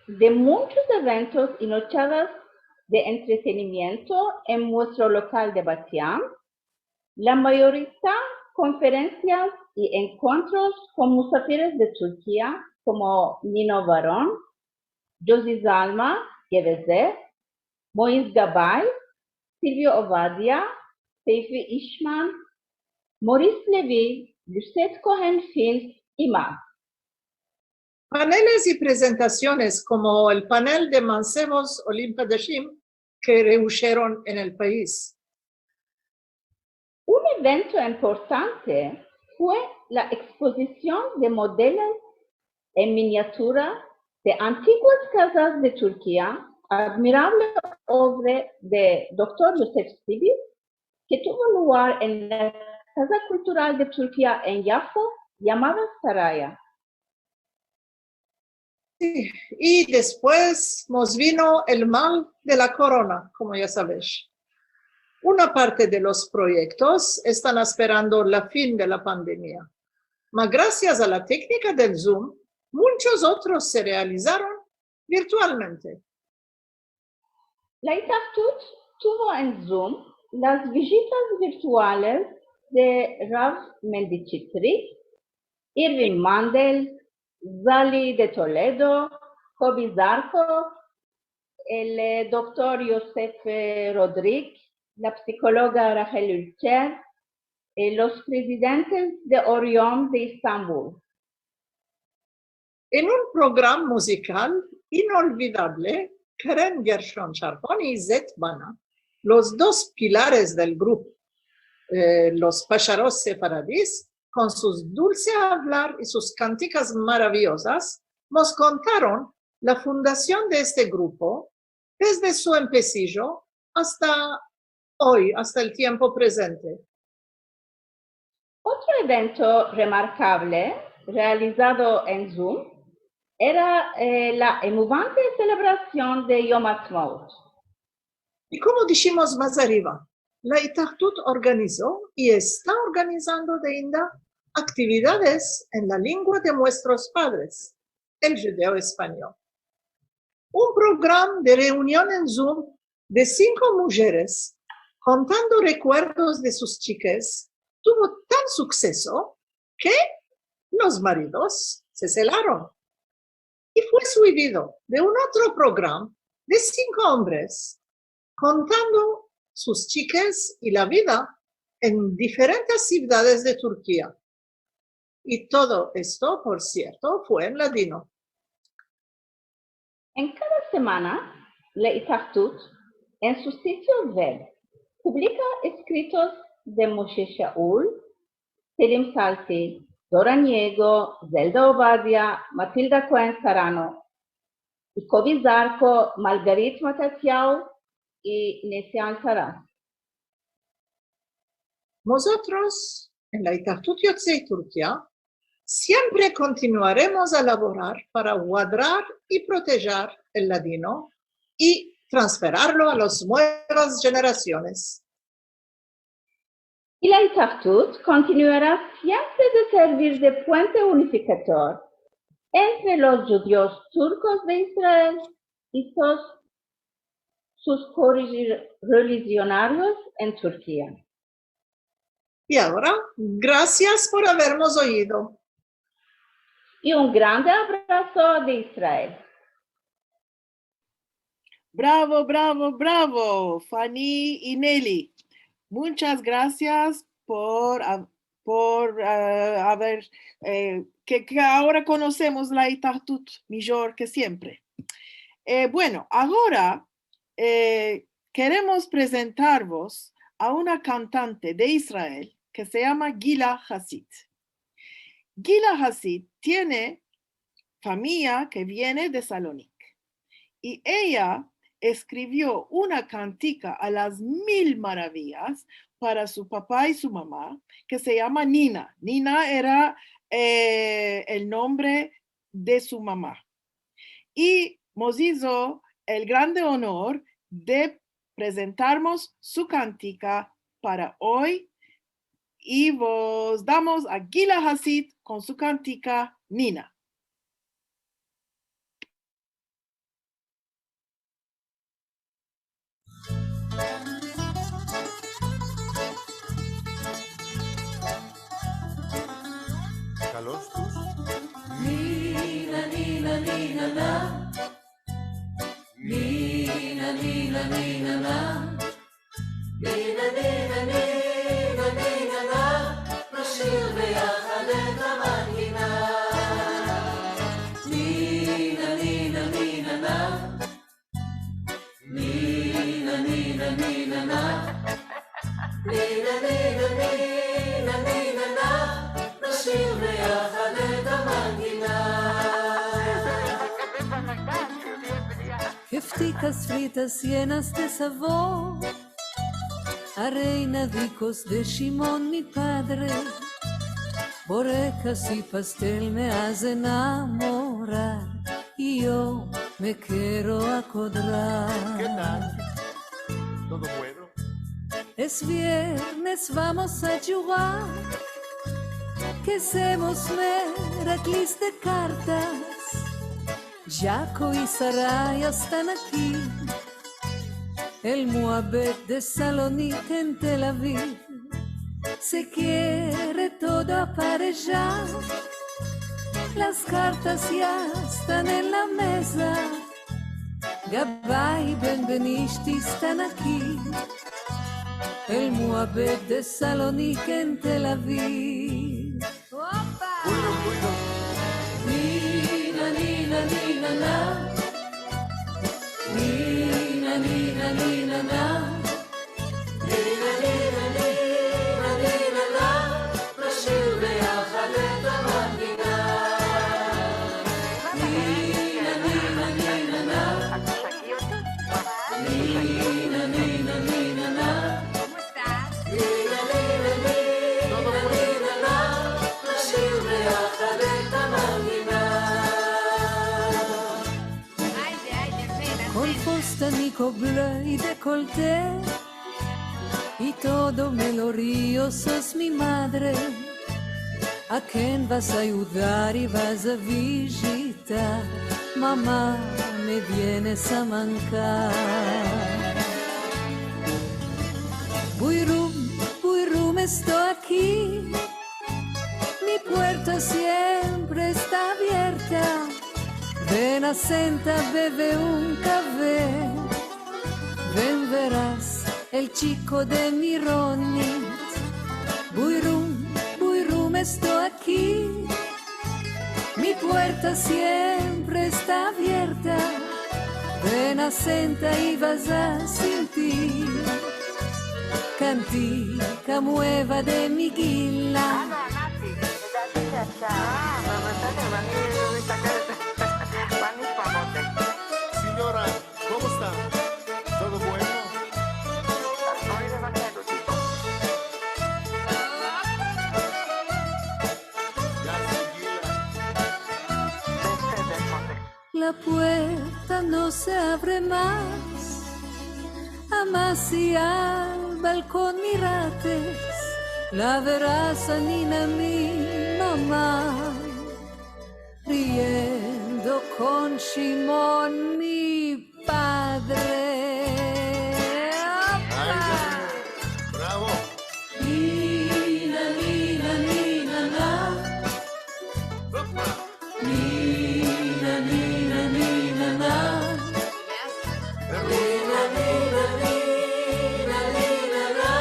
de muchos eventos y noches de entretenimiento en nuestro local de Bat Yam, la mayoría conferencias y encuentros con musafires de Turquía como Nino Baron, Josie Zalma Geveze, Moiz Gabay, Silvio Ovadia, Seyfi Ishman, Maurice Levy, Lucette Cohen-Fils y más. Paneles y presentaciones como el panel de mancebos Olim Hadashim que rehuyeron en el país. Un evento importante fue la exposición de modelos en miniatura de antiguas casas de Turquía, admirable obra de Dr. Yosef Sibis, que tuvo lugar en la Casa Cultural de Turquía en Yafo, llamada Saraya. Sí, y después nos vino el mal de la corona, como ya sabes. Una parte de los proyectos están esperando la fin de la pandemia, pero gracias a la técnica del Zoom, muchos otros se realizaron virtualmente. La Itahtut tuvo en Zoom las visitas virtuales de Rav Mendichitri, Irving Mandel, Zali de Toledo, Kobi Zarco, el doctor Yosef Rodríguez, la psicóloga Rachel Ulcher, los presidentes de Orión de Estambul. En un programa musical inolvidable, Karen Gershon Sharpon y Zet Bana, los dos pilares del grupo, los Pasharos Sefaradís, con sus dulce hablar y sus cánticas maravillosas, nos contaron la fundación de este grupo desde su empecillo hasta hoy, hasta el tiempo presente. Otro evento remarcable realizado en Zoom era la emocionante celebración de Yom Ha'atzmaut. Y como dijimos más arriba, la Itahtut organizó y está organizando de Inda actividades en la lengua de nuestros padres, el judeo español. Un programa de reunión en Zoom de 5 mujeres contando recuerdos de sus chiques tuvo tan suceso que los maridos se celaron. Y fue seguido de un otro programa de 5 hombres contando sus chiques y la vida en diferentes ciudades de Turquía. Y todo esto, por cierto, fue en ladino. En cada semana, la Itahtut, en su sitio web, publica escritos de Moshe Shaul, Selim Salti, Dora Niego, Zelda Obadia, Matilda Cohen Sarano, y Kobi Zarco, Margarit Matatiao y Nesian Taras. Nosotros, en la Itahtut Yotzei Turquía, siempre continuaremos a laborar para guardar y proteger el ladino y transferirlo a las nuevas generaciones. Y la Itahtut continuará siempre de servir de puente unificador entre los judíos turcos de Israel y sus correligionarios en Turquía. Y ahora, gracias por habernos oído. Y un grande abrazo de Israel. Bravo, bravo, bravo, Fanny y Nelly. Muchas gracias por haber, que ahora conocemos la Itahtut mejor que siempre. Bueno, ahora queremos presentaros a una cantante de Israel que se llama Gila Hasid. Gila Hasid tiene familia que viene de Salónica y ella escribió una cantica a las 1000 maravillas para su papá y su mamá que se llama Nina. Nina era el nombre de su mamá. Y nos hizo el grande honor de presentarnos su cantica para hoy y vos damos a Gila Hasid con su cantica Nina. Nina, Nina, Nina, na. Nina, Nina, Nina, na. Nina, Nina, Nina, Nina, na. נשיר ביחד את המנגינה. נינה, נינה, נינה, נה. נינה, נינה, נינה, נה. נינה, נינה, נינה, נינה, נה. נשיר ביחד את המנגינה. Efticas fritas llenas de sabor, arenadicos de Shimon mi padre, borrecas y pastel me hacen enamorar y yo me quiero acordar. ¿Qué tal? ¿Todo bueno? Es viernes, vamos a jugar, que hacemos meraclis de cartas. Jaco y Saraya están aquí, el Moabet de Salónica en Tel Aviv. Se quiere todo aparejar, las cartas ya están en la mesa. Gabay Benvenishti están aquí. El Moabed de Salónica en Tel Aviv. Nina, nina, nina, na. Nina, nina, nina, na. Nina, nina, nina, nina, na. נשיר ביחד את המנגינה. נינה, נינה, נינה, נה. נינה, נינה, נינה, נה. נינה, נינה, נינה, נינה, נה. נשיר ביחד את המנגינה. Con fostanico blu y decolleté y todo melodioso es mi madre. ¿A quién vas a ayudar y vas a visitar? Mamá, me vienes a mancar. Buyrum, estoy aquí. Mi puerta siempre está abierta. Ven a senta, bebe un café. Ven, verás el chico de mi Ronit. Buyrum, estoy aquí. Mi puerta siempre está abierta. Ven a senta y vas a sentir cantica nueva de mi Gila. Señora, ¿cómo está? ¿Todo bueno? La puerta no se abre más. Amas y al balcón mirates. La verás a Nina, mi mamá, riendo con Shimon, mi padre. ¡Bravo! Nina, Nina, Nina, na. Nina, Nina, Nina, na. Nina, Nina, Nina, Nina, na.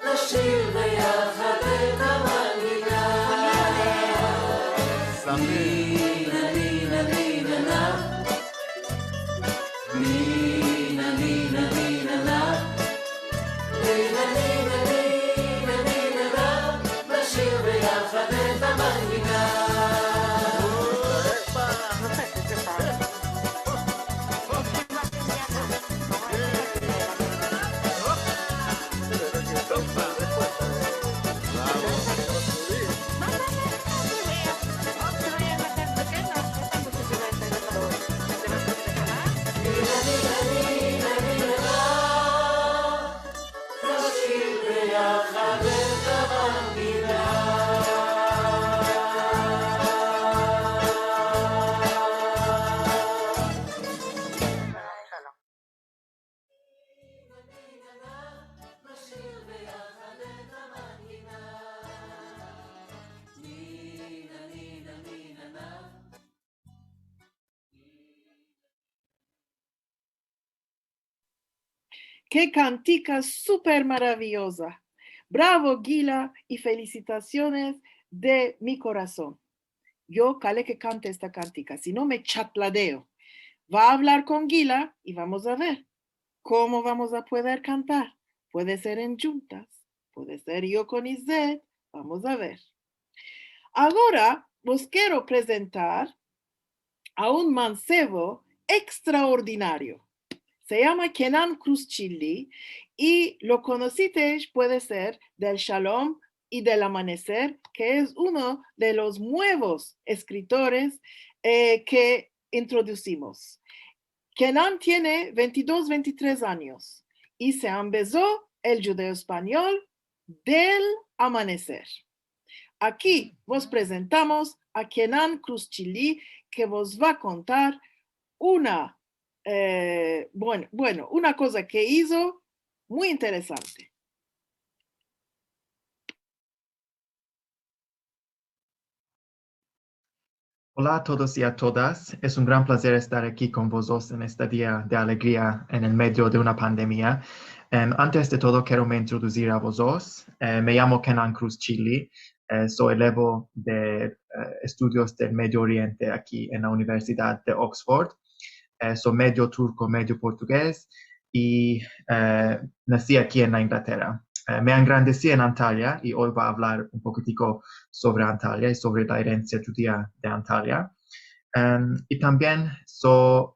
נשיר ביחד את המנגינה. נינה, נינה, נינה, נה. נינה, נינה, נינה, נה. נינה, נינה, נינה, נינה, נה. נשיר ביחד את המנגינה. ¡Qué cantica súper maravillosa! Bravo, Gila, y felicitaciones de mi corazón. Yo, cale que cante esta cantica, si no me chatladeo. Va a hablar con Gila y vamos a ver cómo vamos a poder cantar. Puede ser en juntas, puede ser yo con Izet, vamos a ver. Ahora os quiero presentar a un mancebo extraordinario. Se llama Kenan Kruscili y lo conocisteis puede ser del Shalom y del Amanecer, que es uno de los nuevos escritores que introducimos. Kenan tiene 22, 23 años y se empezó el judeo español del Amanecer. Aquí vos presentamos a Kenan Kruscili, que vos va a contar una cosa que hizo muy interesante. Hola a todos y a todas. Es un gran placer estar aquí con vosotros en este día de alegría en el medio de una pandemia. Antes de todo, quiero introducir a vosotros. Me llamo Kenan Cruz Chili. Soy elevo de estudios del Medio Oriente aquí en la Universidad de Oxford. Soy medio turco, medio portugués y nací aquí en la Inglaterra. Me engrandecí en Antalya y hoy voy a hablar un poquitico sobre Antalya y sobre la herencia judía de Antalya. Y también soy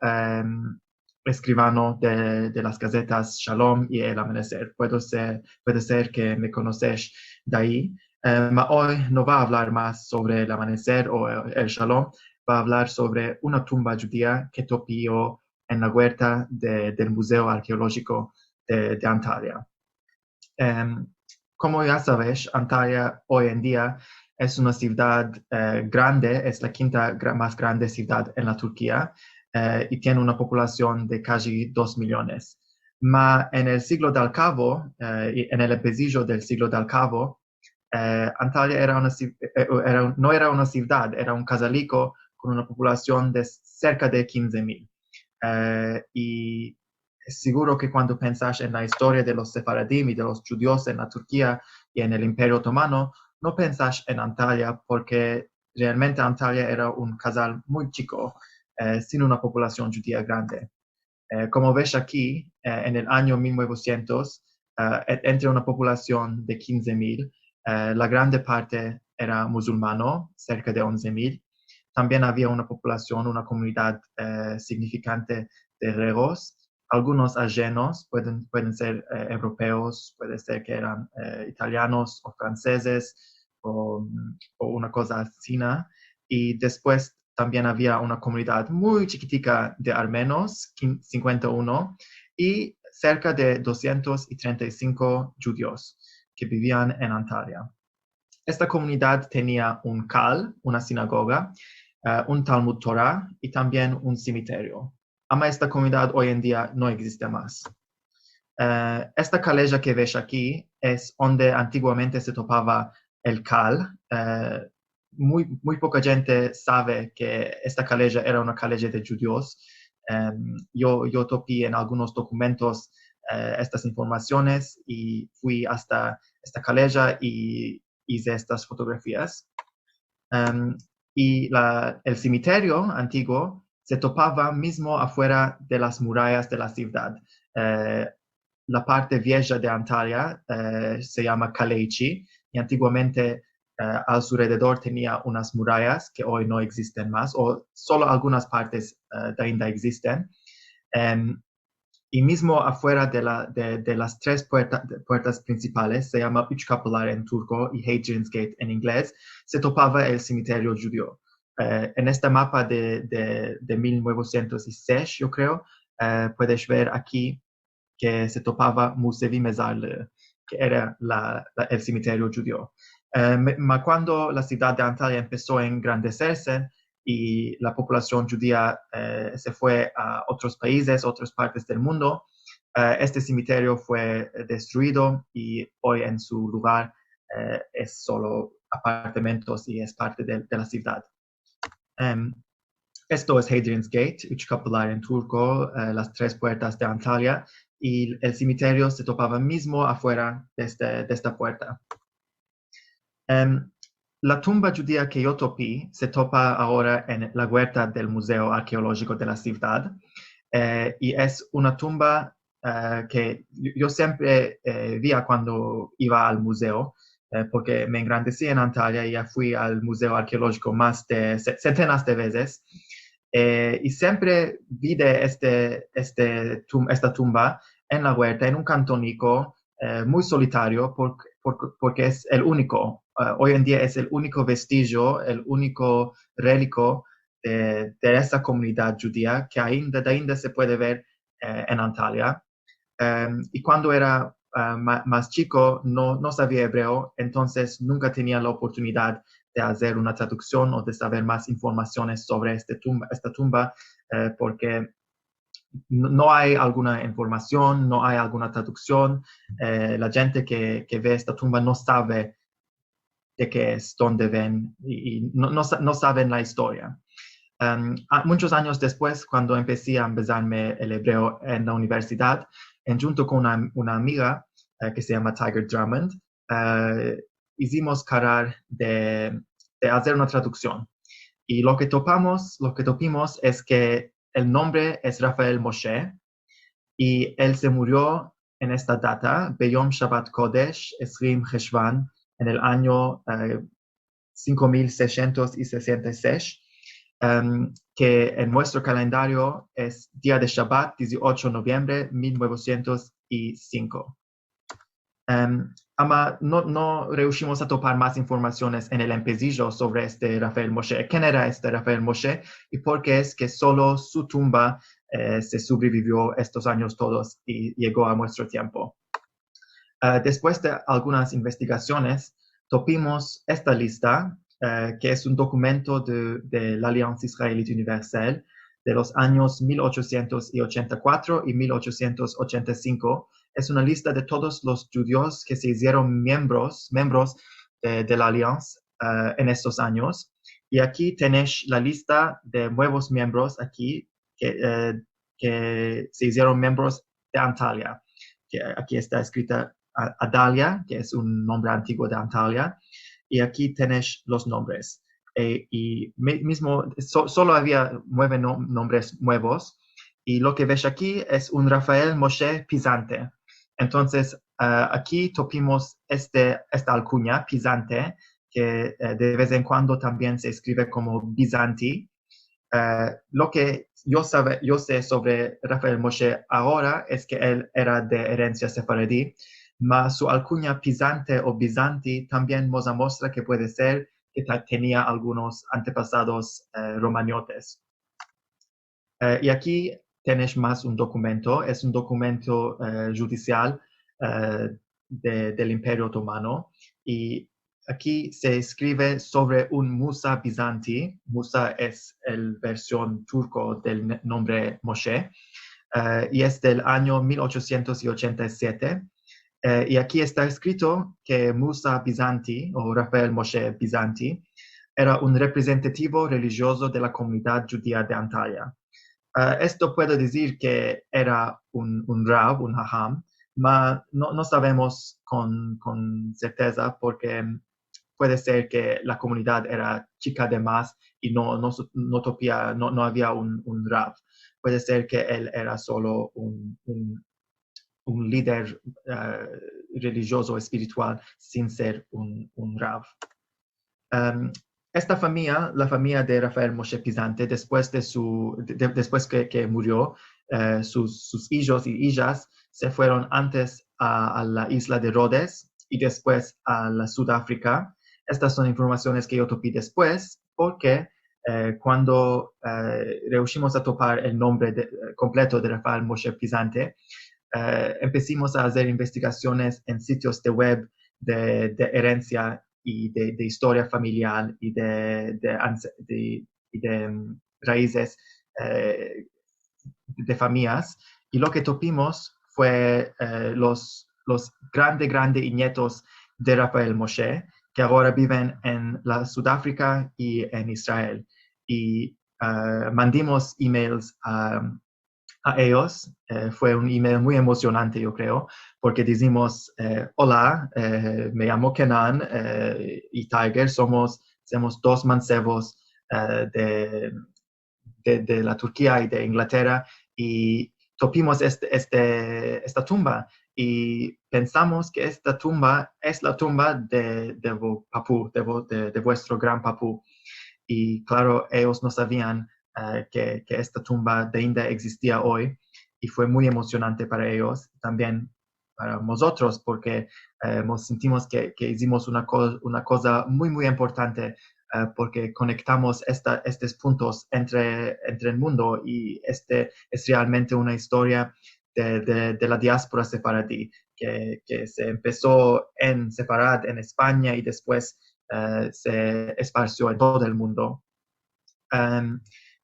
escribano de las gacetas Shalom y El Amanecer. Puede ser que me conocéis de ahí. Pero hoy no va a hablar más sobre El Amanecer o el Shalom. Va a hablar sobre una tumba judía que topió en la huerta del Museo Arqueológico de Antalya. Como ya sabéis, Antalya hoy en día es una ciudad grande, es la quinta más grande ciudad en la Turquía y tiene una población de casi 2 millones. Pero en el siglo del Cabo, en el episodio del siglo del Cabo, Antalya no era una ciudad, era un casalico con una población de cerca de 15.000. Y seguro que cuando pensás en la historia de los sefaradim y de los judíos en la Turquía y en el Imperio Otomano, no pensás en Antalya porque realmente Antalya era un casal muy chico, sin una población judía grande. Como ves aquí, en el año 1900, entre una población de 15.000, la grande parte era musulmano, cerca de 11.000. También había una población, una comunidad significante de griegos. Algunos ajenos pueden ser europeos, puede ser que eran italianos o franceses o una cosa así. Y después también había una comunidad muy chiquitica de armenos, 51, y cerca de 235 judíos que vivían en Antalya. Esta comunidad tenía un kal, una sinagoga, un Talmud Torah y también un cementerio. Ama esta comunidad hoy en día no existe más. Esta calleja que ves aquí es donde antiguamente se topaba el kal. Muy poca gente sabe que esta calleja era una calleja de judíos. Yo topé en algunos documentos estas informaciones y fui hasta esta calleja y hice estas fotografías. Y el cementerio antiguo se topaba mismo afuera de las murallas de la ciudad. La parte vieja de Antalya se llama Kaleichi y antiguamente al su alrededor tenía unas murallas que hoy no existen más o solo algunas partes ainda existen. Y mismo afuera de las tres puertas principales, se llama Üç Kapılar en turco y Hadrian's Gate en inglés, se topaba el cementerio judío. En este mapa de 1906, yo creo, puedes ver aquí que se topaba Musevi Mezarlığı, que era el cementerio judío. Cuando la ciudad de Antalya empezó a engrandecerse y la población judía se fue a otros países, otras partes del mundo, este cementerio fue destruido y hoy en su lugar es solo apartamentos y es parte de la ciudad. Esto es Hadrian's Gate, Üç Kapılar en turco, las tres puertas de Antalya, y el cementerio se topaba mismo afuera de esta puerta. La tumba judía que yo topé se topa ahora en la huerta del Museo Arqueológico de la ciudad y es una tumba que yo siempre veía cuando iba al museo porque me engrandecí en Antalya y ya fui al Museo Arqueológico más de centenas de veces y siempre vi de esta tumba en la huerta, en un cantónico muy solitario porque es el único. Hoy en día es el único vestigio, el único relico de esta comunidad judía que ainda se puede ver en Antalya. Y cuando era más chico no sabía hebreo, entonces nunca tenía la oportunidad de hacer una traducción o de saber más informaciones sobre esta tumba porque no hay alguna información, no hay alguna traducción. La gente que ve esta tumba no sabe de qué es, dónde ven y no saben la historia. Muchos años después, cuando empecé a empezarme el hebreo en la universidad, junto con una amiga que se llama Tiger Drummond, hicimos carar de hacer una traducción. Y lo que topimos es que el nombre es Rafael Moshe, y él se murió en esta data, Beyom Shabbat Kodesh, Esrim Cheshvan, en el año 5666, que en nuestro calendario es día de Shabbat, 18 de noviembre 1905. No rehusimos a topar más informaciones en el empecillo sobre este Rafael Moshe. ¿Quién era este Rafael Moshe? ¿Y por qué es que solo su tumba se sobrevivió estos años todos y llegó a nuestro tiempo? Después de algunas investigaciones, topimos esta lista, que es un documento de la Alianza Israelita Universal de los años 1884 y 1885. Es una lista de todos los judíos que se hicieron miembros de la Alianza en estos años. Y aquí tenéis la lista de nuevos miembros aquí que se hicieron miembros de Antalya. Que aquí está escrita Adalia, que es un nombre antiguo de Antalya. Y aquí tenéis los nombres. Solo había 9 nombres nuevos. Y lo que ves aquí es un Rafael Moshe Pisante. Entonces, aquí topimos esta alcuña, Pisante, que de vez en cuando también se escribe como Bizanti. Lo que yo sé sobre Rafael Moshe ahora es que él era de herencia sefaradí, mas su alcuña Pisante o Bizanti también nos muestra que puede ser que tenía algunos antepasados romaniotes. Y aquí tenéis más un documento, es un documento judicial del Imperio Otomano, y aquí se escribe sobre un Musa Bizanti. Musa es la versión turco del nombre Moshe, y es del año 1887. Y aquí está escrito que Musa Bizanti, o Rafael Moshe Bizanti, era un representativo religioso de la comunidad judía de Antalya. Esto puede decir que era un Rav, un Hajam, pero no sabemos con certeza porque puede ser que la comunidad era chica de más y no había un Rav. Puede ser que él era solo un líder religioso espiritual sin ser un Rav. Esta familia, la familia de Rafael Moshe Pisante, después que murió, sus hijos y hijas se fueron antes a la isla de Rhodes y después a la Sudáfrica. Estas son informaciones que yo topé después porque cuando rehusimos a topar el nombre completo de Rafael Moshe Pisante, empezamos a hacer investigaciones en sitios de web de herencia y de historia familiar y de raíces de familias. Y lo que topimos fue los grandes nietos de Rafael Moshe, que ahora viven en la Sudáfrica y en Israel. Y mandamos emails a ellos. Fue un email muy emocionante, yo creo, porque decimos, hola, me llamo Kenan y Tiger, somos 2 mancebos de la Turquía y de Inglaterra, y topimos esta tumba y pensamos que esta tumba es la tumba de vuestro gran papú. Y claro, ellos no sabían que esta tumba de India existía hoy, y fue muy emocionante para ellos, también para nosotros, porque nos sentimos que hicimos una cosa muy, muy importante, porque conectamos estos puntos entre el mundo, y este es realmente una historia de la diáspora sefaradí, que se empezó en Sefarad, en España, y después se esparció en todo el mundo.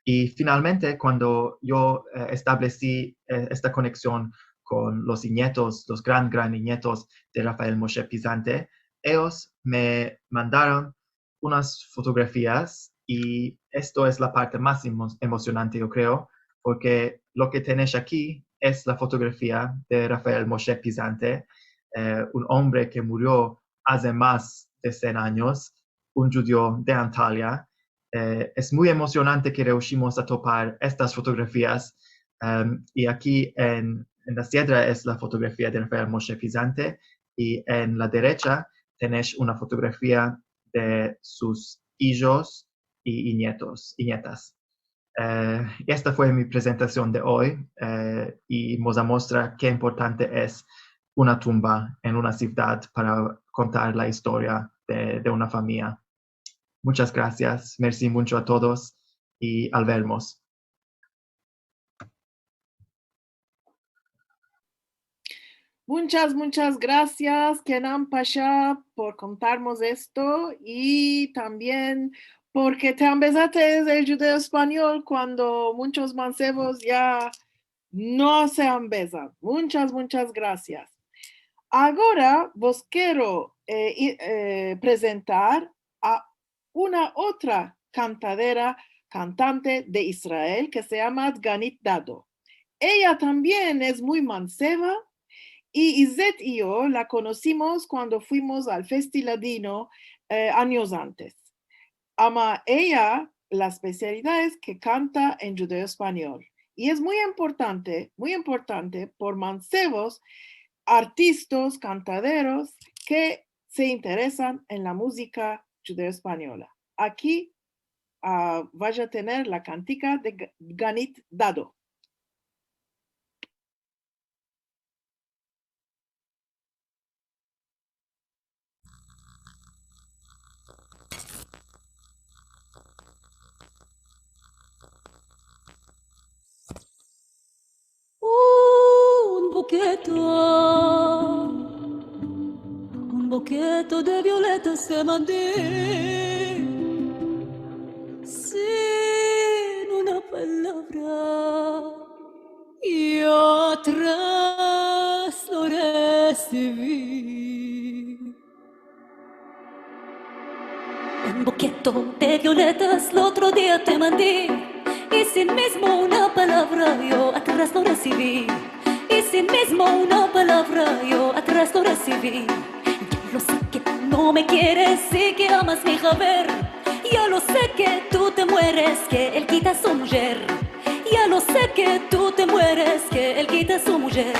Y finalmente, cuando yo establecí esta conexión con los nietos, los gran nietos de Rafael Moshe Pisante, ellos me mandaron unas fotografías Y esto es la parte más emocionante, yo creo, porque lo que tenéis aquí es la fotografía de Rafael Moshe Pisante, un hombre que murió hace más de 100 años, un judío de Antalya. Es muy emocionante que reushimos a topar estas fotografías. Y aquí en la izquierda es la fotografía de Rafael Moshe Pisante y en la derecha tenéis una fotografía de sus hijos y nietos y nietas. Esta fue mi presentación de hoy y nos muestra qué importante es una tumba en una ciudad para contar la historia de una familia. Muchas gracias, merci mucho a todos y al vernos. Muchas gracias, Kenan Pasha, por contarnos esto y también porque te empezaste el judeo español cuando muchos mancebos ya no se empiezan. Muchas gracias. Ahora vos quiero presentar a una otra cantante de Israel que se llama Ganit Dado. Ella también es muy manceba y Izet y yo la conocimos cuando fuimos al Festi Ladino años antes. Ama ella, la especialidad es que canta en judeo español. Y es muy importante por mancebos, artistas, cantaderos que se interesan en la música judeo española. Aquí vaya a tener la cantica de Ganit Dado. Un boquete de violetas se mandé sin una palabra y atrás lo recibí. Un boquete de violetas el otro día te mandé y sin mismo una palabra yo atrás lo recibí. Y sin mismo una palabra yo atrás lo recibí. Ya lo sé que no me quieres y que amas mi Javer. Ya lo sé que tú te mueres, que él quita a su mujer. Ya lo sé que tú te mueres, que él quita a su mujer.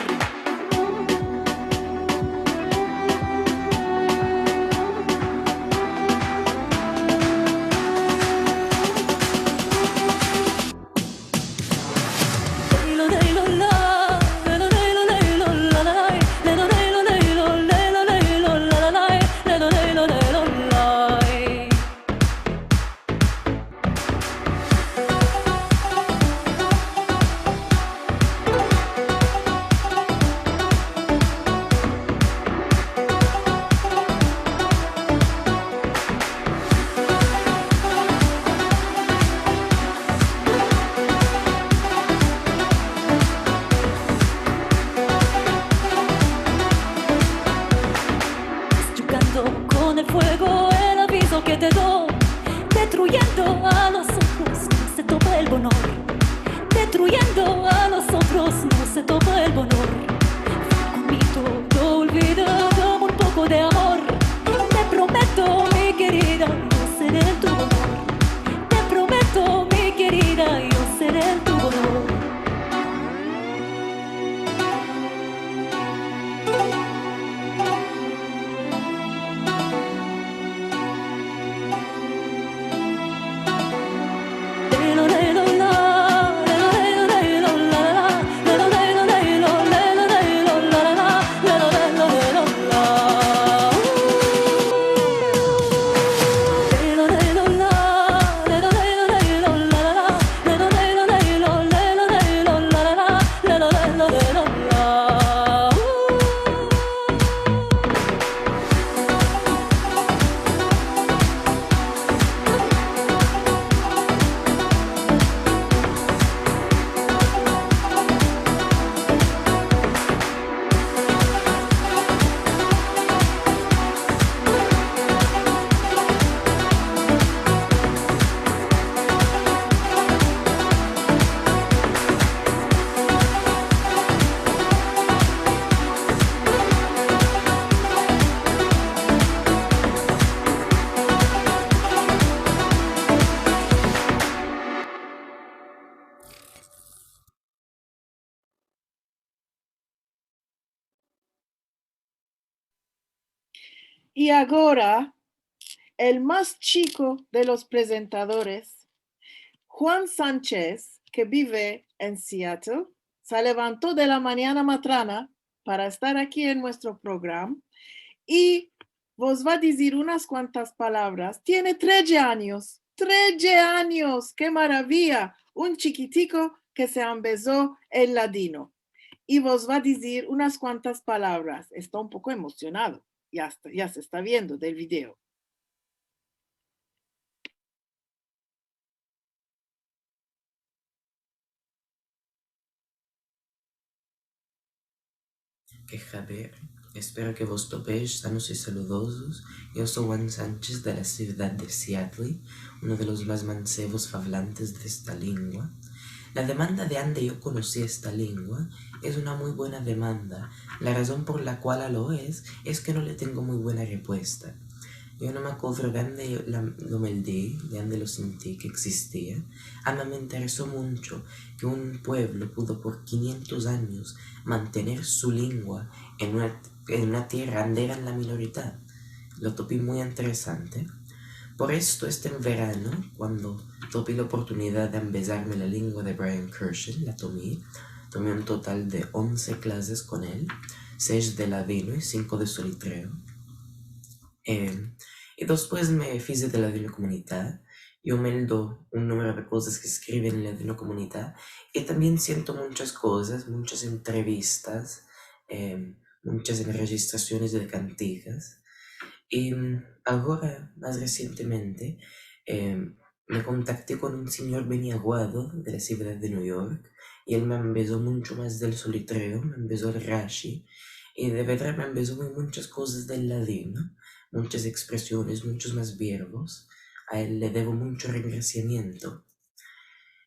Y ahora, el más chico de los presentadores, Juan Sánchez, que vive en Seattle, se levantó de la mañana matrana para estar aquí en nuestro programa y vos va a decir unas cuantas palabras. Tiene 13 años, 13 años, qué maravilla, un chiquitico que se empezó el ladino. Y vos va a decir unas cuantas palabras. Está un poco emocionado, ya se está viendo del video. Que Javier, espero que vos topéis sanos y saludosos. Yo soy Juan Sánchez de la ciudad de Seattle, uno de los más mancebos hablantes de esta lengua. La demanda de donde yo conocí esta lengua es una muy buena demanda. La razón por la cual lo es que no le tengo muy buena respuesta. Yo no me acuerdo de dónde lo meldí, de dónde lo sentí que existía. Ama me interesó mucho que un pueblo pudo por 500 años mantener su lengua en una tierra donde eran la minoría. Lo topé muy interesante. Por esto, en verano, cuando tuve la oportunidad de empezarme la lengua de Brian Kershen, la tomé un total de 11 clases con él, 6 de ladino y 5 de solitreo. Y después me hice de ladino comunidad. Yo meldo un número de cosas que escriben en ladino comunidad y también siento muchas cosas, muchas entrevistas, muchas registraciones de cantigas. Y ahora, más recientemente, me contacté con un señor Beniaguado de la ciudad de New York y él me empezó mucho más del solitreo, me empezó el rashi y de verdad me empezó muchas cosas del ladino, muchas expresiones, muchos más verbos. A él le debo mucho reconocimiento.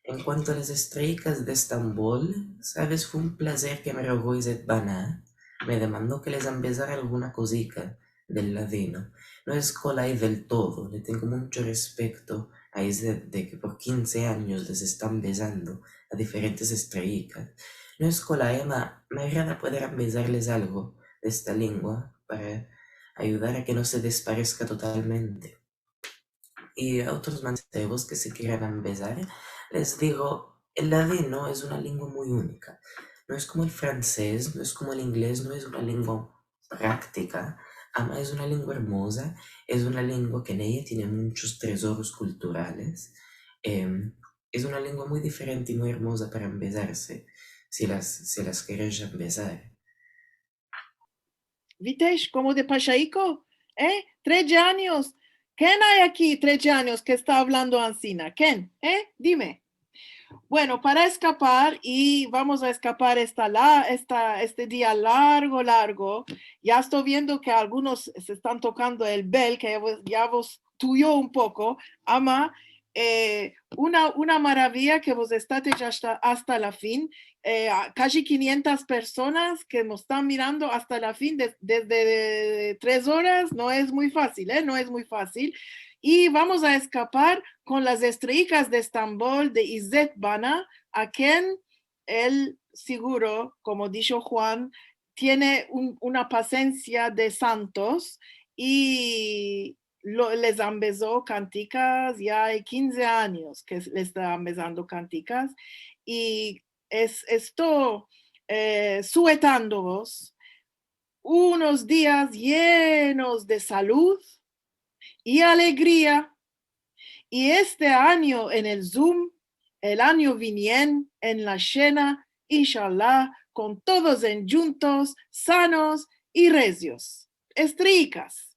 En cuanto a las estrellas de Estambul, sabes, fue un placer que me rogó Izet Bana. Me demandó que les empezara alguna cosica del ladino. No es colai del todo, le tengo mucho respeto a Izet de que por 15 años les están besando a diferentes estrellas. No es colai, me agrada poder empezarles algo de esta lengua para ayudar a que no se desparezca totalmente. Y a otros mancebos que se quieran empezar, les digo, el ladino es una lengua muy única. No es como el francés, no es como el inglés, no es una lengua práctica. Es una lengua hermosa, es una lengua que en ella tiene muchos tesoros culturales. Es una lengua muy diferente y muy hermosa para empezarse, si las queréis empezar. ¿Viste? Como de Pachaico, 13 años. ¿Quién hay aquí 13 años que está hablando Ancina? ¿Quién? Dime. Bueno, para escapar, y vamos a escapar este día largo, ya estoy viendo que algunos se están tocando el bell, que ya vos tuyó un poco, ama, una maravilla que vos estate hasta la fin, casi 500 personas que nos están mirando hasta la fin, desde 3 horas, no es muy fácil, no es muy fácil. Y vamos a escapar con las estrellas de Estambul de Izet Bana, a quien él seguro, como dijo Juan, tiene una paciencia de santos y les empezó canticas, ya hay 15 años que les está empezando canticas y estoy sujetándoos unos días llenos de salud y alegría, y este año en el Zoom, el año viniente en la Shena, inshallah, con todos en juntos, sanos y recios. Estricas.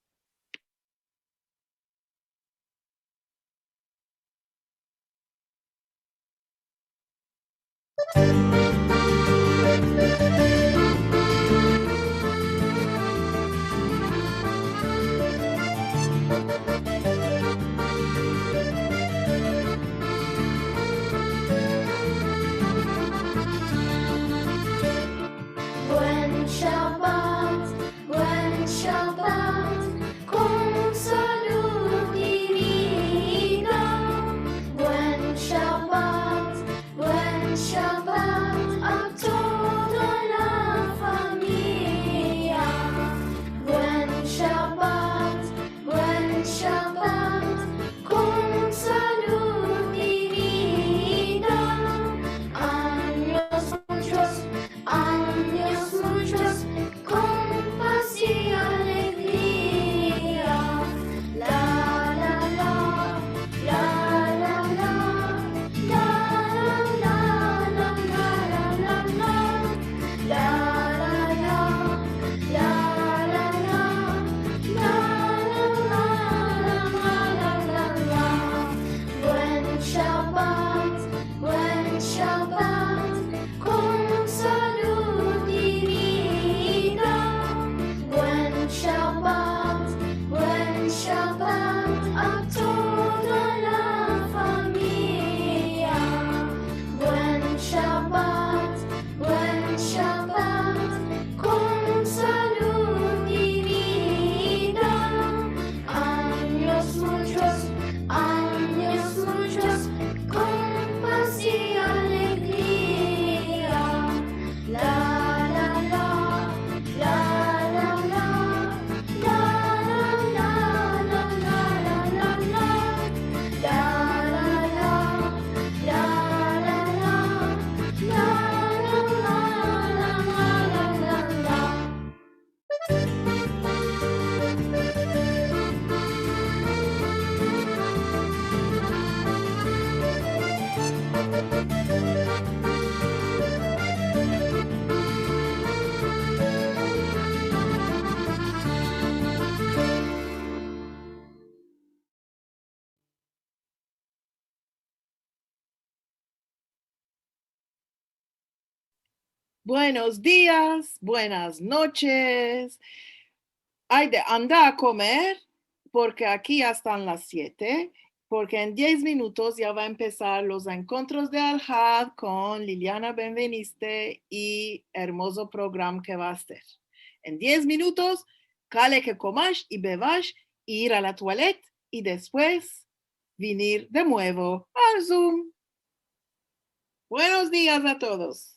Buen Shabbat, con salud divina. Buen Shabbat a toda Buenos días, buenas noches. Hay de andar a comer porque aquí ya están las 7, porque en 10 minutos ya va a empezar los encuentros de Al-Had con Liliana Benveniste y hermoso programa que va a ser. En 10 minutos, cale que comas y bebas, ir a la toilette y después venir de nuevo al Zoom. Buenos días a todos.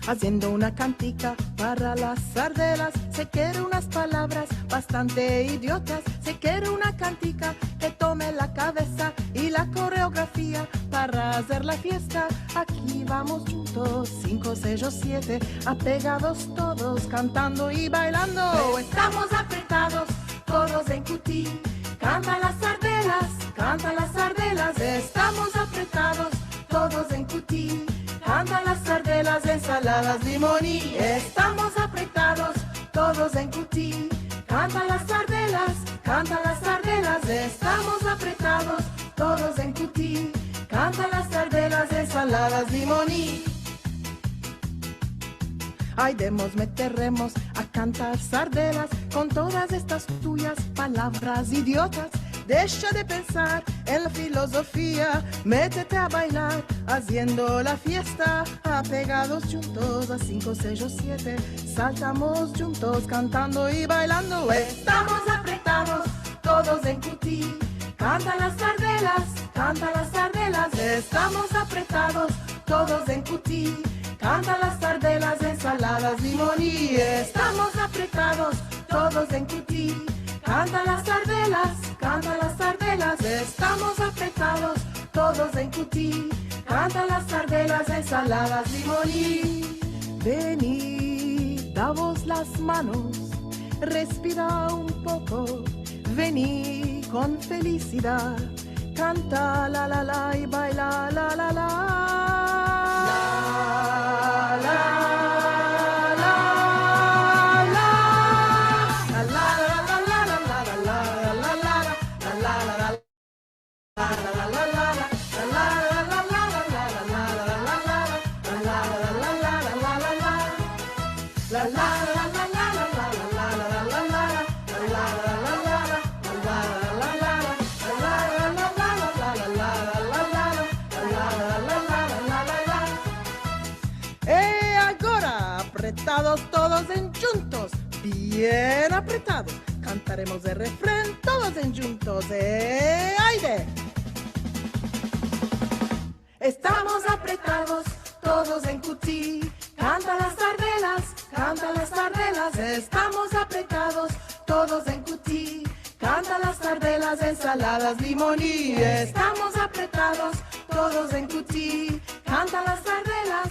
Haciendo una cantica para las sardelas, se quiere unas palabras bastante idiotas, se quiere una cantica que tome la cabeza y la coreografía para hacer la fiesta. Aquí vamos juntos, 5, 6 o 7, apegados todos, cantando y bailando. Estamos apretados, todos en cutí, cantan las sardelas, estamos apretados, todos en cutí. Cantan las sardelas, ensaladas, limoní. Estamos apretados, todos en cutí. Cantan las sardelas, estamos apretados, todos en cutí. Cantan las sardelas, ensaladas, limoní. Ay, meteremos a cantar sardelas con todas estas tuyas palabras idiotas. Deja de pensar en la filosofía, métete a bailar, haciendo la fiesta, apegados juntos a 5, 6 o 7, saltamos juntos, cantando y bailando. Estamos apretados, todos en cutí, cantan las sardelas, estamos apretados, todos en cutí, cantan las sardelas, ensaladas, limoní. Estamos apretados, todos en cutí. Cantan las sardelas, estamos apretados, todos en cutí. Cantan las sardelas, ensaladas, limoní. Vení, damos las manos, respira un poco. Vení con felicidad, canta la la la y baila la la la. La la. Todos en juntos, bien apretados, cantaremos el refrán todos en juntos, aire. Estamos apretados, todos en cutí, cantan las sardelas, estamos apretados, todos en cutí, cantan las sardelas, ensaladas, limoní. Estamos apretados, todos en cutí, cantan las sardelas,